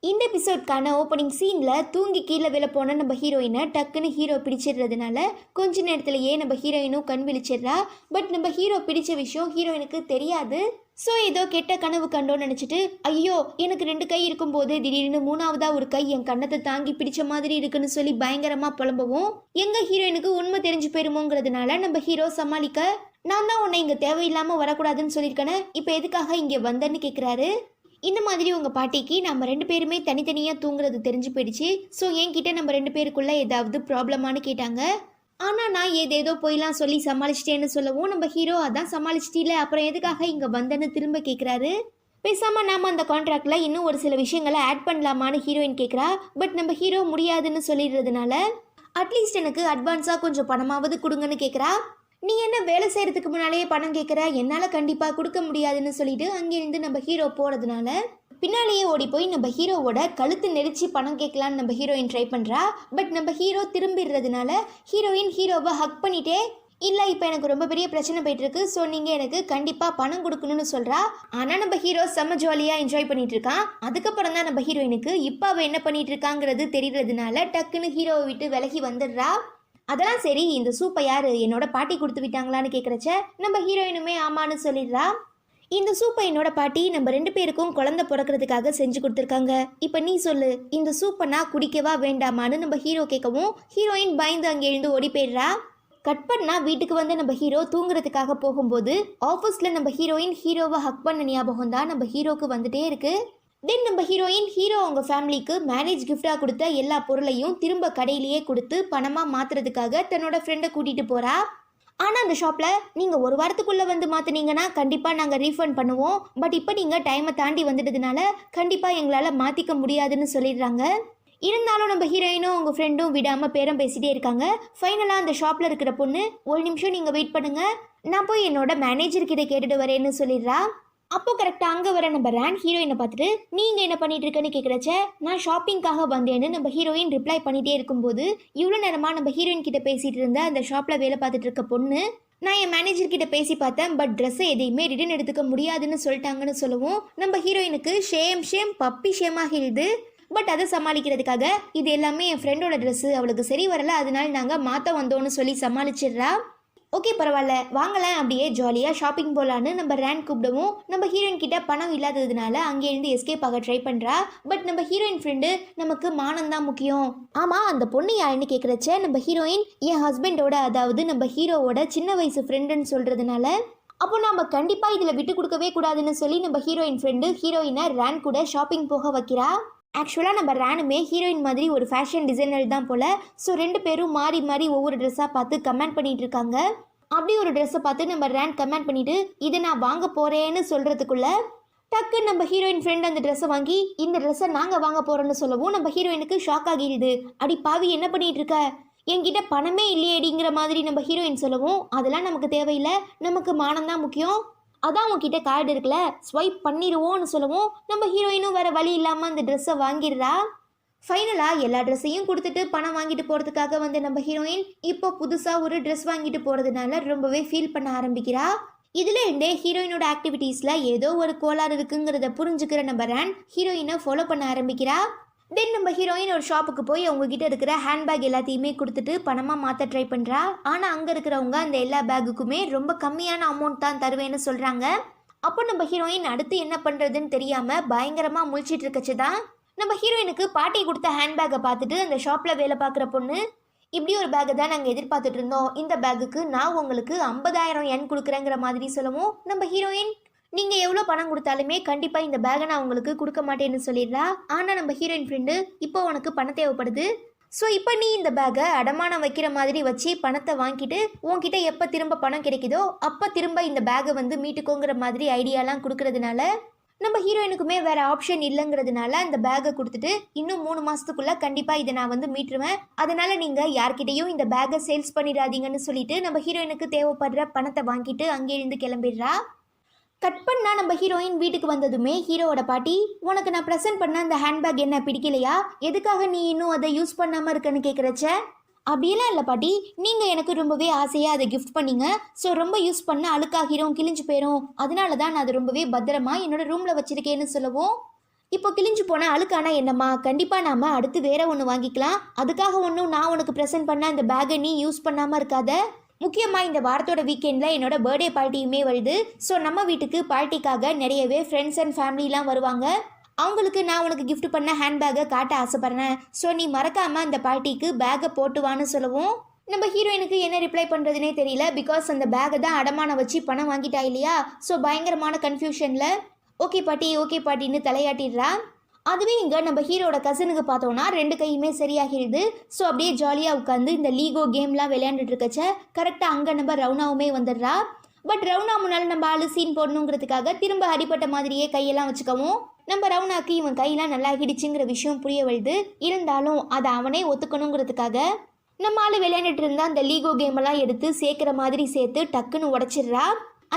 இந்த எபிசோட்கான ஓப்பனிங் சீனில் தூங்கி கீழே விழ போன நம்ம ஹீரோயினை டக்குன்னு ஹீரோ பிடிச்சிடுறதுனால கொஞ்ச நேரத்துலையே நம்ம ஹீரோயினும் கண் விழிச்சிடுறா. பட் நம்ம ஹீரோ பிடிச்ச விஷயம் ஹீரோயினுக்கு தெரியாது. ஸோ ஏதோ கெட்ட கனவு கண்டோன்னு நினச்சிட்டு, ஐயோ எனக்கு 2 கை இருக்கும்போது திடீர்னு 3ஆவதா ஒரு கை என் கண்ணத்தை தாங்கி பிடிச்ச மாதிரி இருக்குன்னு சொல்லி பயங்கரமாக புலம்பவும் எங்க ஹீரோயினுக்கு உண்மை தெரிஞ்சு போயிருமோங்கிறதுனால நம்ம ஹீரோ சமாளிக்க, நான் தான் உன்னை இங்கே தேவையில்லாமல் வரக்கூடாதுன்னு சொல்லியிருக்கேனே, இப்போ எதுக்காக இங்கே வந்தேன்னு கேட்குறாரு. இந்த மாதிரி உங்கள் பாட்டிக்கு நம்ம 2 பேருமே தனித்தனியாக தூங்குறது தெரிஞ்சு போயிடுச்சு. ஸோ என்கிட்ட நம்ம 2 பேருக்குள்ளே ஏதாவது ப்ராப்ளமானு கேட்டாங்க. ஆனால் நான் ஏதேதோ போயெல்லாம் சொல்லி சமாளிச்சிட்டேன்னு சொல்லவும் நம்ம ஹீரோ அதான் சமாளிச்சிட்டில அப்புறம் எதுக்காக இங்கே வந்தேன்னு திரும்ப கேட்குறாரு. பேசாமல் நாம் அந்த கான்ட்ராக்டில் இன்னும் ஒரு சில விஷயங்களை ஆட் பண்ணலாமான்னு ஹீரோயின் கேட்குறா. பட் நம்ம ஹீரோ முடியாதுன்னு சொல்லிடுறதுனால அட்லீஸ்ட் எனக்கு அட்வான்ஸாக கொஞ்சம் பணமாவது கொடுங்கன்னு கேட்குறா. நீ என்ன வேலை செய்கிறதுக்கு முன்னாலேயே பணம் கேட்குற, என்னால் கண்டிப்பாக கொடுக்க முடியாதுன்னு சொல்லிட்டு அங்கேருந்து நம்ம ஹீரோ போகிறதுனால பின்னாலேயே ஓடி போய் நம்ம ஹீரோவோட கழுத்து நெரிச்சு பணம் கேட்கலான்னு நம்ம ஹீரோயின் ட்ரை பண்ணுறா. பட் நம்ம ஹீரோ திரும்பிடுறதுனால ஹீரோயின் ஹீரோவை ஹக் பண்ணிட்டே, இல்லை இப்போ எனக்கு ரொம்ப பெரிய பிரச்சனை போயிட்டுருக்கு, ஸோ நீங்கள் எனக்கு கண்டிப்பாக பணம் கொடுக்கணும்னு சொல்கிறா. ஆனால் நம்ம ஹீரோ செம்ம ஜாலியாக என்ஜாய் பண்ணிட்டு இருக்கான். அதுக்கப்புறம் தான் நம்ம ஹீரோயினுக்கு இப்போ அவள் என்ன பண்ணிட்டு இருக்காங்கிறது தெரியறதுனால டக்குன்னு ஹீரோவை விட்டு விலகி வந்துடுறா. அதெல்லாம் சரி, இந்த சூப்பை யார் என்னோட பாட்டி கொடுத்து விட்டாங்களான்னு கேட்குறச்ச நம்ம ஹீரோயினுமே ஆமான்னு சொல்லிடுறா. இந்த சூப்பை என்னோட பாட்டி நம்ம 2 பேருக்கும் குழந்தை பிறக்கிறதுக்காக செஞ்சு கொடுத்துருக்காங்க. இப்போ நீ சொல்லு, இந்த சூப்பை நான் குடிக்கவா வேண்டாமான்னு நம்ம ஹீரோ கேட்கவும் ஹீரோயின் பயந்து அங்கே எழுந்து ஓடி போயிடுறா. கட் பண்ணா வீட்டுக்கு வந்து நம்ம ஹீரோ தூங்குறதுக்காக போகும்போது ஆஃபீஸில் நம்ம ஹீரோயின் ஹீரோவை ஹக் பண்ண ஞாபகம் தான் நம்ம ஹீரோக்கு வந்துட்டே இருக்கு. தென் நம்ம ஹீரோயின் ஹீரோ அவங்க ஃபேமிலிக்கு மேரேஜ் கிஃப்டாக கொடுத்த எல்லா பொருளையும் திரும்ப கடையிலேயே கொடுத்து பணமாக மாற்றுறதுக்காக தன்னோட ஃப்ரெண்டை கூட்டிகிட்டு போகிறா. ஆனால் அந்த ஷாப்பில் நீங்கள் 1 வாரத்துக்குள்ளே வந்து மாற்றினீங்கன்னா கண்டிப்பாக நாங்கள் ரீஃபண்ட் பண்ணுவோம், பட் இப்போ நீங்கள் டைமை தாண்டி வந்துட்டதுனால கண்டிப்பாக எங்களால் மாற்றிக்க முடியாதுன்னு சொல்லிடுறாங்க. இருந்தாலும் நம்ம ஹீரோயினும் அவங்க ஃப்ரெண்டும் விடாமல் பேரம் பேசிகிட்டே இருக்காங்க. ஃபைனலாக அந்த ஷாப்பில் இருக்கிற பொண்ணு, 1 நிமிஷம் நீங்கள் வெயிட் பண்ணுங்கள், நான் போய் என்னோட மேனேஜர்கிட்ட கேட்டுட்டு வரேன்னு சொல்லிடுறா. அப்போ கரெக்டாக அங்கே வர நம்ம ரேன் ஹீரோயினை பார்த்துட்டு, நீங்கள் என்ன பண்ணிட்டு இருக்கேன்னு கேட்குறச்ச, நான் ஷாப்பிங்காக வந்தேன்னு நம்ம ஹீரோயின் ரிப்ளை பண்ணிகிட்டே இருக்கும்போது இவ்வளோ நேரமாக நம்ம ஹீரோயின் கிட்ட பேசிகிட்டு இருந்த அந்த ஷாப்பில் வேலை பார்த்துட்டு இருக்க பொண்ணு, நான் என் மேனேஜர் கிட்ட பேசி பார்த்தேன், பட் ட்ரெஸ்ஸை எதையுமே ரிட்டர்ன் எடுத்துக்க முடியாதுன்னு சொல்லிட்டாங்கன்னு சொல்லவும் நம்ம ஹீரோயினுக்கு ஷேம் பப்பி ஷேமாகிடுது. பட் அதை சமாளிக்கிறதுக்காக, இது எல்லாமே என் ஃப்ரெண்டோட ட்ரெஸ்ஸு, அவளுக்கு சரி வரல, அதனால நாங்கள் மாற்ற வந்தோன்னு சொல்லி சமாளிச்சிடுறா. ஓகே பரவாயில்ல வாங்கலாம், அப்படியே ஜாலியாக ஷாப்பிங் போகலான்னு நம்ம ரேன் கூப்பிடவும் நம்ம ஹீரோயின் கிட்ட பணம் இல்லாததுனால அங்கேருந்து எஸ்கேப் ஆக ட்ரை பண்ணுறா. பட் நம்ம ஹீரோயின் ஃப்ரெண்டு, நமக்கு மானம் தான் முக்கியம், ஆமாம் அந்த பொண்ணு யாருன்னு கேட்குறச்ச நம்ம ஹீரோயின் என் ஹஸ்பண்டோட, அதாவது நம்ம ஹீரோவோட சின்ன வயசு ஃப்ரெண்டுன்னு சொல்கிறதுனால அப்போ நம்ம கண்டிப்பாக இதில் விட்டு கொடுக்கவே கூடாதுன்னு சொல்லி நம்ம ஹீரோயின் ஃப்ரெண்டு ஹீரோயினை ரேன் கூட ஷாப்பிங் போக வைக்கிறா. ஆக்சுவலாக நம்ம ரேனுமே ஹீரோயின் மாதிரி ஒரு ஃபேஷன் டிசைனர் தான் போல். ஸோ 2 பேரும் மாறி மாறி ஒவ்வொரு ட்ரெஸ்ஸாக பார்த்து கமெண்ட் பண்ணிகிட்டு இருக்காங்க. அப்படி ஒரு ட்ரெஸ்ஸை பார்த்து நம்ம ரேன் கமெண்ட் பண்ணிவிட்டு இதை நான் வாங்க போகிறேன்னு சொல்கிறதுக்குள்ள டக்கு நம்ம ஹீரோயின் ஃப்ரெண்ட் அந்த ட்ரெஸ்ஸை வாங்கி இந்த ட்ரெஸ்ஸை நாங்கள் வாங்க போகிறோன்னு சொல்லவும் நம்ம ஹீரோயினுக்கு ஷாக் ஆகிடுது. அடி பாவி என்ன பண்ணிகிட்டு இருக்க, என்கிட்ட பணமே இல்லையேடிங்கிற மாதிரி நம்ம ஹீரோயின் சொல்லவும், அதெல்லாம் நமக்கு தேவையில்லை, நமக்கு மானம் தான் முக்கியம், அதான் உங்ககிட்ட கார்டு இருக்குல்ல ஸ்வைப் பண்ணிடுவோன்னு சொல்லவும் நம்ம ஹீரோயினும் வேறு வழி இல்லாமல் அந்த ட்ரெஸ்ஸை வாங்கிடுறா. ஃபைனலாக எல்லா ட்ரெஸ்ஸையும் கொடுத்துட்டு பணம் வாங்கிட்டு போகிறதுக்காக வந்து நம்ம ஹீரோயின் இப்போ புதுசாக ஒரு ட்ரெஸ் வாங்கிட்டு போகிறதுனால ரொம்பவே ஃபீல் பண்ண ஆரம்பிக்கிறா. இதில் இருந்தே ஹீரோயினோட ஆக்டிவிட்டீஸில் ஏதோ ஒரு கோளாறு இருக்குங்கிறத புரிஞ்சுக்கிற நம்ம ரேன் ஹீரோயினை ஃபாலோ பண்ண ஆரம்பிக்கிறா. தென் நம்ம ஹீரோயின் ஒரு ஷாப்புக்கு போய் அவங்ககிட்ட இருக்கிற ஹேண்ட்பேக் எல்லாத்தையுமே கொடுத்துட்டு பணமாக மாற்ற ட்ரை பண்ணுறா. ஆனால் அங்கே இருக்கிறவங்க அந்த எல்லா பேக்குக்குமே ரொம்ப கம்மியான அமௌண்ட் தான் தருவேன்னு சொல்கிறாங்க. அப்போ நம்ம ஹீரோயின் அடுத்து என்ன பண்ணுறதுன்னு தெரியாமல் பயங்கரமாக முழிச்சிட்டு இருக்கச்சு தான் நம்ம ஹீரோயினுக்கு பாட்டி கொடுத்த ஹேண்ட்பேக்கை பார்த்துட்டு அந்த ஷாப்பில் வேலை பார்க்குற பொண்ணு, இப்படி ஒரு பேக்கை தான் நாங்கள் எதிர்பார்த்துட்டு இருந்தோம், இந்த பேக்குக்கு நான் உங்களுக்கு 50,000 yen கொடுக்குறேங்கிற மாதிரி சொல்லவும் நம்ம ஹீரோயின், நீங்கள் எவ்வளோ பணம் கொடுத்தாலுமே கண்டிப்பாக இந்த பேக்கை நான் உங்களுக்கு கொடுக்க மாட்டேன்னு சொல்லிடுறா. ஆனால் நம்ம ஹீரோயின் ஃப்ரெண்டு, இப்போ உனக்கு பணம் தேவைப்படுது, ஸோ இப்போ நீ இந்த பேக்கை அடமானம் வைக்கிற மாதிரி வச்சு பணத்தை வாங்கிட்டு உன்கிட்ட எப்போ திரும்ப பணம் கிடைக்குதோ அப்போ திரும்ப இந்த பேக்கை வந்து மீட்டுக்கோங்கிற மாதிரி ஐடியாலாம் கொடுக்கறதுனால நம்ம ஹீரோயினுக்குமே வேறு ஆப்ஷன் இல்லைங்கிறதுனால அந்த பேக்கை கொடுத்துட்டு, இன்னும் 3 மாதத்துக்குள்ளே கண்டிப்பாக இதை நான் வந்து மீட்டுருவேன், அதனால் நீங்கள் யார்கிட்டையும் இந்த பேக்கை சேல்ஸ் பண்ணிடாதீங்கன்னு சொல்லிட்டு நம்ம ஹீரோயினுக்கு தேவைப்படுற பணத்தை வாங்கிட்டு அங்கேருந்து கிளம்பிடுறா. கட் பண்ணால் நம்ம ஹீரோயின் வீட்டுக்கு வந்ததுமே ஹீரோவோட பாட்டி, உனக்கு நான் ப்ரெசென்ட் பண்ண அந்த ஹேண்ட்பேக் என்ன பிடிக்கலையா, எதுக்காக நீ இன்னும் அதை யூஸ் பண்ணாமல் இருக்கன்னு கேட்குறச்ச, அப்படியெல்லாம் இல்லை பாட்டி, நீங்கள் எனக்கு ரொம்பவே ஆசையாக அதை கிஃப்ட் பண்ணிங்க, ஸோ ரொம்ப யூஸ் பண்ண அழுக்காகிரும் கிழிஞ்சு போயிடும், அதனால தான் நான் அதை ரொம்பவே பத்திரமா என்னோட ரூமில் வச்சுருக்கேன்னு சொல்லவும் இப்போ கிழிஞ்சு போன அழுக்கானா என்னம்மா, கண்டிப்பாக நாம் அடுத்து வேற ஒன்று வாங்கிக்கலாம். அதுக்காக ஒன்றும் நான் உனக்கு ப்ரெசென்ட் பண்ண அந்த பேக்கை நீ யூஸ் பண்ணாமல் இருக்காத. முக்கியமாக இந்த வாரத்தோட வீக்கெண்டில் என்னோட பர்த்டே பார்ட்டியுமே வருது. ஸோ நம்ம வீட்டுக்கு பார்ட்டிக்காக நிறையவே ஃப்ரெண்ட்ஸ் அண்ட் ஃபேமிலிலாம் வருவாங்க. அவங்களுக்கு நான் உனக்கு கிஃப்ட் பண்ண ஹேண்ட்பேக்கை காட்ட ஆசைப்பட்றேன். ஸோ நீ மறக்காமல் அந்த பார்ட்டிக்கு பேக்கை போட்டுவான்னு சொல்லவும் நம்ம ஹீரோயினுக்கு என்ன ரிப்ளை பண்ணுறதுனே தெரியல. பிகாஸ் அந்த பேக்கை தான் அடமான வச்சு பணம் வாங்கிட்டா இல்லையா. ஸோ பயங்கரமான கன்ஃபியூஷனில் ஓகே பாட்டின்னு தலையாட்டிடுறா. அதுவே இங்கே நம்ம ஹீரோட கசனுக்கு பார்த்தோன்னா 2 கையுமே சரியாகிடுது. ஸோ அப்படியே ஜாலியாக உட்காந்து இந்த லீகோ கேம்லாம் விளையாண்டுட்டு இருக்கச்ச கரெக்டாக அங்கே நம்ம ரவுனாவுமே வந்துடுறா. பட் ரவுனா முன்னால் நம்ம ஆளு சீன் போடணுங்கிறதுக்காக திரும்ப அடிப்பட்ட மாதிரியே கையெல்லாம் வச்சுக்கவும் நம்ம ரவுனாக்கு இவன் கையெல்லாம் நல்லா ஆகிடுச்சுங்கிற விஷயம் புரிய வருது. இருந்தாலும் அதை அவனே ஒத்துக்கணுங்கிறதுக்காக நம்ம ஆள் விளையாண்டுட்டு இருந்தா அந்த லீகோ கேமெல்லாம் எடுத்து சேர்க்குற மாதிரி சேர்த்து டக்குன்னு உடச்சிடுறா.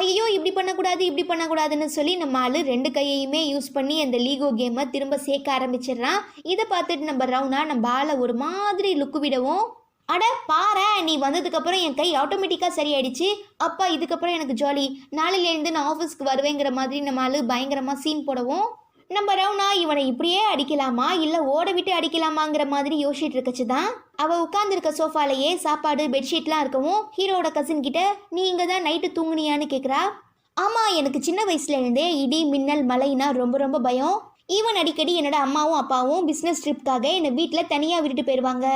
ஐயோ இப்படி பண்ணக்கூடாதுன்னு சொல்லி நம்ம ஆள் 2 கையையுமே யூஸ் பண்ணி அந்த லீகோ கேமை திரும்ப சேர்க்க ஆரம்பிச்சிடுறான். இதை பார்த்துட்டு நம்ம ரவுனா நம்ம ஆளை ஒரு மாதிரி லுக்கு விடவும், அட பாரு நீ வந்ததுக்கப்புறம் என் கை ஆட்டோமேட்டிக்காக சரியாயிடுச்சு, அப்பா இதுக்கப்புறம் எனக்கு ஜாலி, நாளையிலேருந்து நான் ஆஃபீஸ்க்கு வருவேங்கிற மாதிரி நம்ம ஆள் பயங்கரமாக சீன் போடவும் நம்ம ரவுனா இவனை இப்படியே அடிக்கலாமா இல்லை ஓட விட்டு அடிக்கலாமாங்கிற மாதிரி யோசிச்சுட்டு இருக்கச்சு தான் அவள் உட்காந்துருக்க சோஃபாலேயே சாப்பாடு பெட்ஷீட்லாம் இருக்கவும் ஹீரோட கசின் கிட்ட நீ இங்கே தான் நைட்டு தூங்குனியான்னு கேட்குறா. ஆமாம், எனக்கு சின்ன வயசுலேருந்தே இடி மின்னல் மழைனா ரொம்ப பயம். ஈவன் அடிக்கடி என்னோட அம்மாவும் அப்பாவும் பிஸ்னஸ் ட்ரிப்காக என்னை வீட்டில் தனியாக விட்டுட்டு போயிடுவாங்க.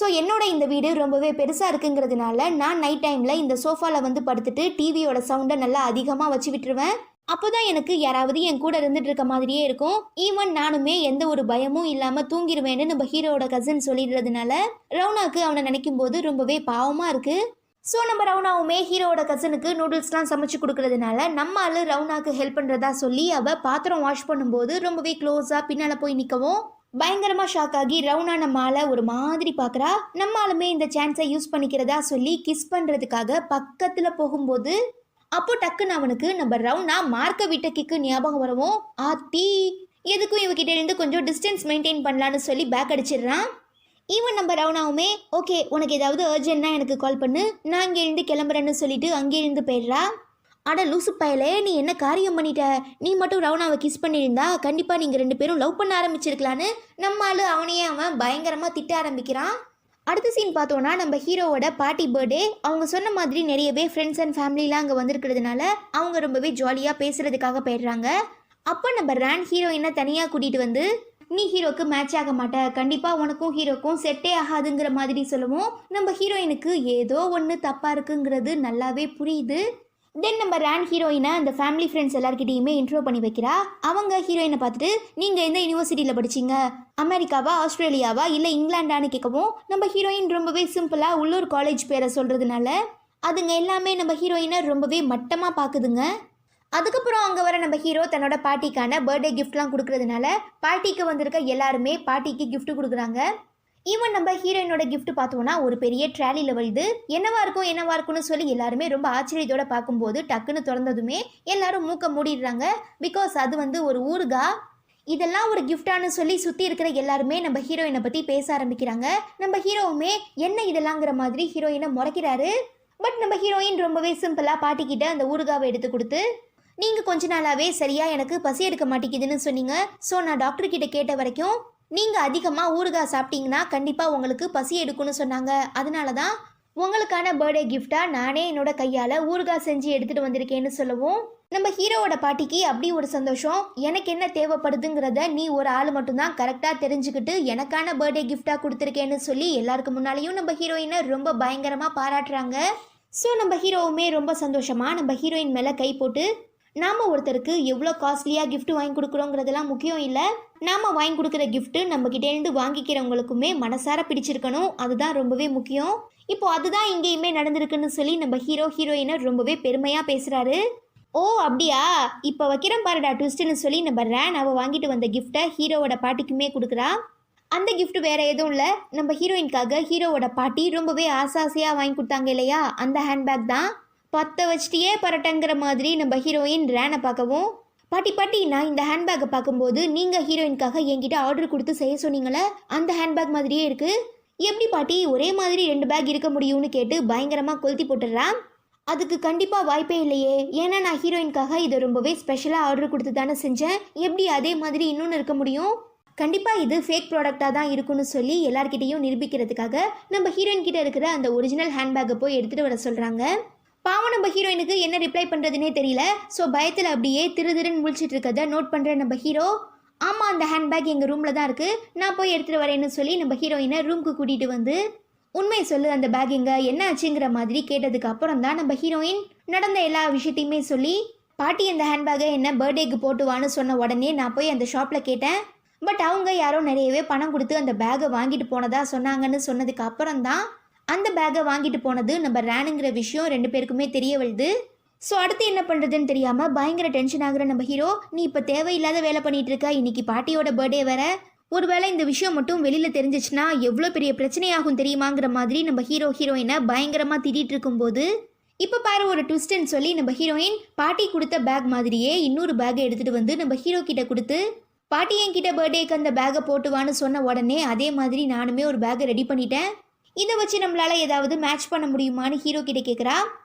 ஸோ என்னோட இந்த வீடு ரொம்பவே பெருசாக இருக்குங்கிறதுனால நான் நைட் டைமில் இந்த சோஃபாவில் வந்து படுத்துட்டு டிவியோட சவுண்டை நல்லா அதிகமாக வச்சு விட்டுருவேன். அப்போ தான் எனக்கு யாராவது என் கூட இருந்துட்டு இருக்க மாதிரியே இருக்கும். ஈவன் நானுமே எந்த ஒரு பயமும் இல்லாமல் தூங்கிடுவேன்னு நம்ம ஹீரோட கசின் சொல்லிடுறதுனால ரவுனாக்கு அவனை நினைக்கும் போது ரொம்பவே பாவமாக இருக்குது. ஸோ நம்ம ரவுனாவுமே ஹீரோட கசனுக்கு நூடுல்ஸ்லாம் சமைச்சு கொடுக்கறதுனால நம்ம ஆளு ரவுனாக்கு ஹெல்ப் பண்ணுறதா சொல்லி அவள் பாத்திரம் வாஷ் பண்ணும்போது ரொம்பவே க்ளோஸாக பின்னால் போய் நிற்கவும் பயங்கரமாக ஷாக் ஆகி ரவுனா நம்ம ஆளை ஒரு மாதிரி பார்க்குறா. நம்ம ஆளுமே இந்த சான்ஸை யூஸ் பண்ணிக்கிறதா சொல்லி கிஸ் பண்ணுறதுக்காக பக்கத்தில் போகும்போது அப்போ டக்குன்னு அவனுக்கு நம்ம ரவுனா மார்க்க விட்ட கிக்கு ஞாபகம் வரவும் ஆத்தி எதுக்கும் இவகிட்ட இருந்து கொஞ்சம் டிஸ்டன்ஸ் மெயின்டைன் பண்ணலான்னு சொல்லி பேக் அடிச்சிடுறான். ஈவன் நம்ம ரவுனாவுமே ஓகே உனக்கு ஏதாவது அர்ஜென்ட்னா எனக்கு கால் பண்ணு, நான் இங்கேருந்து கிளம்புறேன்னு சொல்லிட்டு அங்கேருந்து போயிடுறா. அட லூசு பயலே, நீ என்ன காரியம் பண்ணிட்ட, நீ மட்டும் ரவுனாவை கிஸ் பண்ணியிருந்தா கண்டிப்பாக நீங்கள் 2 பேரும் லவ் பண்ண ஆரம்பிச்சிருக்கலான்னு நம்ம ஆளு அவனையே அவன் பயங்கரமாக திட்ட ஆரம்பிக்கிறான். அடுத்த சீன் பார்த்தோன்னா நம்ம ஹீரோவோட பார்ட்டி பர்த்டே. அவங்க சொன்ன மாதிரி நிறையவே ஃப்ரெண்ட்ஸ் அண்ட் ஃபேமிலிலாம் அங்கே வந்திருக்கிறதுனால அவங்க ரொம்பவே ஜாலியாக பேசுகிறதுக்காக போயிடுறாங்க. அப்போ நம்ம ரேன் ஹீரோயினை தனியாக கூட்டிகிட்டு வந்து நீ ஹீரோக்கு மேட்ச் ஆக மாட்ட, கண்டிப்பாக உனக்கும் ஹீரோக்கும் செட்டே ஆகாதுங்கிற மாதிரி சொல்லவும் நம்ம ஹீரோயினுக்கு ஏதோ ஒன்று தப்பாக இருக்குங்கிறது நல்லாவே புரியுது. தென் நம்ம ரேன் ஹீரோயினை அந்த ஃபேமிலி ஃப்ரெண்ட்ஸ் எல்லாருக்கிட்டையுமே இன்ட்ரோ பண்ணி வைக்கிறா. அவங்க ஹீரோயினை பார்த்துட்டு நீங்கள் எந்த யூனிவர்சிட்டியில் படிச்சிங்க, அமெரிக்காவா ஆஸ்திரேலியாவா இல்லை இங்கிலாண்டான்னு கேட்கவும் நம்ம ஹீரோயின் ரொம்பவே சிம்பிளாக உள்ளூர் காலேஜ் பேரை சொல்கிறதுனால அதுங்க எல்லாமே நம்ம ஹீரோயினை ரொம்பவே மட்டமாக பார்க்குதுங்க. அதுக்கப்புறம் அங்கே வர நம்ம ஹீரோ தன்னோட பார்ட்டிக்கான பர்த்டே கிஃப்ட்லாம் கொடுக்கறதுனால பார்ட்டிக்கு வந்திருக்க எல்லாருமே பார்ட்டிக்கு கிஃப்ட் கொடுக்குறாங்க. ஈவன் நம்ம ஹீரோயினோட கிஃப்ட் பார்த்தோன்னா ஒரு பெரிய ட்ராலியில் வருது. என்னவா இருக்கும்னு சொல்லி எல்லாருமே ரொம்ப ஆச்சரியத்தோட பார்க்கும்போது டக்குன்னு திறந்ததுமே எல்லாரும் மூக்க மூடிடுறாங்க. பிகாஸ் அது வந்து ஒரு ஊறுகா. இதெல்லாம் ஒரு கிஃப்டானு சொல்லி சுற்றி இருக்கிற எல்லாருமே நம்ம ஹீரோயினை பற்றி பேச ஆரம்பிக்கிறாங்க. நம்ம ஹீரோவுமே என்ன இதெல்லாங்கிற மாதிரி ஹீரோயினை முறைக்கிறாரு. பட் நம்ம ஹீரோயின் ரொம்பவே சிம்பிளாக பாட்டிக்கிட்ட அந்த ஊறுகாவை எடுத்து கொடுத்து நீங்கள் கொஞ்ச நாளாகவே சரியாக எனக்கு பசி எடுக்க மாட்டேங்குதுன்னு சொன்னீங்க. ஸோ நான் டாக்டர்கிட்ட கேட்ட வரைக்கும் நீங்கள் அதிகமாக ஊறுகாய் சாப்பிட்டீங்கன்னா கண்டிப்பாக உங்களுக்கு பசி எடுக்கும்னு சொன்னாங்க. அதனால தான் உங்களுக்கான பர்த்டே கிஃப்டாக நானே என்னோட கையால் ஊறுகாய் செஞ்சு எடுத்துகிட்டு வந்திருக்கேன்னு சொல்லவும் நம்ம ஹீரோவோட பாட்டிக்கு அப்படி ஒரு சந்தோஷம். எனக்கு என்ன தேவைப்படுதுங்கிறத நீ ஒரு ஆள் மட்டும்தான் கரெக்டாக தெரிஞ்சுக்கிட்டு எனக்கான பர்த்டே கிஃப்டாக கொடுத்துருக்கேன்னு சொல்லி எல்லாருக்கு முன்னாலேயும் நம்ம ஹீரோயினை ரொம்ப பயங்கரமாக பாராட்டுறாங்க. ஸோ நம்ம ஹீரோவுமே ரொம்ப சந்தோஷமாக நம்ம ஹீரோயின் மேலே கை போட்டு நாம் ஒருத்தருக்கு எவ்வளோ காஸ்ட்லியாக கிஃப்ட் வாங்கி கொடுக்குறோங்கிறதெல்லாம் முக்கியம் இல்லை, நாம் வாங்கி கொடுக்குற கிஃப்ட்டு நம்மக்கிட்டேருந்து வாங்கிக்கிறவங்களுக்குமே மனசார பிடிச்சிருக்கணும், அதுதான் ரொம்பவே முக்கியம். இப்போ அதுதான் இங்கேயுமே நடந்திருக்குன்னு சொல்லி நம்ம ஹீரோயினை ரொம்பவே பெருமையாக பேசுகிறாரு. ஓ அப்படியா, இப்போ வைக்கிறேன் பாருடா ட்விஸ்ட்டுன்னு சொல்லி நம்ம ரேன் அவள் வாங்கிட்டு வந்த கிஃப்ட்டை ஹீரோவோட பாட்டிக்குமே கொடுக்குறா. அந்த கிஃப்ட் வேறு எதுவும் இல்லை, நம்ம ஹீரோயின்காக ஹீரோவோட பாட்டி ரொம்பவே ஆசாசியாக வாங்கி கொடுத்தாங்க இல்லையா, அந்த ஹேண்ட்பேக் தான். 10 வச்சிட்டியே பரட்டங்கிற மாதிரி நம்ம ஹீரோயின் ரேனை பார்க்கவும் பாட்டி நான் இந்த ஹேண்ட்பேக்கை பார்க்கும்போது நீங்கள் ஹீரோயின்காக என்கிட்ட ஆர்டர் கொடுத்து செய்ய சொன்னீங்களே அந்த ஹேண்ட்பேக் மாதிரியே இருக்குது, எப்படி பாட்டி ஒரே மாதிரி 2 பேக் இருக்க முடியும்னு கேட்டு பயங்கரமாக கொளுத்தி போட்டுடுறா. அதுக்கு கண்டிப்பாக வாய்ப்பே இல்லையே. ஏன்னா நான் ஹீரோயின்காக இதை ரொம்பவே ஸ்பெஷலாக ஆர்டர் கொடுத்து தானே செஞ்சேன். எப்படி அதே மாதிரி இன்னொன்று இருக்க முடியும்? கண்டிப்பாக இது ஃபேக் ப்ராடக்டாக தான் இருக்குன்னு சொல்லி எல்லார்கிட்டையும் நிரூபிக்கிறதுக்காக நம்ம ஹீரோயின் கிட்ட இருக்கிற அந்த ஒரிஜினல் ஹேண்ட்பேக்கை போய் எடுத்துகிட்டு வர சொல்கிறாங்க. பாவம் நம்ம ஹீரோயினுக்கு என்ன ரிப்ளை பண்ணுறதுனே தெரியல. ஸோ பயத்தில் அப்படியே திருன்னு முழிச்சிட்டு இருக்கதை நோட் பண்ணுற நம்ம ஹீரோ, ஆமாம் அந்த ஹேண்ட்பேக் எங்கள் ரூமில் தான் இருக்குது, நான் போய் எடுத்துகிட்டு வரேன்னு சொல்லி நம்ம ஹீரோயினை ரூமுக்கு கூட்டிகிட்டு வந்து உண்மையை சொல்லு அந்த பேக் எங்கே என்ன ஆச்சுங்கிற மாதிரி கேட்டதுக்கு அப்புறம் தான் நம்ம ஹீரோயின் நடந்த எல்லா விஷயத்தையுமே சொல்லி, பாட்டி அந்த ஹேண்ட்பேக்கை என்ன பர்த்டேக்கு போட்டுவான்னு சொன்ன உடனே நான் போய் அந்த ஷாப்பில் கேட்டேன். பட் அவங்க யாரோ நிறையவே பணம் கொடுத்து அந்த பேக்கை வாங்கிட்டு போனதா சொன்னாங்கன்னு சொன்னதுக்கு அப்புறம் தான் அந்த பேக்கை வாங்கிட்டு போனது நம்ம ரேனுங்கிற விஷயம் 2 பேருக்குமே தெரிய வருது. ஸோ அடுத்து என்ன பண்ணுறதுன்னு தெரியாமல் பயங்கர டென்ஷன் ஆகுற நம்ம ஹீரோ, நீ இப்போ தேவையில்லாத வேலை பண்ணிட்டு இருக்க, இன்னைக்கு பாட்டியோட பர்த்டே வேற, ஒருவேளை இந்த விஷயம் மட்டும் வெளியில் தெரிஞ்சிச்சுன்னா எவ்வளோ பெரிய பிரச்சனையாகும் தெரியுமாங்கிற மாதிரி நம்ம ஹீரோயினை பயங்கரமாக திட்டிகிட்டு இருக்கும்போது, இப்போ பாரு ஒரு ட்விஸ்ட்ன்னு சொல்லி நம்ம ஹீரோயின் பாட்டி கொடுத்த பேக் மாதிரியே இன்னொரு பேக்கை எடுத்துகிட்டு வந்து நம்ம ஹீரோ கிட்ட கொடுத்து, பாட்டி என்கிட்ட பர்த்டேக்கு அந்த பேக்கை போட்டுவான்னு சொன்ன உடனே அதே மாதிரி நானுமே ஒரு பேக்கை ரெடி பண்ணிட்டேன், இதை வச்சு நம்மளால் ஏதாவது மேட்ச் பண்ண முடியுமான்னு ஹீரோ கிட்ட கேட்குறா.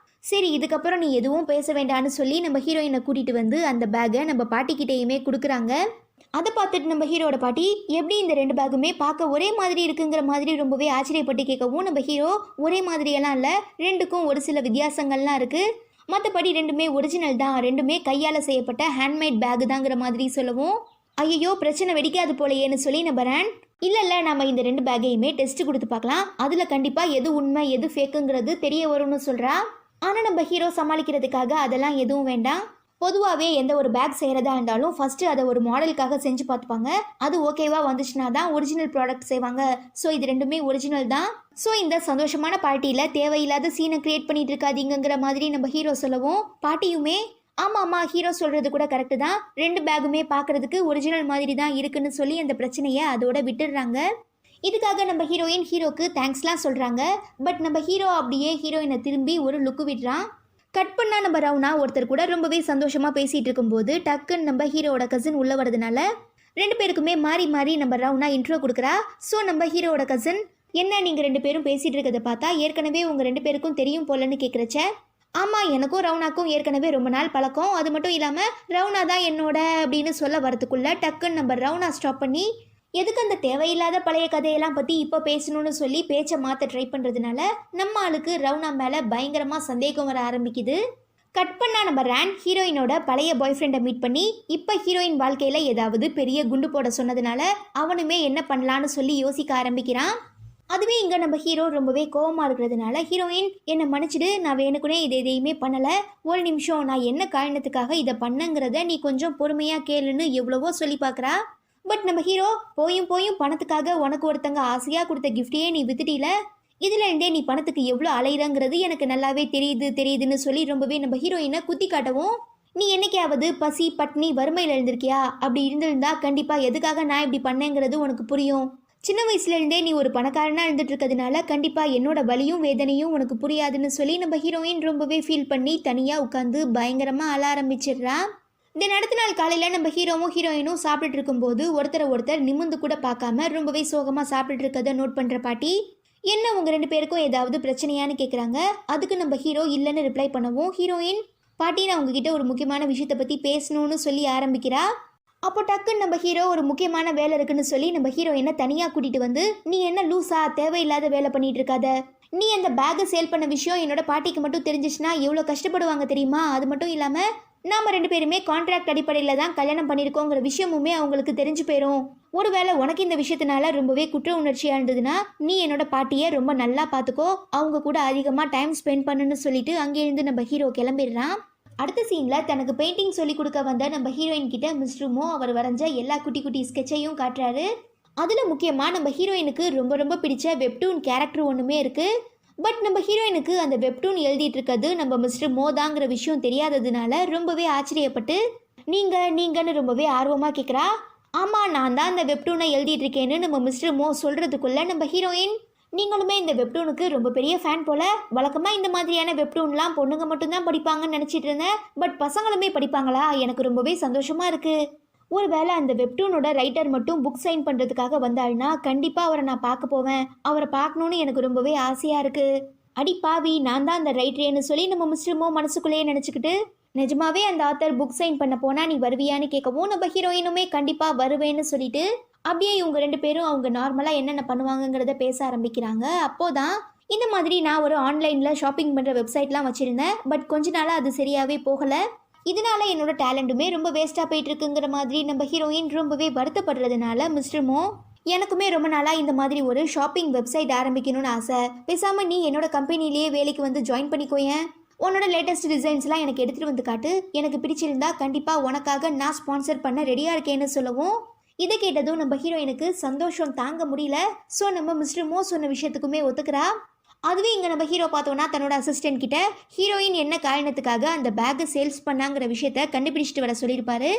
சரி இதுக்கப்புறம் நீ எதுவும் பேச வேண்டான்னு சொல்லி நம்ம ஹீரோயினை கூட்டிகிட்டு வந்து அந்த பேக்கை நம்ம பாட்டிக்கிட்டேயுமே கொடுக்குறாங்க. அதை பார்த்துட்டு நம்ம ஹீரோட பாட்டி எப்படி இந்த 2 பேக்குமே பார்க்க ஒரே மாதிரி இருக்குங்கிற மாதிரி ரொம்பவே ஆச்சரியப்பட்டு கேட்கவும், நம்ம ஹீரோ ஒரே மாதிரியெல்லாம் இல்லை, 2க்கும் ஒரு சில வித்தியாசங்கள்லாம் இருக்குது, மற்றபடி 2மே ஒரிஜினல் தான், 2மே கையால் செய்யப்பட்ட ஹேண்ட்மேட் பேக்கு தாங்கிற மாதிரி சொல்லவும், ஐயோ பிரச்சனை வெடிக்காது போலையேன்னு சொல்லி நம்ம ரேன், இல்லை நம்ம இந்த 2 பேக்கையுமே டெஸ்ட் கொடுத்து பார்க்கலாம், அதில் கண்டிப்பாக எது உண்மை எது ஃபேக்குங்கிறது தெரிய வரும்னு சொல்கிறா. ஆனால் நம்ம ஹீரோ சமாளிக்கிறதுக்காக அதெல்லாம் எதுவும் வேண்டாம், பொதுவாகவே எந்த ஒரு பேக் செய்கிறதா இருந்தாலும் ஃபஸ்ட்டு அதை ஒரு மாடலுக்காக செஞ்சு பார்த்துப்பாங்க, அது ஓகேவா வந்துச்சுன்னா தான் ஒரிஜினல் ப்ராடக்ட் செய்வாங்க. ஸோ இது 2மே ஒரிஜினல் தான். ஸோ இந்த சந்தோஷமான பார்ட்டியில் தேவையில்லாத சீனை கிரியேட் பண்ணிட்டு இருக்காதீங்கிற மாதிரி நம்ம ஹீரோ சொல்லவும், பாட்டியுமே ஆமாம்மா ஹீரோ சொல்கிறது கூட கரெக்டு தான், 2 பேக்குமே பார்க்குறதுக்கு ஒரிஜினல் மாதிரி தான் இருக்குன்னு சொல்லி அந்த பிரச்சனையை அதோட விட்டுடுறாங்க. இதுக்காக நம்ம ஹீரோயின் ஹீரோக்கு தேங்க்ஸ்லாம் சொல்கிறாங்க. பட் நம்ம ஹீரோ அப்படியே ஹீரோயினை திரும்பி ஒரு லுக்கு விடுறான். கட் பண்ணால் நம்ம ரவுனா ஒருத்தர் கூட ரொம்பவே சந்தோஷமாக பேசிகிட்டு இருக்கும்போது டக்குன்னு நம்ம ஹீரோவோட கசின் உள்ளே வரதுனால 2 பேருக்குமே மாறி மாறி நம்ம ரவுனா இன்ட்ரோ கொடுக்குறா. ஸோ நம்ம ஹீரோவோட கசின், என்ன நீங்கள் 2 பேரும் பேசிகிட்டு இருக்கிறத பார்த்தா ஏற்கனவே உங்கள் 2 பேருக்கும் தெரியும் போலன்னு கேட்குறச்ச, ஆமாம் எனக்கும் ரவுனாக்கும் ஏற்கனவே ரொம்ப நாள் பழக்கம், அது மட்டும் இல்லாமல் ரவுனா தான் என்னோட அப்படின்னு சொல்ல வரத்துக்குள்ளே டக்குன்னு நம்ம ரவுனா ஸ்டாப் பண்ணி, எதுக்கு அந்த தேவையில்லாத பழைய கதையெல்லாம் பற்றி இப்போ பேசணும்னு சொல்லி பேச்சை மாற்ற ட்ரை பண்ணுறதுனால நம்ம ஆளுக்கு ரவுனா மேலே பயங்கரமாக சந்தேகம் வர ஆரம்பிக்குது. கட் பண்ணால் நம்ம ரேன் ஹீரோயினோட பழைய பாய் ஃப்ரெண்டை மீட் பண்ணி இப்போ ஹீரோயின் வாழ்க்கையில் ஏதாவது பெரிய குண்டு போட சொன்னதுனால அவனுமே என்ன பண்ணலான்னு சொல்லி யோசிக்க ஆரம்பிக்கிறான். அதுவே இங்கே நம்ம ஹீரோ ரொம்பவே கோவமாக இருக்கிறதுனால, ஹீரோயின் என்னை மன்னிச்சிடு, நான் வேணுக்குனே எதையுமே பண்ணலை, ஒரு நிமிஷம் நான் என்ன காரணத்துக்காக இதை பண்ணங்கிறத நீ கொஞ்சம் பொறுமையாக கேளுன்னு எவ்வளவோ சொல்லி பார்க்குறா. பட் நம்ம ஹீரோ போயும் பணத்துக்காக உனக்கு ஒருத்தங்க ஆசையாக கொடுத்த கிஃப்டையே நீ வித்துட்டில, இதுல இருந்தே நீ பணத்துக்கு எவ்வளோ அலையிறங்கிறது எனக்கு நல்லாவே தெரியுதுன்னு சொல்லி ரொம்பவே நம்ம ஹீரோயினை குத்தி காட்டவும், நீ என்னைக்காவது பசி பட்னி வறுமையில் இருந்திருக்கியா? அப்படி இருந்திருந்தா கண்டிப்பாக எதுக்காக நான் இப்படி பண்ணேங்கிறது உனக்கு புரியும். சின்ன வயசுலேருந்தே நீ ஒரு பணக்காரனாக இருந்துட்டு இருக்கிறதுனால கண்டிப்பாக என்னோட வலியும் வேதனையும் உனக்கு புரியாதுன்னு சொல்லி நம்ம ஹீரோயின் ரொம்பவே ஃபீல் பண்ணி தனியாக உட்காந்து பயங்கரமாக அழ ஆரம்பிச்சிடுறா. இந்த அடுத்த நாள் காலையில் நம்ம ஹீரோவும் ஹீரோயினும் சாப்பிட்டுட்டு இருக்கும்போது ஒருத்தர் நிமிந்து கூட பார்க்காம ரொம்பவே சோகமாக சாப்பிட்டுட்டு இருக்கதை நோட் பண்ணுற பாட்டி, என்ன உங்கள் 2 பேருக்கும் ஏதாவது பிரச்சனையான்னு கேட்குறாங்க. அதுக்கு நம்ம ஹீரோ இல்லைன்னு ரிப்ளை பண்ணவும், ஹீரோயின் பாட்டி நான் உங்ககிட்ட ஒரு முக்கியமான விஷயத்தை பற்றி பேசணும்னு சொல்லி ஆரம்பிக்கிறா. அப்போ டக்குன்னு நம்ம ஹீரோ ஒரு முக்கியமான வேலை இருக்குன்னு சொல்லி நம்ம ஹீரோயினை தனியாக கூட்டிகிட்டு வந்து, நீ என்ன லூஸா தேவையில்லாத வேலை பண்ணிட்டு இருக்காத, நீ அந்த பேக்கை சேல் பண்ண விஷயம் என்னோட பாட்டிக்கு மட்டும் தெரிஞ்சிச்சுன்னா எவ்வளோ கஷ்டப்படுவாங்க தெரியுமா? அது மட்டும் இல்லாமல் நாம் 2 பேருமே கான்ட்ராக்ட் அடிப்படையில் தான் கல்யாணம் பண்ணியிருக்கோங்கிற விஷயமுமே அவங்களுக்கு தெரிஞ்சு போயிடும். ஒருவேளை உனக்கு இந்த விஷயத்தினால ரொம்பவே குற்ற உணர்ச்சியாக இருந்ததுன்னா நீ என்னோட பாட்டியை ரொம்ப நல்லா பார்த்துக்கோ, அவங்க கூட அதிகமாக டைம் ஸ்பெண்ட் பண்ணுன்னு சொல்லிட்டு அங்கேருந்து நம்ம ஹீரோ கிளம்பிடுறான். அடுத்த சீனில் தனக்கு பெயிண்டிங் சொல்லி கொடுக்க வந்த நம்ம ஹீரோயின் கிட்ட மிஸ்டர் மோ அவர் வரைஞ்ச எல்லா குட்டி குட்டி ஸ்கெட்சையும் காட்டுறாரு. அதில் முக்கியமாக நம்ம ஹீரோயினுக்கு ரொம்ப பிடிச்ச வெப்டூன் கேரக்டர் ஒன்றுமே இருக்குது. பட் நம்ம ஹீரோயினுக்கு அந்த வெப்டூன் எழுதிட்டு இருக்கிறது நம்ம மிஸ்டர் மோ தாங்கிற விஷயம் தெரியாததுனால ரொம்பவே ஆச்சரியப்பட்டு நீங்கன்னு ரொம்பவே ஆர்வமாக கேட்குறா. ஆமாம் நான் தான் அந்த வெப்டூனை எழுதிட்டு இருக்கேன்னு நம்ம மிஸ்டர் மோ சொல்கிறதுக்குள்ளே நம்ம ஹீரோயின், நீங்களுமே இந்த வெப்டூனுக்கு ரொம்ப பெரிய ஃபேன் போல், வழக்கமாக இந்த மாதிரியான வெப்டூன்லாம் பொண்ணுங்க மட்டும்தான் படிப்பாங்கன்னு நினச்சிட்டு இருந்தேன், பட் பசங்களுமே படிப்பாங்களா? எனக்கு ரொம்பவே சந்தோஷமாக இருக்குது. ஒருவேளை அந்த வெப்டூனோட ரைட்டர் மட்டும் புக் சைன் பண்ணுறதுக்காக வந்தாள்னா கண்டிப்பாக அவரை நான் பார்க்க போவேன், அவரை பார்க்கணுன்னு எனக்கு ரொம்பவே ஆசையாக இருக்குது. அடி பாவி, நான் தான் அந்த ரைட்டரேன்னு சொல்லி நம்ம மிஸ்டர் மோ மனசுக்குள்ளேயே நினச்சிக்கிட்டு நிஜமாவே அந்த ஆத்தர் புக் சைன் பண்ண போனா நீ வருவியான்னு கேட்கவும் நம்ம ஹீரோயினுமே கண்டிப்பாக வருவேன்னு சொல்லிட்டு அப்படியே இவங்க ரெண்டு பேரும் அவங்க நார்மலாக என்னென்ன பண்ணுவாங்கங்கிறத பேச ஆரம்பிக்கிறாங்க. அப்போதான் இந்த மாதிரி நான் ஒரு ஆன்லைனில் ஷாப்பிங் பண்ணுற வெப்சைட்லாம் வச்சுருந்தேன், பட் கொஞ்ச நாளாக அது சரியாகவே போகலை, இதனால என்னோட டேலண்ட்டுமே ரொம்ப வேஸ்ட்டாக போயிட்டு இருக்குங்கிற மாதிரி நம்ம ஹீரோயின் ரொம்பவே வருத்தப்படுறதுனால மிஸ்டர் மோ எனக்குமே ரொம்ப நாளாக இந்த மாதிரி ஒரு ஷாப்பிங் வெப்சைட் ஆரம்பிக்கணும்னு ஆசை, பேசாமல் நீ என்னோட கம்பெனிலேயே வேலைக்கு வந்து ஜாயின் பண்ணிக்கோயேன், உன்னோட லேட்டஸ்ட் டிசைன்ஸ்லாம் எனக்கு எடுத்துகிட்டு வந்து காட்டு, எனக்கு பிடிச்சிருந்தா கண்டிப்பாக உனக்காக நான் ஸ்பான்சர் பண்ண ரெடியாக இருக்கேன்னு சொல்லவும் இதை கேட்டதும் நம்ம ஹீரோயினுக்கு சந்தோஷம் தாங்க முடியல. ஸோ நம்ம மிஸ்டர் மோ சொன்ன விஷயத்துக்குமே ஒத்துக்கிறா. அதுவே இங்கே நம்ம ஹீரோ பார்த்தோன்னா தன்னோட அசிஸ்டன்ட் கிட்ட ஹீரோயின் என்ன காரணத்துக்காக அந்த பேக்கை சேல்ஸ் பண்ணாங்கிற விஷயத்த கண்டுபிடிச்சிட்டு வர சொல்லியிருப்பாரு.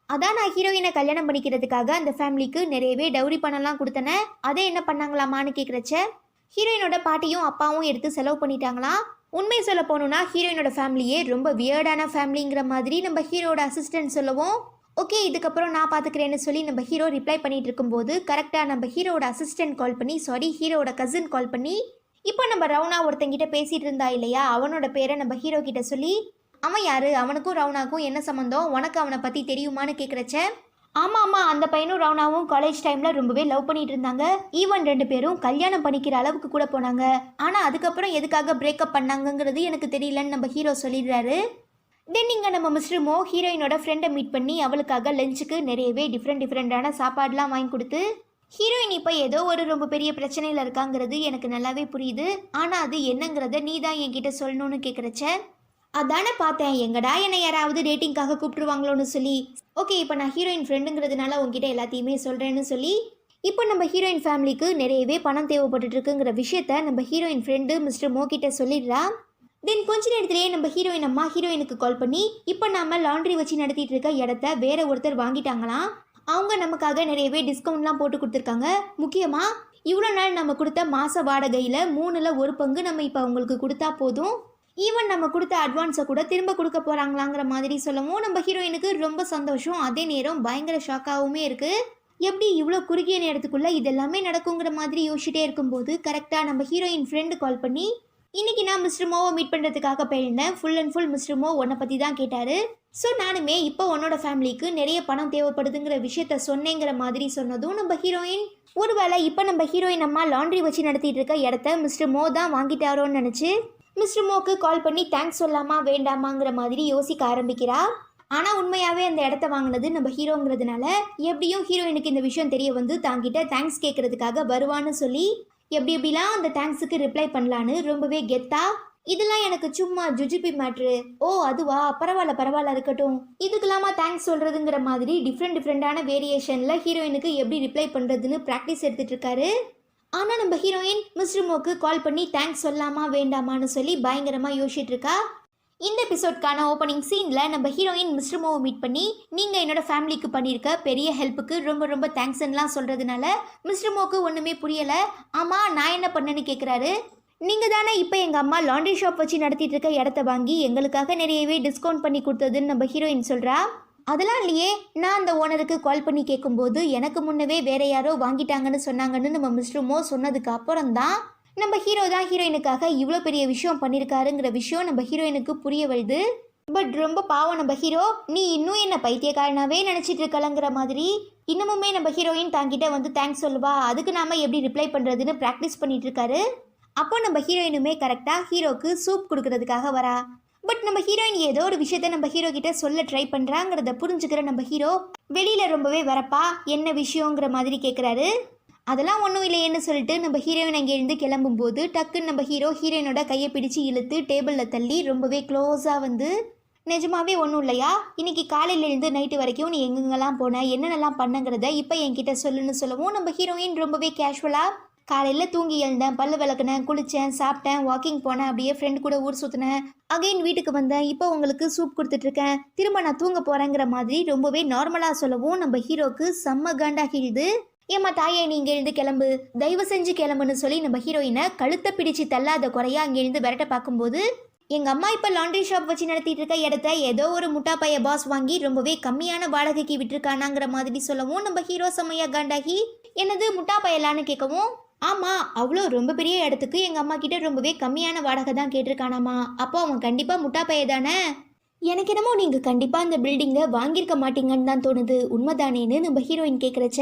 அதான் நான் ஹீரோயினை கல்யாணம் பண்ணிக்கிறதுக்காக அந்த ஃபேமிலிக்கு நிறையவே டவுரி பணம்லாம் கொடுத்தனே, அதை என்ன பண்ணாங்களாமான்னு கேட்குறச்ச ஹீரோயினோட பாட்டியும் அப்பாவும் எடுத்து செலவு பண்ணிட்டாங்களாம். உண்மை சொல்ல போகணுன்னா ஹீரோயினோட ஃபேமிலியே ரொம்ப வியர்டான ஃபேமிலிங்கிற மாதிரி நம்ம ஹீரோட அசிஸ்டன்ட் சொல்லவும் ஓகே இதுக்கப்புறம் நான் பார்த்துக்கிறேன்னு சொல்லி நம்ம ஹீரோ ரிப்ளை பண்ணிட்டு இருக்கும்போது கரெக்டாக நம்ம ஹீரோட அசிஸ்டன்ட் கால் பண்ணி ஹீரோட கசின் கால் பண்ணி இப்போ நம்ம ரவுனா ஒருத்தங்கிட்ட பேசிகிட்டு இருந்தா இல்லையா, அவனோட பேரை நம்ம ஹீரோ கிட்ட சொல்லி அவன் யாரு, அவனுக்கும் ரவுனாக்கும் என்ன சம்மந்தம், உனக்கு அவனை பற்றி தெரியுமான்னு கேட்குறச்ச ஆமாம் அந்த பையனும் ரவுனாவும் காலேஜ் டைமில் ரொம்பவே லவ் பண்ணிட்டு இருந்தாங்க, ஈவன் ரெண்டு பேரும் கல்யாணம் பண்ணிக்கிற அளவுக்கு கூட போனாங்க, ஆனால் அதுக்கப்புறம் எதுக்காக பிரேக்கப் பண்ணாங்கங்கிறது எனக்கு தெரியலன்னு நம்ம ஹீரோ சொல்லிடுறாரு. தென் இங்கே நம்ம மிஸ்டர் மோ ஹீரோயினோட ஃப்ரெண்டை மீட் பண்ணி அவளுக்காக லஞ்சுக்கு நிறையவே டிஃப்ரெண்டான சாப்பாடுலாம் வாங்கி கொடுத்து ஹீரோயின் இப்போ ஏதோ ஒரு ரொம்ப பெரிய பிரச்சனையில் இருக்காங்கிறது எனக்கு நல்லாவே புரியுது, ஆனால் அது என்னங்கிறத நீ தான் என்கிட்ட சொல்லணும்னு கேட்குறச்ச அதானே பார்த்தேன், எங்கடா என்னை யாராவது டேட்டிங்காக கூப்பிட்டுருவாங்களோன்னு சொல்லி ஓகே இப்போ நான் ஹீரோயின் ஃப்ரெண்டுங்கிறதுனால உங்ககிட்ட எல்லாத்தையுமே சொல்கிறேன்னு சொல்லி இப்போ நம்ம ஹீரோயின் ஃபேமிலிக்கு நிறையவே பணம் தேவைப்பட்டு இருக்குங்கிற விஷயத்த நம்ம ஹீரோயின் ஃப்ரெண்டு மிஸ்டர் மோ கிட்ட சொல்லிடுறா. தென் கொஞ்ச நேரத்திலேயே நம்ம ஹீரோயின் அம்மா ஹீரோயினுக்கு கால் பண்ணி இப்போ நம்ம லாண்ட்ரி வச்சு நடத்திட்டு இருக்க இடத்த வேற ஒருத்தர் வாங்கிட்டாங்களாம், அவங்க நமக்காக நிறையவே டிஸ்கவுண்ட்லாம் போட்டு கொடுத்துருக்காங்க, முக்கியமாக இவ்வளோ நாள் நம்ம கொடுத்த மாத வாடகையில் 1/3 பங்கு நம்ம இப்போ அவங்களுக்கு கொடுத்தா போதும், ஈவன் நம்ம கொடுத்த அட்வான்ஸை கூட திரும்ப கொடுக்க போகிறாங்களாங்கிற மாதிரி சொல்லவும் நம்ம ஹீரோயினுக்கு ரொம்ப சந்தோஷம், அதே நேரம் பயங்கர ஷாக்காகவுமே இருக்குது. எப்படி இவ்வளோ குறுகிய நேரத்துக்குள்ளே இதெல்லாமே நடக்குங்கிற மாதிரி யோசிச்சுட்டே இருக்கும்போது கரெக்டாக நம்ம ஹீரோயின் ஃப்ரெண்டு கால் பண்ணி இன்னைக்கு நான் மிஸ்டர் மோவை மீட் பண்ணுறதுக்காக போயிருந்தேன், ஃபுல் அண்ட் ஃபுல் மிஸ்டர் மோ உன்னை பற்றி தான் கேட்டார், ஸோ நானுமே இப்போ உன்னோட ஃபேமிலிக்கு நிறைய பணம் தேவைப்படுதுங்கிற விஷயத்த சொன்னேங்கிற மாதிரி சொன்னதும் நம்ம ஹீரோயின் ஒருவேளை இப்போ நம்ம ஹீரோயின் அம்மா லாண்ட்ரி வச்சு நடத்திட்டு இருக்க இடத்த மிஸ்டர் மோ தான் வாங்கிட்டாரோன்னு நினச்சி மிஸ்டர் மோக்கு கால் பண்ணி தேங்க்ஸ் சொல்லாமா வேண்டாமாங்கிற மாதிரி யோசிக்க ஆரம்பிக்கிறா. ஆனால் உண்மையாகவே அந்த இடத்த வாங்கினது நம்ம ஹீரோங்கிறதுனால எப்படியும் ஹீரோயினுக்கு இந்த விஷயம் தெரிய வந்து தாங்கிட்ட தேங்க்ஸ் கேட்கறதுக்காக வருவான்னு சொல்லி எப்படிலாம் அந்த தேங்க்ஸுக்கு ரிப்ளை பண்ணலான்னு ரொம்பவே கெத்தா இதெல்லாம் எனக்கு சும்மா ஜுஜிபி மேட்ரு, ஓ அதுவா பரவாயில்ல இருக்கட்டும், இதுக்கெல்லாமா தேங்க்ஸ் சொல்கிறதுங்கிற மாதிரி டிஃப்ரெண்டான வேரியேஷனில் ஹீரோயினுக்கு எப்படி ரிப்ளை பண்ணுறதுன்னு ப்ராக்டிஸ் எடுத்துகிட்டு இருக்காரு. ஆனால் நம்ம ஹீரோயின் மிஸ்டர் மோக்கு கால் பண்ணி தேங்க்ஸ் சொல்லாமா வேண்டாமான்னு சொல்லி பயங்கரமாக யோசிச்சுட்டு இருக்கா. இந்த எபிசோட்கான ஓப்பனிங் சீனில் நம்ம ஹீரோயின் மிஸ்டர் மோவை மீட் பண்ணி நீங்கள் என்னோட ஃபேமிலிக்கு பண்ணியிருக்க பெரிய ஹெல்ப்புக்கு ரொம்ப தேங்க்ஸ்லாம் சொல்கிறதுனால மிஸ்டர் மோக்கு ஒன்றுமே புரியலை. ஆமாம் நான் என்ன பண்ணேன்னு கேட்குறாரு. நீங்கள் தானே இப்போ எங்கள் அம்மா லாண்ட்ரி ஷாப் வச்சு நடத்திட்டு இருக்க இடத்த வாங்கி எங்களுக்காக நிறையவே டிஸ்கவுண்ட் பண்ணி கொடுத்ததுன்னு நம்ம ஹீரோயின் சொல்கிறா. அதெல்லாம் இல்லையே, நான் அந்த ஓனருக்கு கால் பண்ணி கேட்கும்போது எனக்கு முன்னவே வேற யாரோ வாங்கிட்டாங்கன்னு சொன்னாங்கன்னு நம்ம மிஸ்டர் மோ சொன்னதுக்கு அப்புறம் தான் நம்ம ஹீரோ தான் ஹீரோயினுக்காக இவ்வளோ பெரிய விஷயம் பண்ணியிருக்காருங்கிற விஷயம் நம்ம ஹீரோயினுக்கு புரிய வருது. பட் ரொம்ப பாவம் நம்ம ஹீரோ, நீ இன்னும் என்ன பைத்தியக்காரனாவே நினச்சிட்டு இருக்கலங்கிற மாதிரி இன்னமுமே நம்ம ஹீரோயின் தாங்கிட்ட வந்து தேங்க்ஸ் சொல்லுவா, அதுக்கு நாம எப்படி ரிப்ளை பண்ணுறதுன்னு ப்ராக்டிஸ் பண்ணிட்டு இருக்காரு. அப்போ நம்ம ஹீரோயினுமே கரெக்டாக ஹீரோக்கு சூப் கொடுக்கறதுக்காக வரா. பட் நம்ம ஹீரோயின் ஏதோ ஒரு விஷயத்த நம்ம ஹீரோ கிட்ட சொல்ல ட்ரை பண்ணுறாங்கிறத புரிஞ்சுக்கிற நம்ம ஹீரோ வெளியில் ரொம்பவே வரப்பா என்ன விஷயங்கிற மாதிரி கேட்குறாரு. அதெல்லாம் ஒன்றும் இல்லையேன்னு சொல்லிட்டு நம்ம ஹீரோயின் அங்கேருந்து கிளம்பும்போது டக்குன்னு நம்ம ஹீரோயினோட கையை பிடிச்சி இழுத்து டேபிளில் தள்ளி ரொம்பவே க்ளோஸாக வந்து நிஜமாவே ஒன்றும் இல்லையா, இன்னைக்கு காலையிலேருந்து நைட்டு வரைக்கும் நீ எங்கெங்கெல்லாம் போன என்னென்னலாம் பண்ணங்கிறத இப்போ என்கிட்ட சொல்லுன்னு சொல்லவும் நம்ம ஹீரோயின் ரொம்பவே கேஷுவலாக காலையில் தூங்கி எழுந்தேன், பல்லு விளக்குனேன், குளித்தேன், சாப்பிட்டேன், வாக்கிங் போனேன், அப்படியே ஃப்ரெண்டு கூட ஊர் சுற்றினேன், அகைன் வீட்டுக்கு வந்தேன், இப்போ உங்களுக்கு சூப் கொடுத்துட்ருக்கேன், திரும்ப நான் தூங்க போகிறேங்கிற மாதிரி ரொம்பவே நார்மலாக சொல்லவும் நம்ம ஹீரோக்கு செம்ம காண்டாகிடுது. ஏம்மா தாயே நீ இங்கே எழுந்து கிளம்பு, தயவு செஞ்சு கிளம்புன்னு சொல்லி நம்ம ஹீரோயினை கழுத்தை பிடிச்சி தள்ளாத குறையா அங்கே எழுந்து விரட்ட பார்க்கும்போது எங்கள் அம்மா இப்போ லாண்ட்ரி ஷாப் வச்சு நடத்திட்டு இருக்க இடத்த ஏதோ ஒரு முட்டா பைய பாஸ் வாங்கி ரொம்பவே கம்மியான வாடகைக்கு விட்டுருக்கானாங்கிற மாதிரி சொல்லவும் நம்ம ஹீரோ செம்மையா காண்டாகி என்னது முட்டா பயலான்னு கேட்கவும் ஆமாம், அவ்வளோ ரொம்ப பெரிய இடத்துக்கு எங்கள் அம்மா கிட்ட ரொம்பவே கம்மியான வாடகை தான் கேட்டிருக்கானாமா. அப்போ அவன் கண்டிப்பாக முட்டா பைய தானே. எனக்கு என்னமோ நீங்கள் கண்டிப்பாக அந்த பில்டிங்கை வாங்கியிருக்க மாட்டீங்கன்னு தான் தோணுது. உண்மைதானேன்னு நம்ம ஹீரோயின் கேட்குறச்ச,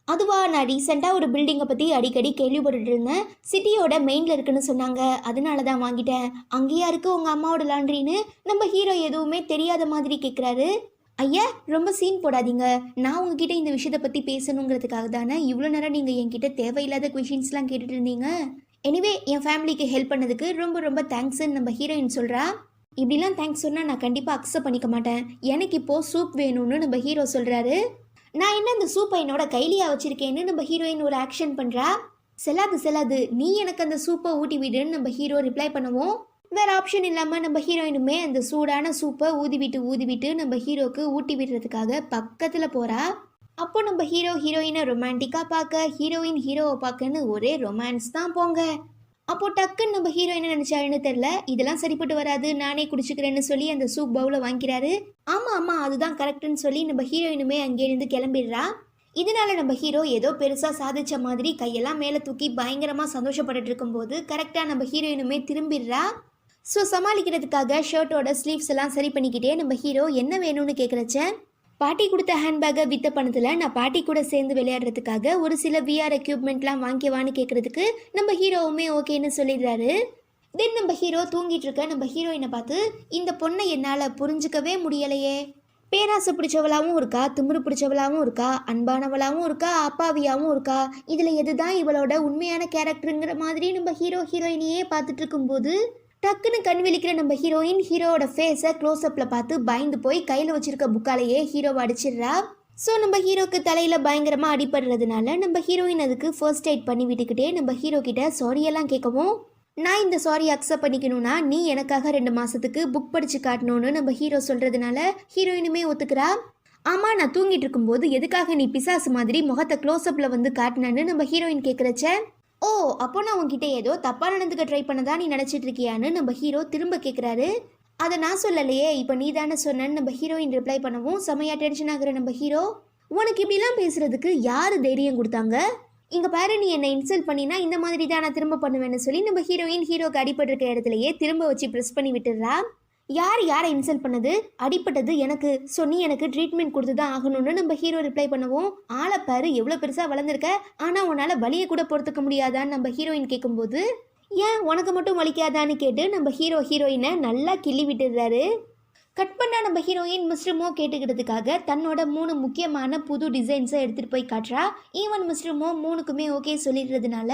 அதுவா நான் ரீசெண்டாக ஒரு பில்டிங்கை பற்றி அடிக்கடி கேள்விப்பட்டுட்டு இருந்தேன். சிட்டியோட மெயினில் இருக்குன்னு சொன்னாங்க, அதனால தான் வாங்கிட்டேன். அங்கேயா இருக்குது உங்கள் அம்மாவோட லாண்ட்ரின்னு நம்ம ஹீரோ எதுவுமே தெரியாத மாதிரி கேட்குறாரு. ஐயா, ரொம்ப சீன் போடாதீங்க. நான் உங்ககிட்ட இந்த விஷயத்தை பற்றி பேசணுங்கிறதுக்காக தானே இவ்வளோ நேரம் நீங்கள் என்கிட்ட தேவையில்லாத கொஷின்ஸ்லாம் கேட்டுட்டு இருந்தீங்க. எனிவே, என் ஃபேமிலிக்கு ஹெல்ப் பண்ணதுக்கு ரொம்ப ரொம்ப தேங்க்ஸ்ன்னு நம்ம ஹீரோயின் சொல்கிறா. இப்படிலாம் தேங்க்ஸ் சொன்னால் நான் கண்டிப்பாக அக்செப்ட் பண்ணிக்க மாட்டேன். எனக்கு இப்போது சூப் வேணும்னு நம்ம ஹீரோ சொல்கிறாரு. நான் என்ன இந்த சூப்பை என்னோட கைலியா வச்சுருக்கேன்னு நம்ம ஹீரோயின் ஒரு ஆக்ஷன் பண்ணுறா. செல்லாது செல்லாது, நீ எனக்கு அந்த சூப்பை ஊட்டி விடுன்னு நம்ம ஹீரோ ரிப்ளை பண்ணுவோம். வேறு ஆப்ஷன் இல்லாமல் நம்ம ஹீரோயினுமே அந்த சூடான சூப்பை ஊதி விட்டு நம்ம ஹீரோக்கு ஊட்டி விடுறதுக்காக பக்கத்தில் போகிறா. அப்போ நம்ம ஹீரோயினை ரொமான்டிக்காக பார்க்க, ஹீரோயின் ஹீரோவை பார்க்கன்னு ஒரே ரொமான்ஸ் தான் போங்க. அப்போ டக்குன்னு நம்ம ஹீரோயினை நினச்சாருன்னு தெரில, இதெல்லாம் சரிப்பட்டு வராது, நானே குடிச்சுக்கிறேன்னு சொல்லி அந்த சூப் பவுலை வாங்கிக்கிறாரு. ஆமாம் அதுதான் கரெக்டுன்னு சொல்லி நம்ம ஹீரோயினுமே அங்கேருந்து கிளம்பிடுறா. இதனால நம்ம ஹீரோ ஏதோ பெருசாக சாதிச்ச மாதிரி கையெல்லாம் மேலே தூக்கி பயங்கரமாக சந்தோஷப்பட்டுட்டு இருக்கும்போது கரெக்டாக நம்ம ஹீரோயினுமே திரும்பிடுறா. ஸோ சமாளிக்கிறதுக்காக ஷர்ட்டோட ஸ்லீவ்ஸ் எல்லாம் சரி பண்ணிக்கிட்டே நம்ம ஹீரோ என்ன வேணும்னு கேட்குறச்ச, பாட்டி கொடுத்த ஹேண்ட்பேக்கை வித்த பணத்தில் நான் பாட்டி கூட சேர்ந்து விளையாடுறதுக்காக ஒரு சில விஆர் எக்யூப்மெண்ட்லாம் வாங்கிவான்னு கேட்குறதுக்கு நம்ம ஹீரோவுமே ஓகேன்னு சொல்லிடுறாரு. தென் நம்ம ஹீரோ தூங்கிட்டு இருக்க நம்ம ஹீரோயினை பார்த்து, இந்த பொண்ணை என்னால் புரிஞ்சுக்கவே முடியலையே. பேராசை பிடிச்சவளாகவும் இருக்கா, திமிரு பிடிச்சவளாகவும் இருக்கா, அன்பானவளாகவும் இருக்கா, அப்பாவியாகவும் இருக்கா. இதில் எதுதான் இவளோட உண்மையான கேரக்டருங்கிற மாதிரி நம்ம ஹீரோயினையே பார்த்துட்டு இருக்கும்போது டக்குன்னு கண் விழிக்கிற நம்ம ஹீரோவோட ஃபேஸை க்ளோஸ்அப்பில் பார்த்து பயந்து போய் கையில் வச்சிருக்க புக்காலேயே ஹீரோவை அடிச்சிடுறா. ஸோ நம்ம ஹீரோக்கு தலையில் பயங்கரமாக அடிபடுறதுனால நம்ம ஹீரோயின் அதுக்கு ஃபர்ஸ்ட் எய்ட் பண்ணி விட்டுக்கிட்டே நம்ம ஹீரோ கிட்ட சாரியெல்லாம் கேட்கவும், நான் இந்த சாரி அக்செப்ட் பண்ணிக்கணும்னா நீ எனக்காக 2 மாதத்துக்கு புக் படித்து காட்டணும்னு நம்ம ஹீரோ சொல்கிறதுனால ஹீரோயினுமே ஒத்துக்கிறா. ஆமாம், நான் தூங்கிட்டு இருக்கும்போது எதுக்காக நீ பிசாசு மாதிரி முகத்தை க்ளோஸ்அப்பில் வந்து காட்டினேன்னு நம்ம ஹீரோயின் கேட்குறச்ச, ஓ அப்போ நான் உங்ககிட்ட ஏதோ தப்பாக நடந்துக்க ட்ரை பண்ணதா நீ நினச்சிட்டு இருக்கியான்னு நம்ம ஹீரோ திரும்ப கேட்குறாரு. அதை நான் சொல்லலையே, இப்போ நீ தானே சொன்னேன்னு நம்ம ஹீரோயின் ரிப்ளை பண்ணவும் செமையா டென்ஷன் ஆகுற நம்ம ஹீரோ, உனக்கு இப்படிலாம் பேசுறதுக்கு யார் தைரியம் கொடுத்தாங்க? இங்கே பாரு, நீ என்னை இன்சல்ட் பண்ணினா இந்த மாதிரி தான் நான் திரும்ப பண்ணுவேன்னு சொல்லி நம்ம ஹீரோக்கு அடிபட்டிருக்க இடத்துலையே திரும்ப வச்சு ப்ரெஸ் பண்ணி விட்டுடுறா. யாரை இன்சல்ட் பண்ணது? அடிப்பட்டது எனக்கு. ஸோ நீ எனக்கு ட்ரீட்மெண்ட் கொடுத்து தான் ஆகணும்னு நம்ம ஹீரோ ரிப்ளை பண்ணுவோம். ஆளைப்பாரு எவ்வளோ பெருசாக வளர்ந்துருக்க, ஆனால் உன்னால் வலியை கூட பொறுத்துக்க முடியாதான்னு நம்ம ஹீரோயின் கேட்கும்போது, ஏன் உனக்கு மட்டும் வலிக்காதான்னு கேட்டு நம்ம ஹீரோயினை நல்லா கிள்ளி விட்டுடுறாரு. கட் பண்ண நம்ம ஹீரோயின் மிஸ்டர் மோ கேட்டுக்கிறதுக்காக தன்னோட 3 முக்கியமான புது டிசைன்ஸை எடுத்துகிட்டு போய் காட்டுறா. ஈவன் மிஸ்டர் மோ 3க்குமே ஓகே சொல்லிடுறதுனால,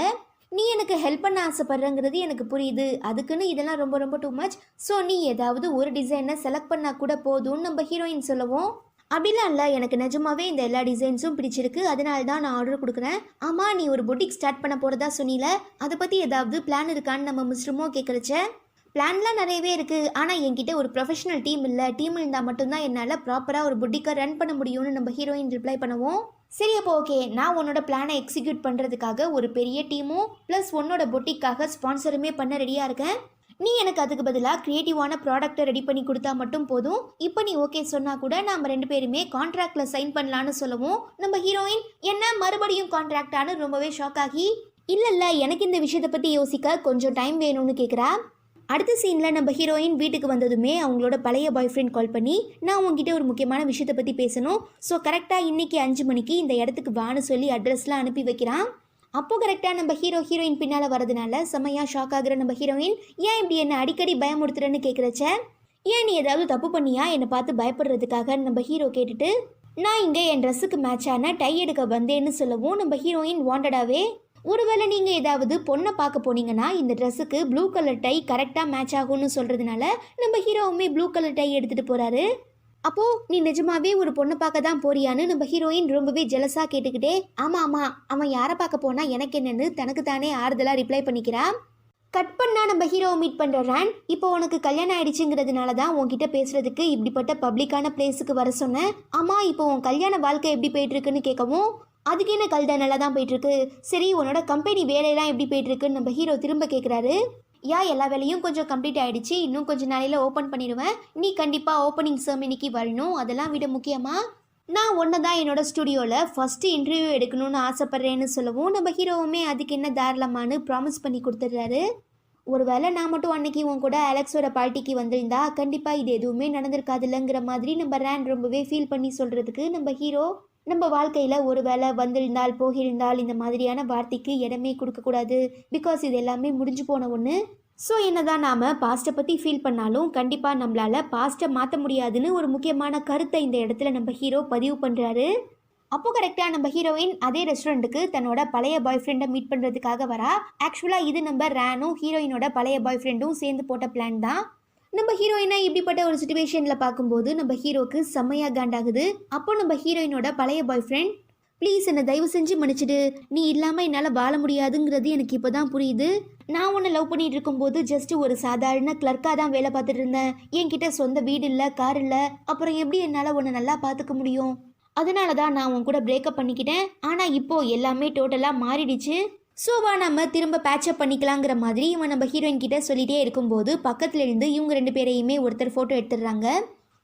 நீ எனக்கு ஹெல்ப் பண்ண ஆசைப்படுறங்கிறது எனக்கு புரியுது, அதுக்குன்னு இதெல்லாம் ரொம்ப ரொம்ப டூ மச். ஸோ நீ ஏதாவது ஒரு டிசைனை செலக்ட் பண்ணால் கூட போதும்னு நம்ம ஹீரோயின் சொல்லவும், அப்படிலாம் இல்லை, எனக்கு நிஜமாவே இந்த எல்லா டிசைன்ஸும் பிடிச்சிருக்கு, அதனால தான் நான் ஆர்டர் கொடுக்குறேன். ஆமாம், நீ ஒரு பொட்டிக் ஸ்டார்ட் பண்ண போகிறதா சொன்னில, அதை பற்றி ஏதாவது பிளான் இருக்கான்னு நம்ம மிஸ்டர் மோ கேட்குறச்ச, பிளான்லாம் நிறையவே இருக்குது, ஆனால் என்கிட்ட ஒரு ப்ரொஃபஷனல் டீம் இல்லை, டீம் இருந்தால் மட்டும்தான் என்னால் ப்ராப்பராக ஒரு பொட்டிக்கை ரன் பண்ண முடியும்னு நம்ம ஹீரோயின் ரிப்ளை பண்ணுவோம். சரி அப்போ ஓகே, நான் உன்னோட பிளானை எக்ஸிக்யூட் பண்ணுறதுக்காக ஒரு பெரிய டீமும் ப்ளஸ் உன்னோட பொட்டிக்காக ஸ்பான்சருமே பண்ண ரெடியாக இருக்கேன். நீ எனக்கு அதுக்கு பதிலாக க்ரியேட்டிவான ப்ராடக்டை ரெடி பண்ணி கொடுத்தா மட்டும் போதும். இப்போ நீ ஓகே சொன்னால் கூட நாம் 2 பேருமே கான்ட்ராக்டில் சைன் பண்ணலான்னு சொல்லவும், நம்ம ஹீரோயின் என்ன மறுபடியும் கான்ட்ராக்டானு ரொம்பவே ஷாக் ஆகி, இல்லை எனக்கு இந்த விஷயத்தை பற்றி யோசிக்க கொஞ்சம் டைம் வேணும்னு கேட்குறா. அடுத்த சீனில் நம்ம ஹீரோயின் வீட்டுக்கு வந்ததுமே அவங்களோட பழைய பாய் ஃப்ரெண்ட் கால் பண்ணி, நான் உங்ககிட்ட ஒரு முக்கியமான விஷயத்தை பற்றி பேசணும், ஸோ கரெக்டாக இன்றைக்கி 5 மணிக்கு இந்த இடத்துக்கு வான்னு சொல்லி அட்ரஸ்லாம் அனுப்பி வைக்கிறான். அப்போது கரெக்டாக நம்ம ஹீரோயின் பின்னால் வரதுனால செம்மையாக ஷாக் ஆகுற நம்ம ஹீரோயின், ஏன் இப்படி என்னை அடிக்கடி பயமுறுத்துறேன்னு கேட்குறச்ச, ஏன் நீ ஏதாவது தப்பு பண்ணியா என்னை பார்த்து பயப்படுறதுக்காக நம்ம ஹீரோ கேட்டுட்டு, நான் இங்கே என் ட்ரெஸ்ஸுக்கு மேட்சான டை எடுக்க வந்தேன்னு சொல்லவும் நம்ம ஹீரோயின் வாண்டடாகவே, ஒருவேளை நீங்கள் ஏதாவது பொண்ணை பார்க்க போனீங்கன்னா இந்த ட்ரெஸ்ஸுக்கு ப்ளூ கலர் டை கரெக்டாக மேட்ச் ஆகும்னு சொல்கிறதுனால நம்ம ஹீரோவுமே ப்ளூ கலர் டை எடுத்துகிட்டு போகிறாரு. அப்போது நீ நிஜமாவே ஒரு பொண்ணை பார்க்க தான் போறியான்னு நம்ம ஹீரோயின் ரொம்பவே ஜெலஸாக கேட்டுக்கிட்டே, ஆமாம் அவன் யாரை பார்க்க போனால் எனக்கு என்னென்னு தனக்கு தானே ஆறுதலாக ரிப்ளை பண்ணிக்கிறா. கட் பண்ணால் நம்ம ஹீரோவை மீட் பண்ணுற ரேன், இப்போ உனக்கு கல்யாணம் ஆயிடுச்சுங்கிறதுனால தான் உன்கிட்ட பேசுகிறதுக்கு இப்படிப்பட்ட பப்ளிக்கான பிளேஸுக்கு வர சொன்னேன். ஆமாம், இப்போ உன் கல்யாண வாழ்க்கை எப்படி போயிட்டுருக்குன்னு கேட்கவும், அதுக்கு என்ன கல்தா நல்லா தான் போயிட்டுருக்கு, சரி உன்னோட கம்பெனி வேலையெல்லாம் எப்படி போயிட்டுருக்குன்னு நம்ம ஹீரோ திரும்ப கேட்குறாரு. எல்லா வேலையும் கொஞ்சம் கம்ப்ளீட் ஆகிடுச்சு, இன்னும் கொஞ்சம் நாளையில் ஓப்பன் பண்ணிடுவேன், நீ கண்டிப்பாக ஓப்பனிங் செர்மனிக்கு வரணும், அதெல்லாம் விட முக்கியமாக நான் ஒன்று தான் என்னோட ஸ்டுடியோவில் ஃபஸ்ட்டு இன்டர்வியூ எடுக்கணும்னு ஆசைப்பட்றேன்னு சொல்லவும் நம்ம ஹீரோவுமே அதுக்கு என்ன தாராளமானு ப்ராமிஸ் பண்ணி கொடுத்துட்றாரு. ஒருவேளை நான் மட்டும் அன்னைக்கு உன் கூட அலெக்ஸோட பார்ட்டிக்கு வந்திருந்தா கண்டிப்பாக இது எதுவுமே நடந்திருக்காதுல்லங்கிற மாதிரி நம்ம ரேன் ரொம்பவே ஃபீல் பண்ணி சொல்கிறதுக்கு நம்ம ஹீரோ நம்ம வாழ்க்கையில் ஒரு வேளை வந்திருந்தால் போகிருந்தால் இந்த மாதிரியான வார்த்தைக்கு இடமே கொடுக்கக்கூடாது, பிகாஸ் இது எல்லாமே முடிஞ்சு போன ஒன்று. ஸோ என்னதான் நாம் பாஸ்ட்டை பற்றி ஃபீல் பண்ணாலும் கண்டிப்பாக நம்மளால் பாஸ்ட்டை மாற்ற முடியாதுன்னு ஒரு முக்கியமான கருத்தை இந்த இடத்துல நம்ம ஹீரோ பதிவு பண்ணுறாரு. அப்போ கரெக்டாக நம்ம ஹீரோயின் அதே ரெஸ்டாரண்ட்டுக்கு தன்னோட பழைய பாய் ஃப்ரெண்டை மீட் பண்ணுறதுக்காக வரா. ஆக்சுவலாக இது நம்ம ரேனும் ஹீரோயினோட பழைய பாய் ஃப்ரெண்டும் சேர்ந்து போட்ட பிளான் தான். நம்ம ஹீரோயினை இப்படிப்பட்ட ஒரு சுச்சுவேஷனில் பார்க்கும்போது நம்ம ஹீரோக்கு செம்மையாக காண்டாகுது. அப்போ நம்ம ஹீரோயினோட பழைய பாய் ஃப்ரெண்ட், ப்ளீஸ் என்னை தயவு செஞ்சு மன்னிச்சிடு, நீ இல்லாமல் என்னால் வாழ முடியாதுங்கிறது எனக்கு இப்போ தான் புரியுது. நான் உன்னை லவ் பண்ணிட்டு இருக்கும்போது ஜஸ்ட் ஒரு சாதாரண கிளர்க்காக தான் வேலை பார்த்துட்டு இருந்தேன். என்கிட்ட சொந்த வீடு இல்லை, கார் இல்லை, அப்புறம் எப்படி என்னால் உன்னை நல்லா பார்த்துக்க முடியும்? அதனால தான் நான் உன் கூட பிரேக்கப் பண்ணிக்கிட்டேன். ஆனால் இப்போது எல்லாமே டோட்டலாக மாறிடுச்சு. ஸோ வா நம்ம திரும்ப பேட்சப் பண்ணிக்கலாங்கிற மாதிரி இவன் நம்ம ஹீரோயின் கிட்ட சொல்லிகிட்டே இருக்கும்போது பக்கத்துல இருந்து இவங்க ரெண்டு பேரையுமே ஒருத்தர் ஃபோட்டோ எடுத்துடுறாங்க.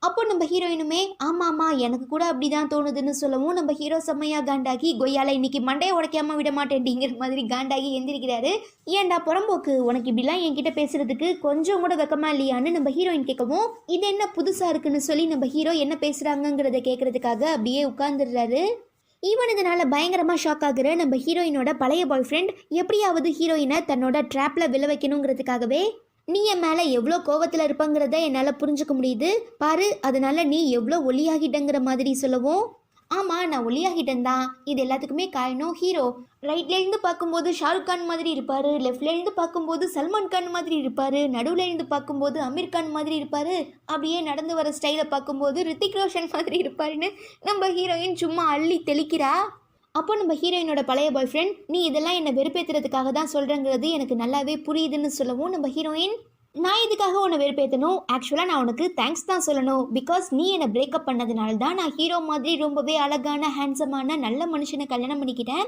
அப்போ நம்ம ஹீரோயினுமே ஆமாம்மா எனக்கு கூட அப்படி தான் தோணுதுன்னு சொல்லவும் நம்ம ஹீரோ செம்மையாக காண்டாகி கொய்யால இன்னைக்கு மண்டையை உடைக்காம விட மாட்டேன்டிங்கிற மாதிரி காண்டாகி எந்திரிக்கிறாரு. ஏன்டா புறம்போக்கு, உனக்கு இப்படிலாம் என்கிட்ட பேசுறதுக்கு கொஞ்சம் கூட வெக்கமா இல்லையான்னு நம்ம ஹீரோயின் கேட்கவும் இது என்ன புதுசாக இருக்குன்னு சொல்லி நம்ம ஹீரோ என்ன பேசுகிறாங்கங்கிறத கேட்கறதுக்காக அப்படியே உட்கார்ந்துடுறாரு. ஈவன் இதனால் பயங்கரமாக ஷாக் ஆகுற நம்ம ஹீரோயினோட பழைய பாய் ஃப்ரெண்ட் எப்படியாவது ஹீரோயினை தன்னோட ட்ராப்பில் விழ வைக்கணுங்கிறதுக்காகவே நீ என் மேலே எவ்வளோ கோவத்தில் இருப்பங்கிறத என்னால் புரிஞ்சுக்க முடியுது பாரு, அதனால நீ எவ்வளோ ஒல்லியாகிட்டங்கிற மாதிரி சொல்லவும் ஆமாம் நான் ஒல்லியாகிட்டேன் தான், இது எல்லாத்துக்குமே காரணம் ஹீரோ. ரைட்லேருந்து பார்க்கும்போது ஷாருக் கான் மாதிரி இருப்பார், லெஃப்ட்லேருந்து பார்க்கும்போது சல்மான் கான் மாதிரி இருப்பார், நடுவுலேருந்து பார்க்கும்போது அமீர் கான் மாதிரி இருப்பார், அப்படியே நடந்து வர ஸ்டைலை பார்க்கும்போது ரித்திக் ரோஷன் மாதிரி இருப்பாருன்னு நம்ம ஹீரோயின் சும்மா அள்ளி தெளிக்கிறா. அப்போ நம்ம ஹீரோயினோட பழைய பாய் ஃப்ரெண்ட் நீ இதெல்லாம் என்னை வெறுப்பேற்றுறதுக்காக தான் சொல்கிறேங்கிறது எனக்கு நல்லாவே புரியுதுன்னு சொல்லவும் நம்ம ஹீரோயின் நான் இதுக்காக உன்னை வெறுப்பேற்றணும், ஆக்சுவலாக நான் உனக்கு தேங்க்ஸ் தான் சொல்லணும், பிகாஸ் நீ என்னை பிரேக்கப் பண்ணதுனால தான் நான் ஹீரோ மாதிரி ரொம்பவே அழகான ஹேண்ட்ஸமான நல்ல மனுஷனை கல்யாணம் பண்ணிக்கிட்டேன்.